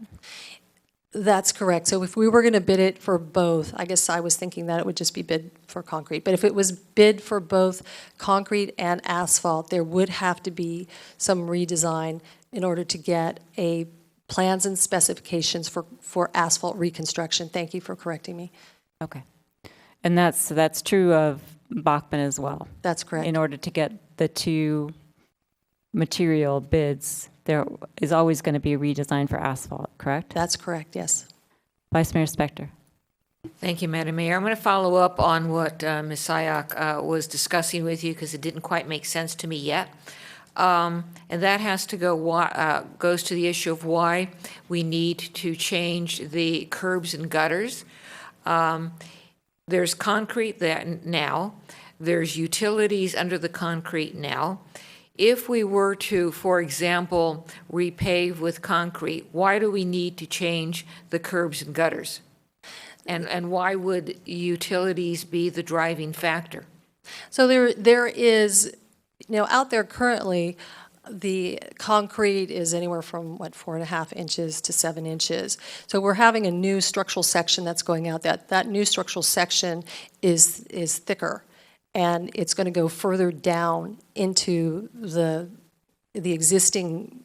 That's correct. So if we were going to bid it for both, I guess I was thinking that it would just be bid for concrete. But if it was bid for both concrete and asphalt, there would have to be some redesign in order to get a plans and specifications for asphalt reconstruction. Thank you for correcting me. Okay. And that's true of Bachman as well? That's correct. In order to get the two material bids, there is always going to be a redesign for asphalt, correct? That's correct, yes. Vice Mayor Spector. Thank you, Madam Mayor. I'm going to follow up on what Ms. Sayak was discussing with you because it didn't quite make sense to me yet. And that has to goes to the issue of why we need to change the curbs and gutters. There's concrete now. There's utilities under the concrete now. If we were to, for example, repave with concrete, why do we need to change the curbs and gutters? And why would utilities be the driving factor? So there is, out there currently, the concrete is anywhere from 4.5 inches to 7 inches. So we're having a new structural section that's going out. That new structural section is thicker, and it's going to go further down into the existing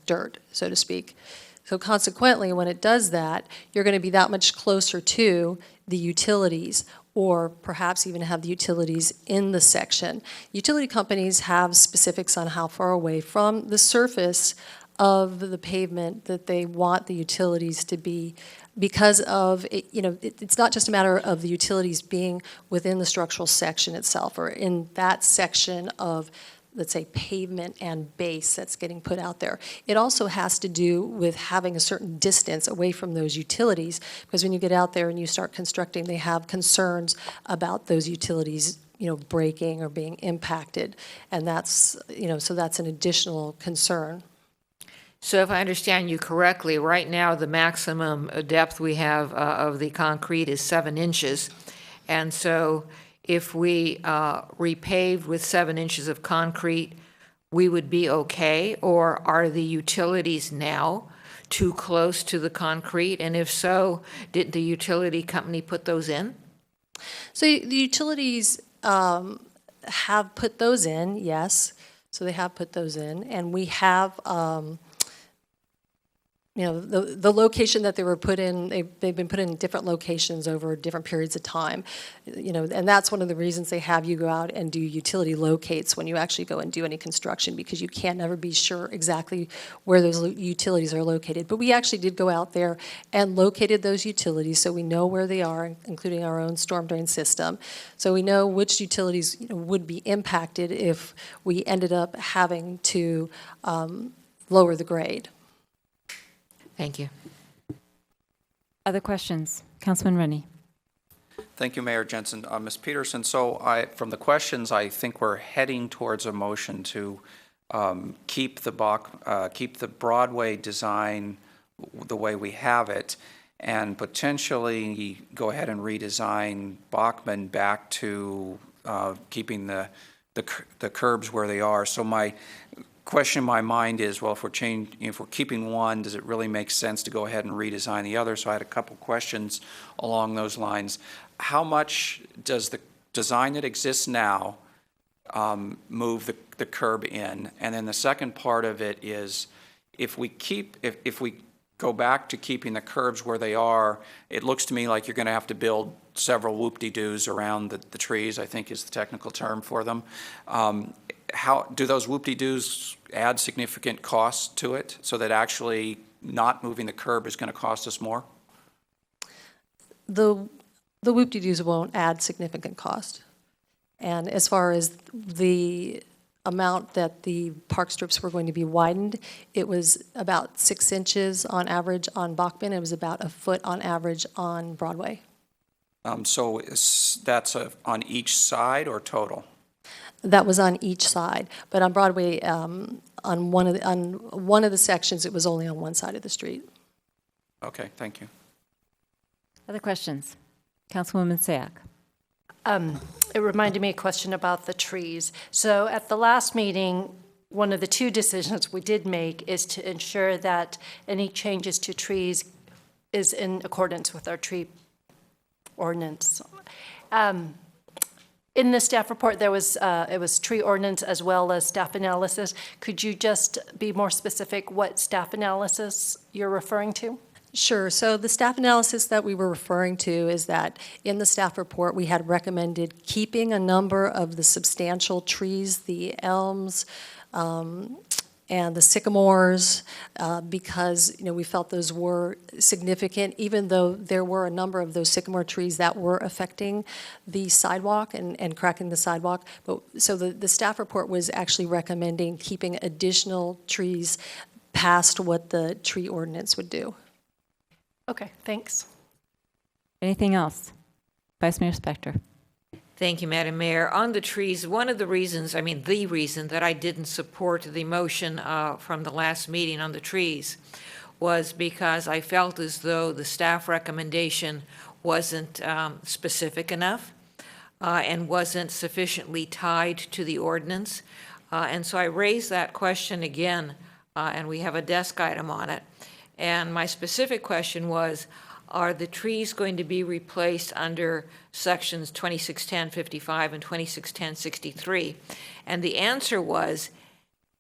dirt, so to speak. So consequently, when it does that, you're going to be that much closer to the utilities, or perhaps even have the utilities in the section. Utility companies have specifics on how far away from the surface of the pavement that they want the utilities to be, because of, it's not just a matter of the utilities being within the structural section itself, or in that section of, let's say, pavement and base that's getting put out there. It also has to do with having a certain distance away from those utilities, because when you get out there and you start constructing, they have concerns about those utilities, breaking or being impacted, and that's, so that's an additional concern. So if I understand you correctly, right now the maximum depth we have of the concrete is 7 inches, and so if we repaved with 7 inches of concrete, we would be okay? Or are the utilities now too close to the concrete? And if so, did the utility company put those in? So the utilities have put those in, yes. So they have put those in. And we have, the location that they were put in, they've been put in different locations over different periods of time. And that's one of the reasons they have you go out and do utility locates when you actually go and do any construction, because you can't never be sure exactly where those utilities are located. But we actually did go out there and located those utilities, so we know where they are, including our own storm drain system. So we know which utilities would be impacted if we ended up having to lower the grade. Thank you. Other questions? Councilman Rennie. Thank you, Mayor Jensen. Ms. Peterson, so from the questions, I think we're heading towards a motion to keep the Broadway design the way we have it, and potentially go ahead and redesign Bachman back to keeping the curbs where they are. So my question in my mind is, well, if we're keeping one, does it really make sense to go ahead and redesign the other? So I had a couple questions along those lines. How much does the design that exists now move the curb in? And then the second part of it is, if we go back to keeping the curbs where they are, it looks to me like you're going to have to build several whoop-de-doos around the trees, I think is the technical term for them. How do those whoop-de-doos add significant costs to it, so that actually not moving the curb is going to cost us more? The whoop-de-doos won't add significant cost. And as far as the amount that the park strips were going to be widened, it was about 6 inches on average on Bachman. It was about a foot on average on Broadway. So that's on each side or total? That was on each side, but on Broadway, on one of the sections, it was only on one side of the street. Okay, thank you. Other questions? Councilwoman Sayak. It reminded me a question about the trees. So at the last meeting, one of the two decisions we did make is to ensure that any changes to trees is in accordance with our tree ordinance. In the staff report, there was it was tree ordinance as well as staff analysis. Could you just be more specific what staff analysis you're referring to? Sure. So the staff analysis that we were referring to is that in the staff report, we had recommended keeping a number of the substantial trees, the elms, and the sycamores, because we felt those were significant, even though there were a number of those sycamore trees that were affecting the sidewalk and cracking the sidewalk. But so the staff report was actually recommending keeping additional trees past what the tree ordinance would do. Okay, thanks. Anything else? Vice Mayor Spector. Thank you, Madam Mayor. On the trees, one of the reasons, the reason that I didn't support the motion from the last meeting on the trees was because I felt as though the staff recommendation wasn't specific enough and wasn't sufficiently tied to the ordinance. And so I raised that question again, and we have a desk item on it. And my specific question was, are the trees going to be replaced under sections 2610-55 and 2610-63? And the answer was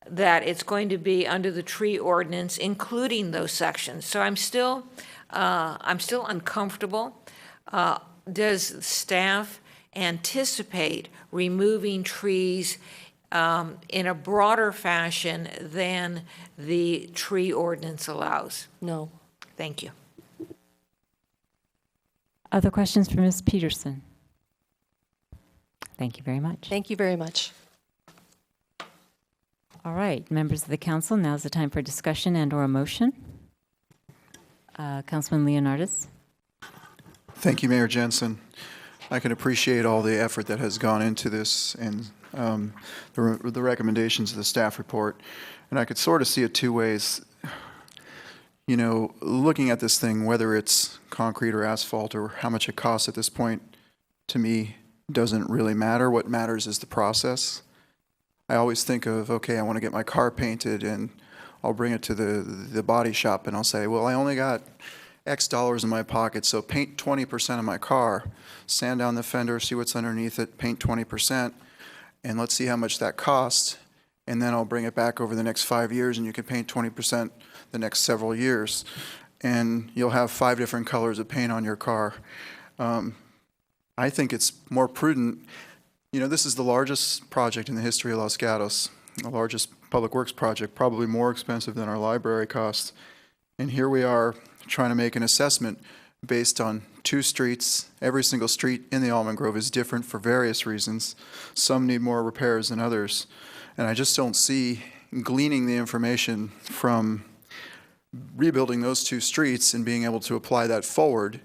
that it's going to be under the tree ordinance, including those sections. So I'm still uncomfortable. Does staff anticipate removing trees in a broader fashion than the tree ordinance allows? No. Thank you. Other questions for Ms. Peterson? Thank you very much. Thank you very much. All right, members of the council, now's the time for discussion and/or a motion. Councilman Leonardis. Thank you, Mayor Jensen. I can appreciate all the effort that has gone into this and the recommendations of the staff report. And I could sort of see it two ways. Looking at this thing, whether it's concrete or asphalt or how much it costs at this point, to me, doesn't really matter. What matters is the process. I always think of, okay, I want to get my car painted, and I'll bring it to the body shop, and I'll say, well, I only got X dollars in my pocket, so paint 20% of my car, sand down the fender, see what's underneath it, paint 20%, and let's see how much that costs. and then I'll bring it back over the next 5 years, and you can paint 20% the next several years. And you'll have 5 different colors of paint on your car. I think it's more prudent. You know, this is the largest project in the history of Los Gatos, the largest public works project, probably more expensive than our library costs. And here we are trying to make an assessment based on 2 streets. Every single street in the Almond Grove is different for various reasons. Some need more repairs than others. And I just don't see gleaning the information from rebuilding those 2 streets and being able to apply that forward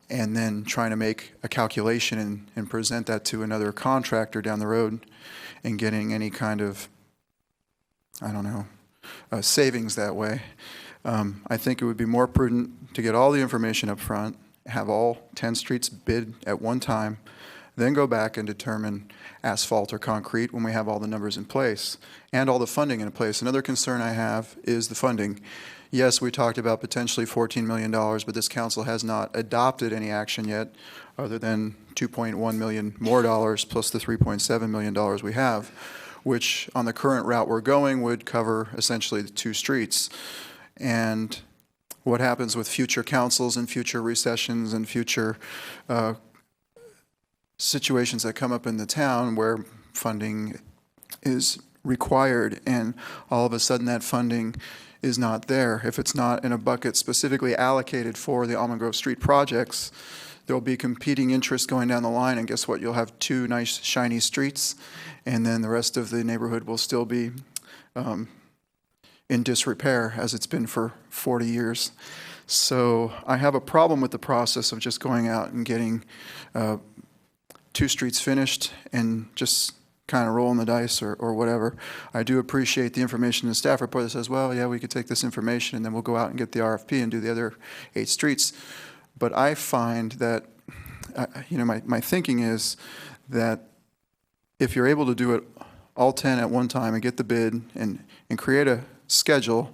and then trying to make a calculation and present that to another contractor down the road and getting any kind of, I don't know, savings that way. I think it would be more prudent to get all the information up front, have all 10 streets bid at one time, then go back and determine asphalt or concrete when we have all the numbers in place and all the funding in place. Another concern I have is the funding. Yes, we talked about potentially $14 million, but this council has not adopted any action yet other than $2.1 million more dollars plus the $3.7 million we have, which on the current route we're going would cover essentially the 2 streets. And what happens with future councils and future recessions and future situations that come up in the town where funding is required and all of a sudden that funding is not there. If it's not in a bucket specifically allocated for the Almond Grove Street projects, there'll be competing interests going down the line, and guess what? You'll have 2 nice shiny streets, and then the rest of the neighborhood will still be in disrepair as it's been for 40 years. So I have a problem with the process of just going out and getting 2 streets finished and just kind of rolling the dice or whatever. I do appreciate the information in the staff report that says, well, yeah, we could take this information and then we'll go out and get the RFP and do the other 8 streets. But I find that, you know, my thinking is that if you're able to do it all 10 at one time and get the bid and create a schedule,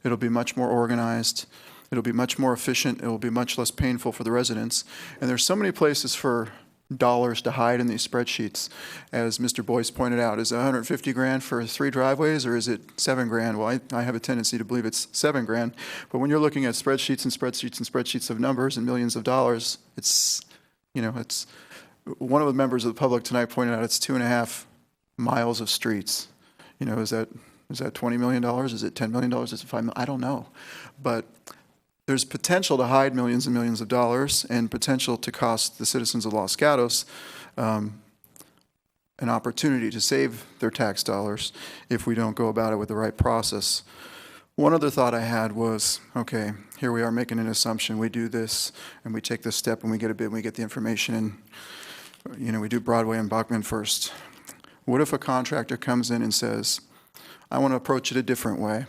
it'll be much more organized. It'll be much more efficient. It will be much less painful for the residents. And there's so many places for dollars to hide in these spreadsheets. As Mr. Boyce pointed out, is it 150 grand for 3 driveways or is it 7 grand? Well, I have a tendency to believe it's 7 grand. But when you're looking at spreadsheets and spreadsheets and spreadsheets of numbers and millions of dollars, it's, you know, it's, one of the members of the public tonight pointed out it's 2.5 miles of streets. You know, is that $20 million? Is it $10 million? Is it $5 million? I don't know. But there's potential to hide millions and millions of dollars and potential to cost the citizens of Los Gatos an opportunity to save their tax dollars if we don't go about it with the right process. One other thought I had was, okay, here we are making an assumption. We do this and we take this step and we get a bid and we get the information and, you know, we do Broadway and Bachman first. What if a contractor comes in and says, I want to approach it a different way.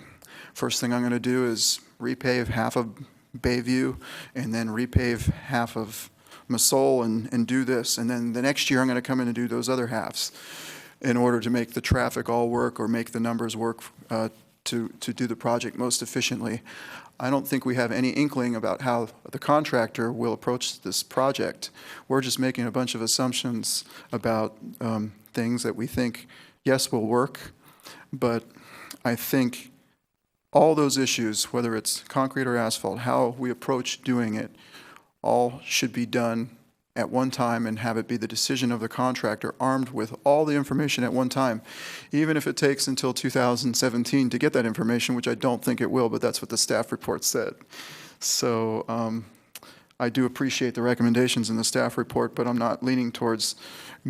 First thing I'm going to do is repave half of Bayview and then repave half of Masol and do this. And then the next year I'm going to come in and do those other halves in order to make the traffic all work or make the numbers work to do the project most efficiently. I don't think we have any inkling about how the contractor will approach this project. We're just making a bunch of assumptions about things that we think, yes, will work, but I think all those issues, whether it's concrete or asphalt, how we approach doing it, all should be done at one time and have it be the decision of the contractor armed with all the information at one time, even if it takes until 2017 to get that information, which I don't think it will, but that's what the staff report said. So I do appreciate the recommendations in the staff report, but I'm not leaning towards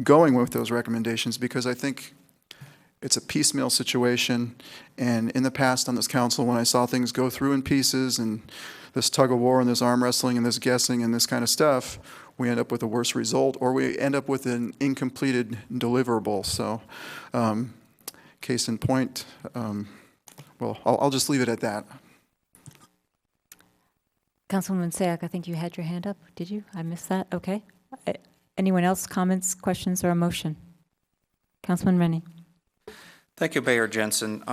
going with those recommendations because I think it's a piecemeal situation, and in the past on this council, when I saw things go through in pieces and this tug of war and this arm wrestling and this guessing and this kind of stuff, we end up with a worse result or we end up with an incompleted deliverable. So case in point, well, I'll just leave it at that. Councilwoman Sayak, I think you had your hand up. Did you? I missed that. Okay. Anyone else, comments, questions, or a motion? Councilman Rennie. Thank you, Mayor Jensen.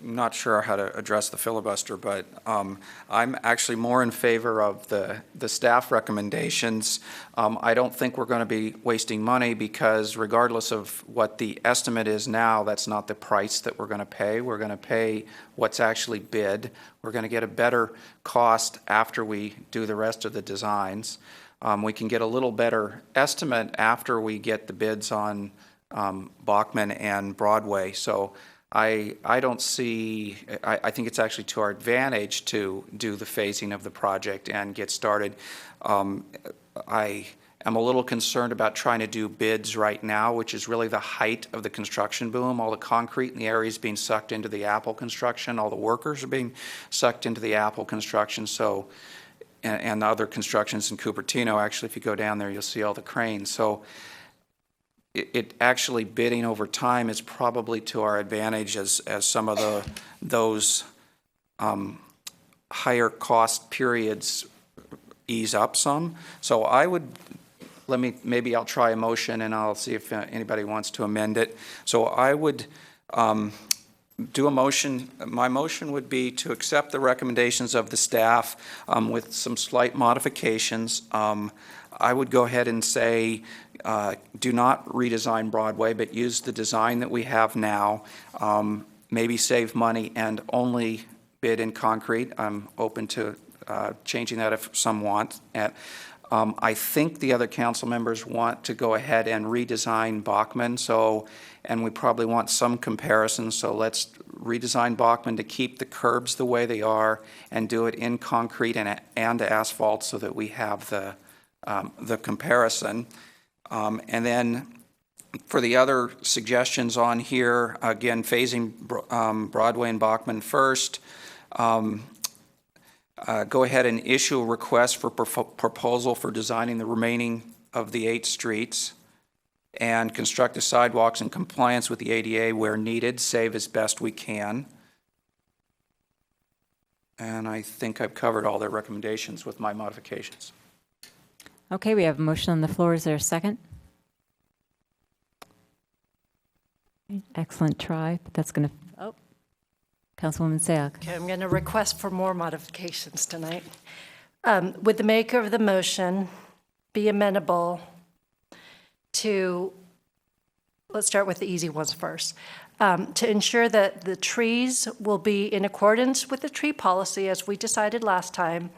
not sure how to address the filibuster, but I'm actually more in favor of the staff recommendations. I don't think we're going to be wasting money because regardless of what the estimate is now, that's not the price that we're going to pay. We're going to pay what's actually bid. We're going to get a better cost after we do the rest of the designs. We can get a little better estimate after we get the bids on Bachman and Broadway. So I don't see, I think it's actually to our advantage to do the phasing of the project and get started. I am a little concerned about trying to do bids right now, which is really the height of the construction boom. All the concrete in the area is being sucked into the Apple construction. All the workers are being sucked into the Apple construction. So, and the other constructions in Cupertino, actually, if you go down there, you'll see all the cranes. So it actually bidding over time is probably to our advantage as some of those higher cost periods ease up some. So I would, maybe I'll try a motion and I'll see if anybody wants to amend it. So I would do a motion. My motion would be to accept the recommendations of the staff with some slight modifications. I would go ahead and say do not redesign Broadway, but use the design that we have now, maybe save money and only bid in concrete. I'm open to changing that if some want. I think the other council members want to go ahead and redesign Bachman, and we probably want some comparisons, so let's redesign Bachman to keep the curbs the way they are and do it in concrete and asphalt so that we have the comparison. And then for the other suggestions on here, again, phasing Broadway and Bachman first. Go ahead and issue a request for proposal for designing the remaining of the 8 streets and construct the sidewalks in compliance with the ADA where needed, save as best we can. And I think I've covered all their recommendations with my modifications. Okay, we have a motion on the floor. Is there a second? Excellent try, but that's going to, Councilwoman Sayak. Okay, I'm going to request for more modifications tonight. Would the maker of the motion be amenable to, let's start with the easy ones first, to ensure that the trees will be in accordance with the tree policy as we decided last time,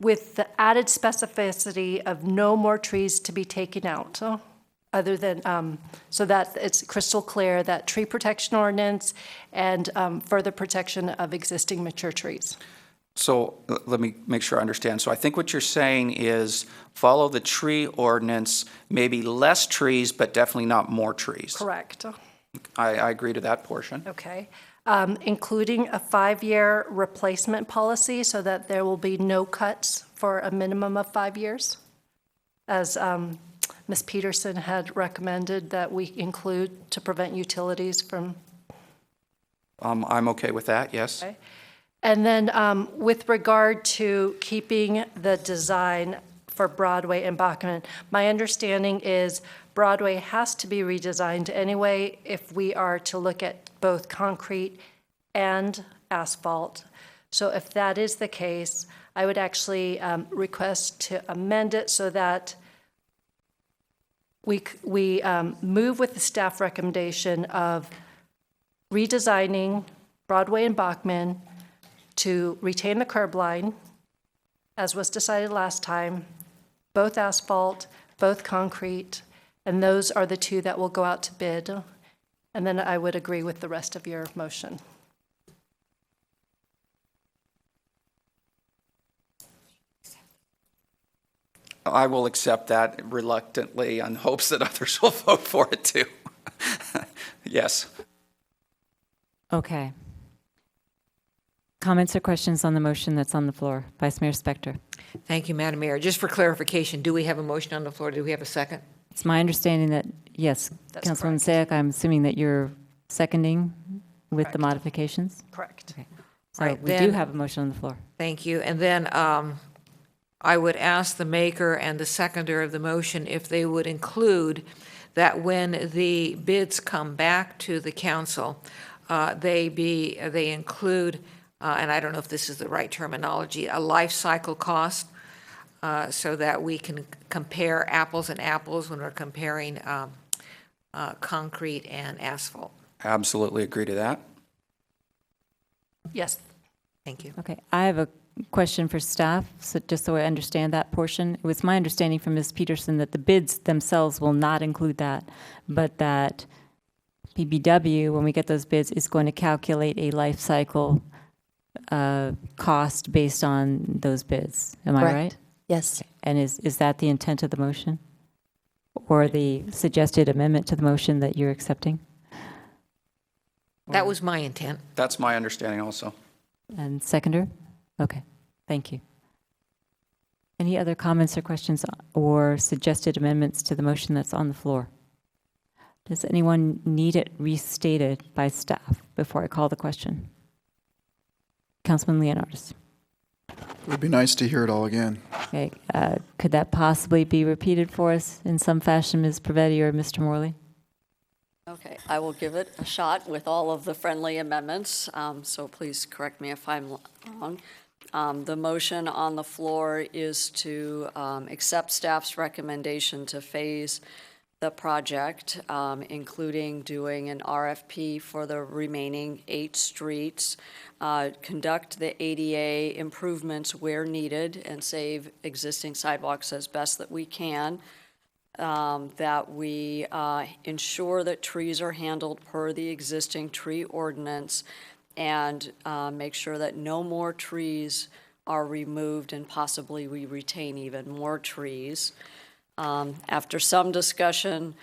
with the added specificity of no more trees to be taken out, other than, so that it's crystal clear that tree protection ordinance and further protection of existing mature trees. So let me make sure I understand. So I think what you're saying is follow the tree ordinance, maybe less trees, but definitely not more trees. Correct. I agree to that portion. Okay. Including a 5-year replacement policy so that there will be no cuts for a minimum of 5 years, as Ms. Peterson had recommended that we include to prevent utilities from. I'm okay with that, yes. Okay. And then with regard to keeping the design for Broadway and Bachman, my understanding is Broadway has to be redesigned anyway if we are to look at both concrete and asphalt. So if that is the case, I would actually request to amend it so that we move with the staff recommendation of redesigning Broadway and Bachman to retain the curb line, as was decided last time, both asphalt, both concrete, and those are the 2 that will go out to bid. And then I would agree with the rest of your motion. I will accept that reluctantly on hopes that others will vote for it too. Yes. Okay. Comments or questions on the motion that's on the floor? Vice Mayor Spector. Thank you, Madam Mayor. Just for clarification, do we have a motion on the floor? Do we have a second? It's my understanding that, yes, Councilwoman Sayak, I'm assuming that you're seconding with Correct. the modifications? Correct. Okay. So Right, we then- do have a motion on the floor. Thank you. And then I would ask the maker and the seconder of the motion if they would include that when the bids come back to the council, they include, and I don't know if this is the right terminology, a life cycle cost, so that we can compare apples and apples when we're comparing concrete and asphalt. Absolutely agree to that. Yes. Thank you. Okay, I have a question for staff, so just so I understand that portion. It was my understanding from Ms. Peterson that the bids themselves will not include that, but that PBW, when we get those bids, is going to calculate a life cycle cost based on those bids. Am I Correct. right? Yes. And is that the intent of the motion? Or the suggested amendment to the motion that you're accepting? That was my intent. That's my understanding also. And seconder? Okay, thank you. Any other comments or questions or suggested amendments to the motion that's on the floor? Does anyone need it restated by staff before I call the question? Councilman Leonardis. It would be nice to hear it all again. Okay, could that possibly be repeated for us in some fashion, Ms. Pravetti or Mr. Morley? Okay, I will give it a shot with all of the friendly amendments, so please correct me if I'm wrong. The motion on the floor is to accept staff's recommendation to phase the project, including doing an RFP for the remaining 8 streets, conduct the ADA improvements where needed, and save existing sidewalks as best that we can, that we ensure that trees are handled per the existing tree ordinance, and make sure that no more trees are removed, and possibly we retain even more trees. After some discussion,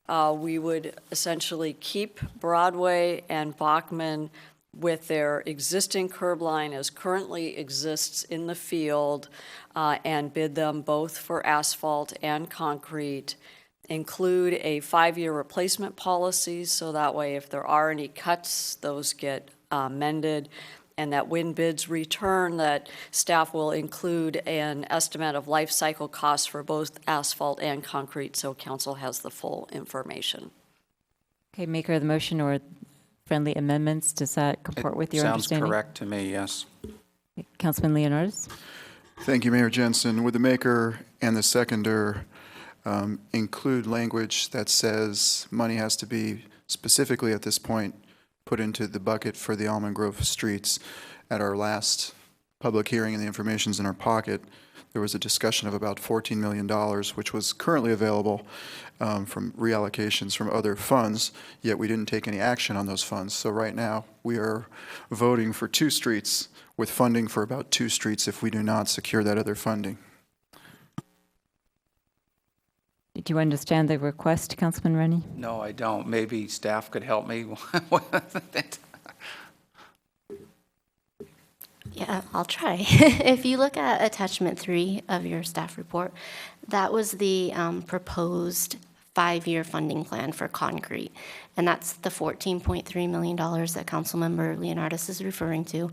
we would essentially keep Broadway and Bachman with their existing curb line as currently exists in the field, and bid them both for asphalt and concrete. Include a 5-year replacement policy, so that way if there are any cuts, those get mended, and that when bids return, that staff will include an estimate of life cycle costs for both asphalt and concrete, so council has the full information. Okay, maker of the motion or friendly amendments, does that comport with your understanding? Sounds correct to me, yes. Councilman Leonardis? Thank you, Mayor Jensen. Would the maker and the seconder include language that says money has to be specifically at this point put into the bucket for the Almond Grove streets? At our last public hearing, and the information's in our pocket, there was a discussion of about $14 million, which was currently available from reallocations from other funds, yet we didn't take any action on those funds. So right now, we are voting for 2 streets with funding for about 2 streets if we do not secure that other funding. Do you understand the request, Councilman Rennie? No, I don't. Maybe staff could help me. Yeah, I'll try. If you look at attachment 3 of your staff report, that was the proposed 5-year funding plan for concrete. And that's the $14.3 million that Councilmember Leonardis is referring to.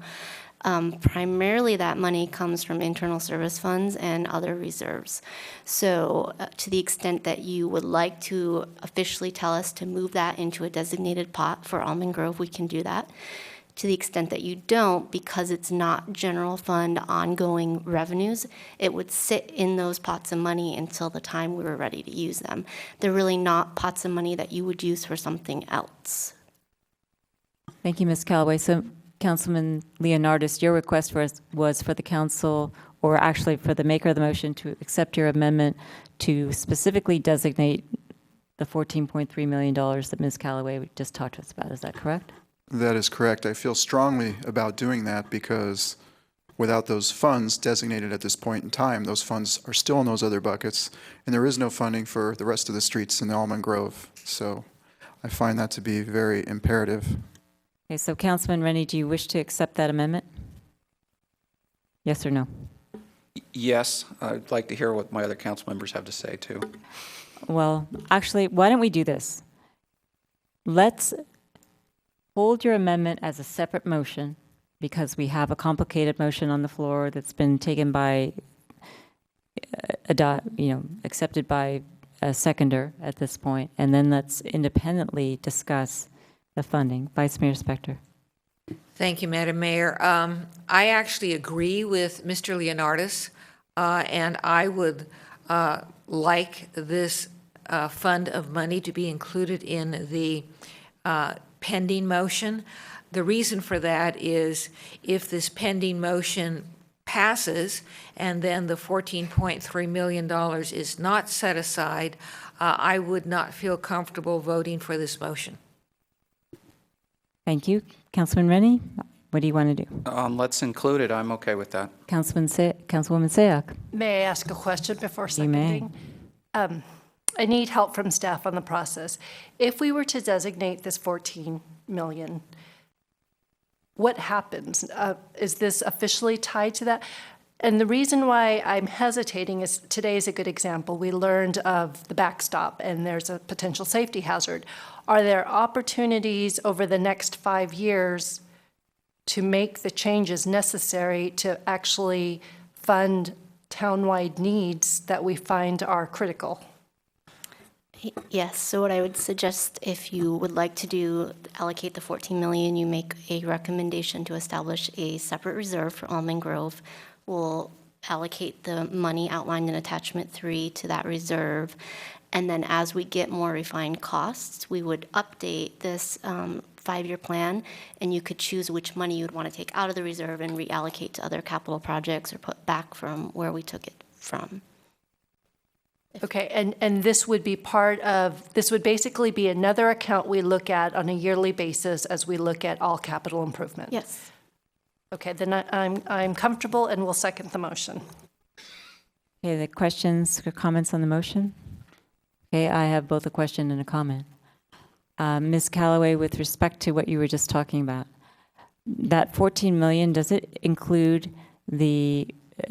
Primarily that money comes from internal service funds and other reserves. So to the extent that you would like to officially tell us to move that into a designated pot for Almond Grove, we can do that. To the extent that you don't, because it's not general fund ongoing revenues, it would sit in those pots of money until the time we were ready to use them. They're really not pots of money that you would use for something else. Thank you, Ms. Callaway. So, Councilman Leonardis, your request was for the council, or actually for the maker of the motion, to accept your amendment to specifically designate the $14.3 million that Ms. Callaway just talked to us about. Is that correct? That is correct. I feel strongly about doing that because without those funds designated at this point in time, those funds are still in those other buckets, and there is no funding for the rest of the streets in the Almond Grove. So I find that to be very imperative. Okay, so Councilman Rennie, do you wish to accept that amendment? Yes or no? Yes, I'd like to hear what my other council members have to say, too. Well, actually, why don't we do this? Let's hold your amendment as a separate motion, because we have a complicated motion on the floor that's been taken by, accepted by a seconder at this point, and then let's independently discuss the funding. Vice Mayor Spector. Thank you, Madam Mayor. I actually agree with Mr. Leonardis, and I would like this fund of money to be included in the pending motion. The reason for that is if this pending motion passes and then the $14.3 million is not set aside, I would not feel comfortable voting for this motion. Thank you. Councilman Rennie, what do you want to do? Let's include it. I'm okay with that. Councilwoman Sayak. May I ask a question before You may. seconding? I need help from staff on the process. If we were to designate this 14 million, what happens? Is this officially tied to that? And the reason why I'm hesitating is today is a good example. We learned of the backstop and there's a potential safety hazard. Are there opportunities over the next 5 years to make the changes necessary to actually fund townwide needs that we find are critical? Yes, so what I would suggest, if you would like to do, allocate the 14 million, you make a recommendation to establish a separate reserve for Almond Grove. We'll allocate the money outlined in attachment 3 to that reserve. And then as we get more refined costs, we would update this 5-year plan, and you could choose which money you would want to take out of the reserve and reallocate to other capital projects or put back from where we took it from. Okay, and this would be this would basically be another account we look at on a yearly basis as we look at all capital improvement? Yes. Okay, then I'm comfortable and will second the motion. Okay, the questions or comments on the motion? Okay, I have both a question and a comment. Ms. Callaway, with respect to what you were just talking about, that 14 million, does it include the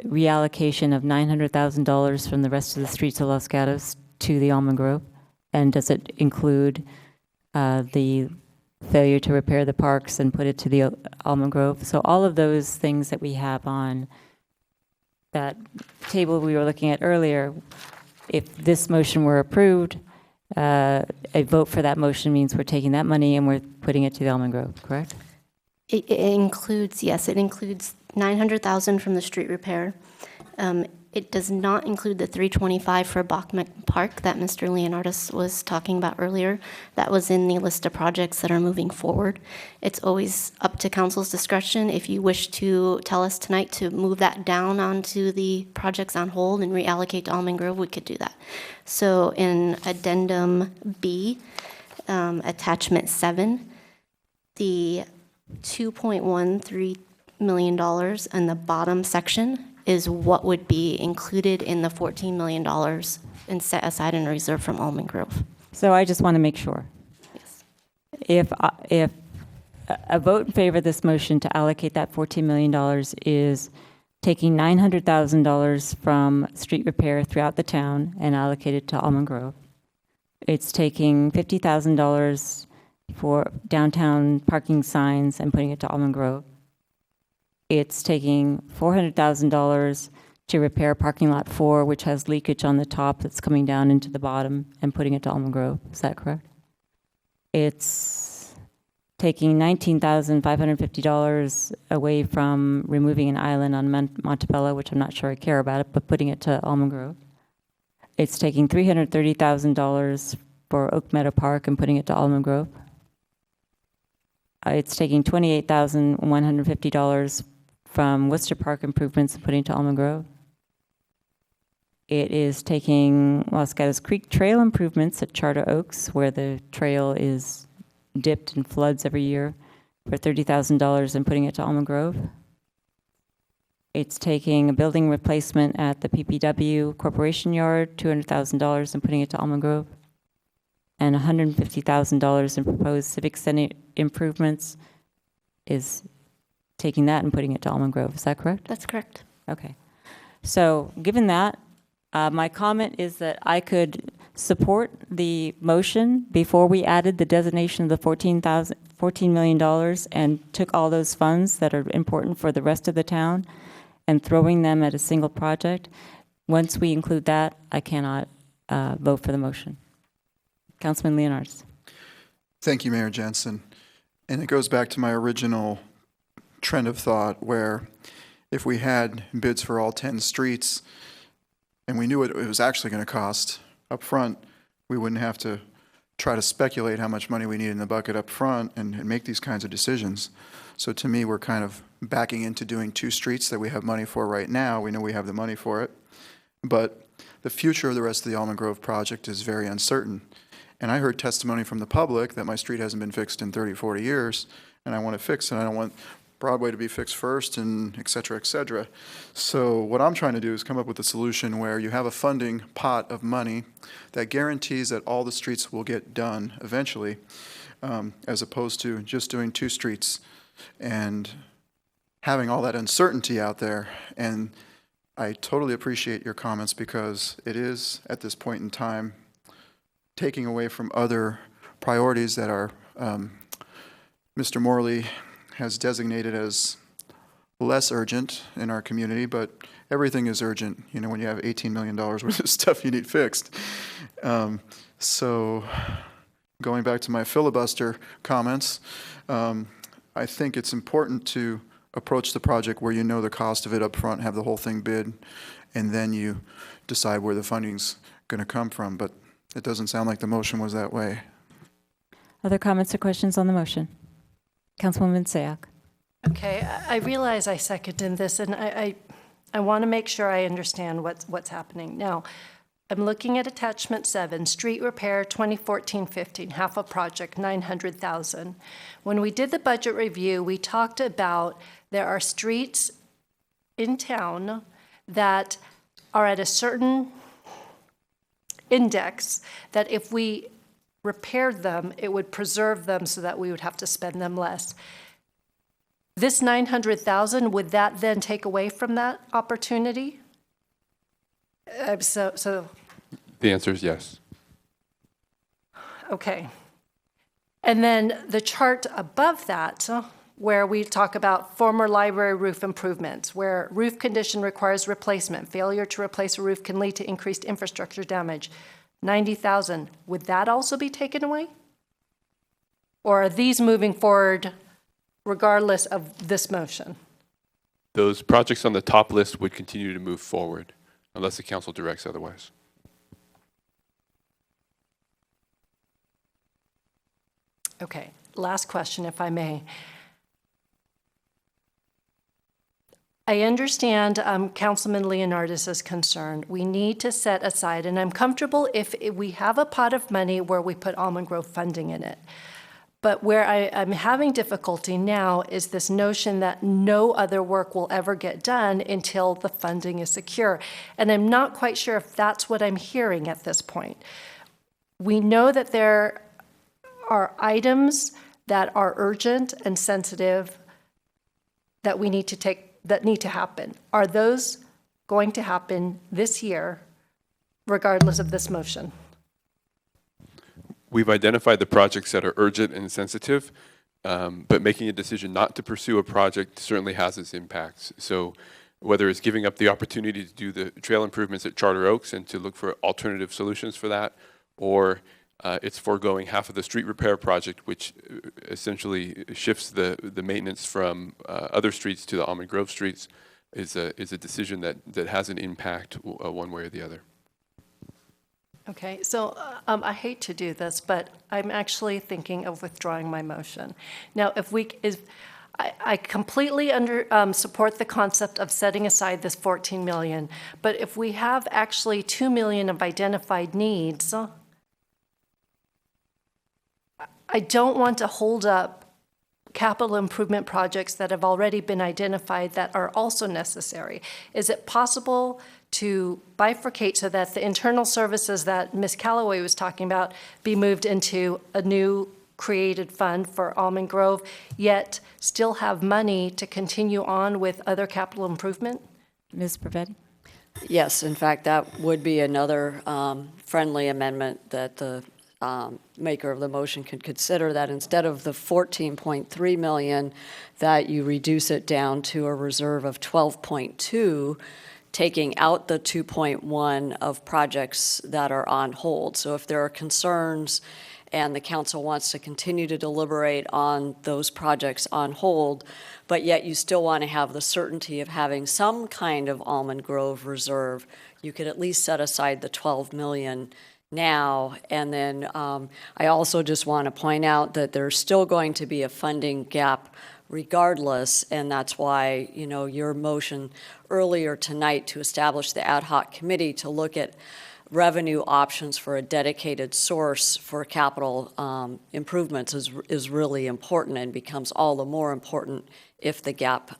reallocation of $900,000 from the rest of the streets of Los Gatos to the Almond Grove? And does it include the failure to repair the parks and put it to the Almond Grove? So all of those things that we have on that table we were looking at earlier, if this motion were approved, a vote for that motion means we're taking that money and we're putting it to the Almond Grove, correct? It includes, yes, it includes 900,000 from the street repair. It does not include the 325 for Bachman Park that Mr. Leonardis was talking about earlier. That was in the list of projects that are moving forward. It's always up to council's discretion. If you wish to tell us tonight to move that down onto the projects on hold and reallocate to Almond Grove, we could do that. So in addendum B, attachment 7, the $2.13 million in the bottom section is what would be included in the $14 million and set aside in a reserve from Almond Grove. So I just want to make sure. Yes. If a vote in favor of this motion to allocate that $14 million is taking $900,000 from street repair throughout the town and allocate it to Almond Grove, it's taking $50,000 for downtown parking signs and putting it to Almond Grove. It's taking $400,000 to repair parking lot 4, which has leakage on the top that's coming down into the bottom, and putting it to Almond Grove. Is that correct? It's taking $19,550 away from removing an island on Montebello, which I'm not sure I care about it, but putting it to Almond Grove. It's taking $330,000 for Oak Meadow Park and putting it to Almond Grove. It's taking $28,150 from Worcester Park improvements and putting it to Almond Grove. It is taking Los Gatos Creek Trail improvements at Charter Oaks, where the trail is dipped and floods every year, for $30,000 and putting it to Almond Grove. It's taking a building replacement at the PPW Corporation Yard, $200,000 and putting it to Almond Grove. And $150,000 in proposed civic center improvements is taking that and putting it to Almond Grove. Is that correct? That's correct. Okay. So given that, my comment is that I could support the motion before we added the designation of the $14 million and took all those funds that are important for the rest of the town and throwing them at a single project. Once we include that, I cannot vote for the motion. Councilman Leonardis. Thank you, Mayor Jensen. And it goes back to my original trend of thought where if we had bids for all 10 streets and we knew what it was actually going to cost up front, we wouldn't have to try to speculate how much money we need in the bucket up front and make these kinds of decisions. So to me, we're kind of backing into doing 2 streets that we have money for right now. We know we have the money for it. But the future of the rest of the Almond Grove project is very uncertain. And I heard testimony from the public that my street hasn't been fixed in 30, 40 years, and I want to fix it. I don't want Broadway to be fixed first, and et cetera, et cetera. So what I'm trying to do is come up with a solution where you have a funding pot of money that guarantees that all the streets will get done eventually, as opposed to just doing 2 streets and having all that uncertainty out there. And I totally appreciate your comments because it is, at this point in time, taking away from other priorities that are Mr. Morley has designated as less urgent in our community, but everything is urgent, you know, when you have $18 million worth of stuff you need fixed. So going back to my filibuster comments, I think it's important to approach the project where you know the cost of it up front, have the whole thing bid, and then you decide where the funding's going to come from. But it doesn't sound like the motion was that way. Other comments or questions on the motion? Councilwoman Sayak. Okay, I realize I seconded this, and I want to make sure I understand what's happening. Now, I'm looking at attachment 7, street repair 2014-15, half a project, $900,000. When we did the budget review, we talked about there are streets in town that are at a certain index that if we repaired them, it would preserve them so that we would have to spend them less. This $900,000, would that then take away from that opportunity? So The answer is yes. okay. And then the chart above that, where we talk about former library roof improvements, where roof condition requires replacement, failure to replace a roof can lead to increased infrastructure damage, $90,000. Would that also be taken away? Or are these moving forward regardless of this motion? Those projects on the top list would continue to move forward unless the council directs otherwise. Okay, last question, if I may. I understand Councilman Leonardis' concern. We need to set aside, and I'm comfortable if we have a pot of money where we put Almond Grove funding in it. But where I'm having difficulty now is this notion that no other work will ever get done until the funding is secure. And I'm not quite sure if that's what I'm hearing at this point. We know that there are items that are urgent and sensitive that we need to take, that need to happen. Are those going to happen this year, regardless of this motion? We've identified the projects that are urgent and sensitive, but making a decision not to pursue a project certainly has its impacts. So whether it's giving up the opportunity to do the trail improvements at Charter Oaks and to look for alternative solutions for that, or it's foregoing half of the street repair project, which essentially shifts the maintenance from other streets to the Almond Grove streets, is a decision that has an impact one way or the other. Okay, so I hate to do this, but I'm actually thinking of withdrawing my motion. Now, I completely support the concept of setting aside this $14 million, but if we have actually $2 million of identified needs, I don't want to hold up capital improvement projects that have already been identified that are also necessary. Is it possible to bifurcate so that the internal services that Ms. Calloway was talking about be moved into a new created fund for Almond Grove, yet still have money to continue on with other capital improvement? Ms. Bravetti? Yes, in fact, that would be another friendly amendment that the maker of the motion could consider, that instead of the $14.3 million, that you reduce it down to a reserve of 12.2, taking out the 2.1 of projects that are on hold. So if there are concerns and the council wants to continue to deliberate on those projects on hold, but yet you still want to have the certainty of having some kind of Almond Grove reserve, you could at least set aside the 12 million now. And then I also just want to point out that there's still going to be a funding gap regardless, and that's why, you know, your motion earlier tonight to establish the ad hoc committee to look at revenue options for a dedicated source for capital improvements is really important, and becomes all the more important if the gap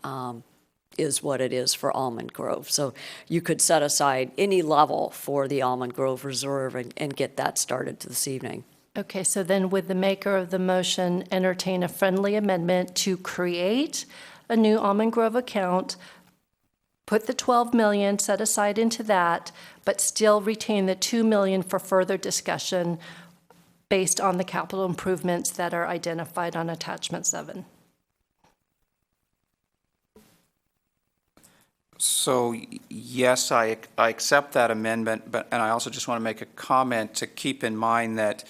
is what it is for Almond Grove. So you could set aside any level for the Almond Grove Reserve and get that started this evening. Okay, so then would the maker of the motion entertain a friendly amendment to create a new Almond Grove account, put the 12 million set aside into that, but still retain the 2 million for further discussion based on the capital improvements that are identified on attachment 7? So yes, I accept that amendment, and I also just want to make a comment to keep in mind that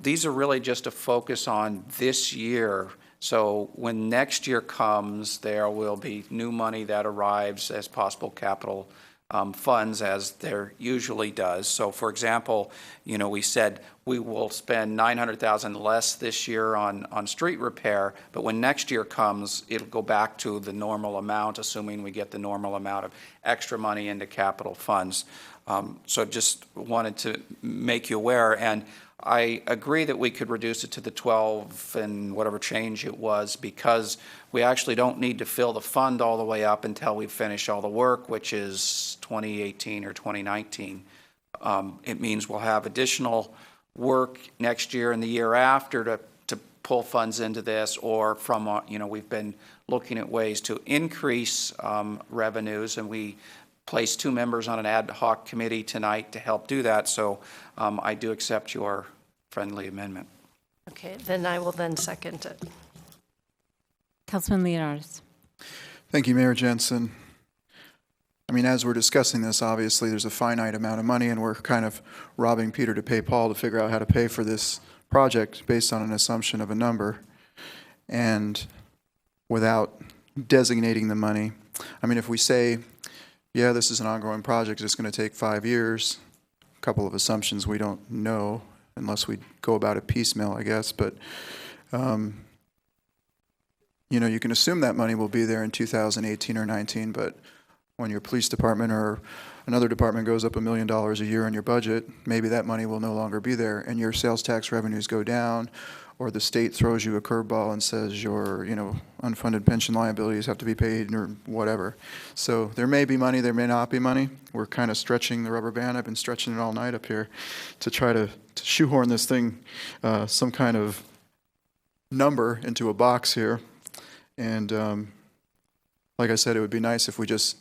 these are really just a focus on this year. So when next year comes, there will be new money that arrives as possible capital funds, as there usually does. So for example, you know, we said we will spend $900,000 less this year on street repair, but when next year comes, it'll go back to the normal amount, assuming we get the normal amount of extra money into capital funds. So just wanted to make you aware, and I agree that we could reduce it to the 12 and whatever change it was, because we actually don't need to fill the fund all the way up until we finish all the work, which is 2018 or 2019. It means we'll have additional work next year and the year after to pull funds into this, or from, you know, we've been looking at ways to increase revenues, and we placed 2 members on an ad hoc committee tonight to help do that. So I do accept your friendly amendment. Okay, then I will then second it. Councilman Leonardis. Thank you, Mayor Jensen. I mean, as we're discussing this, obviously there's a finite amount of money, and we're kind of robbing Peter to pay Paul to figure out how to pay for this project based on an assumption of a number, and without designating the money. I mean, if we say, yeah, this is an ongoing project, it's going to take 5 years, a couple of assumptions we don't know unless we go about it piecemeal, I guess, but you know, you can assume that money will be there in 2018 or 19, but when your police department or another department goes up $1 million a year in your budget, maybe that money will no longer be there, and your sales tax revenues go down, or the state throws you a curveball and says your, you know, unfunded pension liabilities have to be paid or whatever. So there may be money, there may not be money. We're kind of stretching the rubber band. I've been stretching it all night up here to try to shoehorn this thing, some kind of number into a box here. And like I said, it would be nice if we just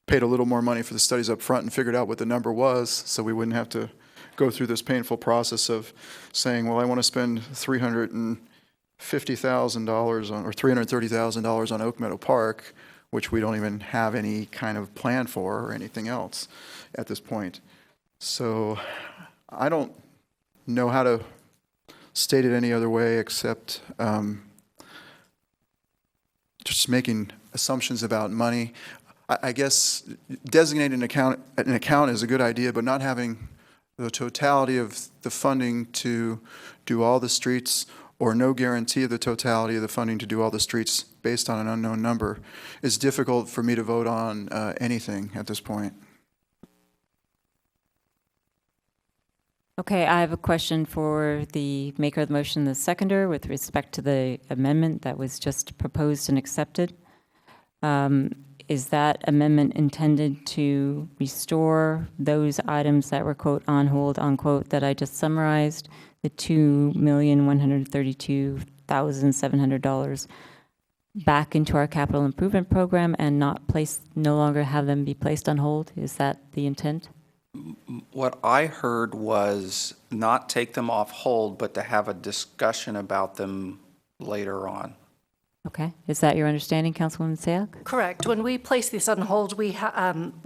paid a little more money for the studies up front and figured out what the number was, so we wouldn't have to go through this painful process of saying, well, I want to spend $350,000 on, or $330,000 on Oak Meadow Park, which we don't even have any kind of plan for or anything else at this point. So I don't know how to state it any other way except just making assumptions about money. I guess designating an account is a good idea, but not having the totality of the funding to do all the streets, or no guarantee of the totality of the funding to do all the streets based on an unknown number, is difficult for me to vote on anything at this point. Okay, I have a question for the maker of the motion, the seconder, with respect to the amendment that was just proposed and accepted. Is that amendment intended to restore those items that were, quote, on hold, unquote, that I just summarized, the $2,132,700 back into our capital improvement program and no longer have them be placed on hold? Is that the intent? What I heard was not take them off hold, but to have a discussion about them later on. Okay. Is that your understanding, Councilwoman Sayak? Correct. When we placed these on hold, we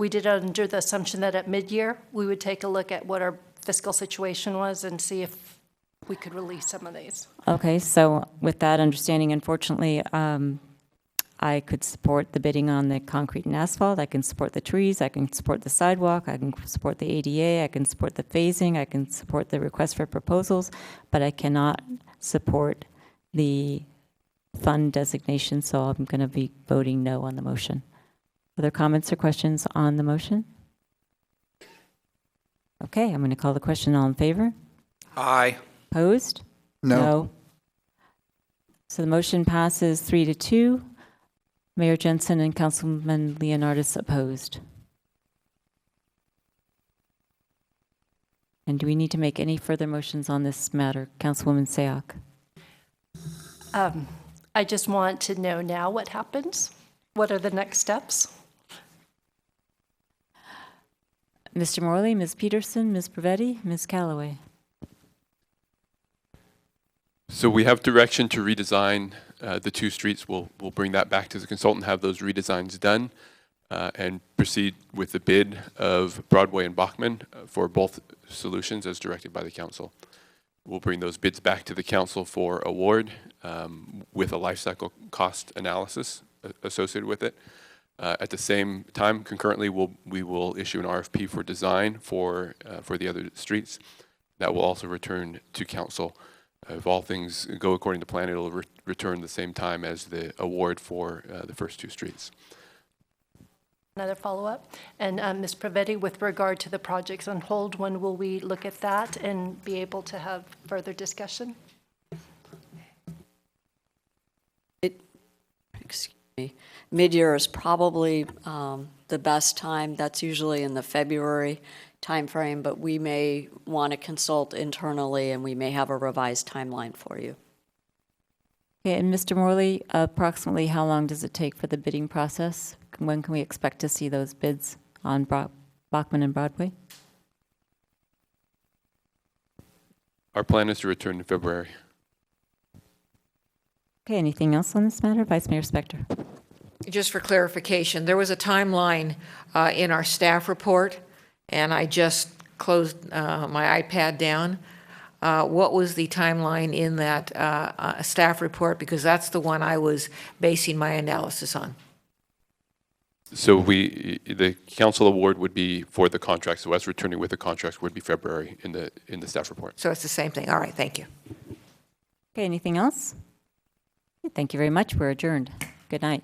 did it under the assumption that at mid-year, we would take a look at what our fiscal situation was and see if we could release some of these. Okay, so with that understanding, unfortunately, I could support the bidding on the concrete and asphalt. I can support the trees. I can support the sidewalk. I can support the ADA. I can support the phasing. I can support the request for proposals, but I cannot support the fund designation, so I'm going to be voting no on the motion. Other comments or questions on the motion? Okay, I'm going to call the question. All in favor? Aye. Opposed? No. So the motion passes 3-2. Mayor Jensen and Councilman Leonardis opposed. And do we need to make any further motions on this matter? Councilwoman Sayoc. I just want to know now what happens. What are the next steps? Mr. Morley, Ms. Peterson, Ms. Pravetti, Ms. Callaway. So we have direction to redesign the two streets. We'll bring that back to the consultant, have those redesigns done, and proceed with the bid of Broadway and Bachman for both solutions as directed by the council. We'll bring those bids back to the council for award with a life cycle cost analysis associated with it. At the same time, concurrently, we will issue an RFP for design for the other streets. That will also return to council. If all things go according to plan, it'll return the same time as the award for the first two streets. Another follow-up? And Ms. Pravetti, with regard to the projects on hold, when will we look at that and be able to have further discussion? Excuse me. Mid-year is probably the best time. That's usually in the February timeframe, but we may want to consult internally and we may have a revised timeline for you. Okay, and Mr. Morley, approximately how long does it take for the bidding process? When can we expect to see those bids on Bachman and Broadway? Our plan is to return in February. Okay, anything else on this matter? Vice Mayor Spector. Just for clarification, there was a timeline in our staff report, and I just closed my iPad down. What was the timeline in that staff report? Because that's the one I was basing my analysis on. So the council award would be for the contract. So us returning with the contracts would be February in the staff report. So it's the same thing. All right, thank you. Okay, anything else? Thank you very much. We're adjourned. Good night.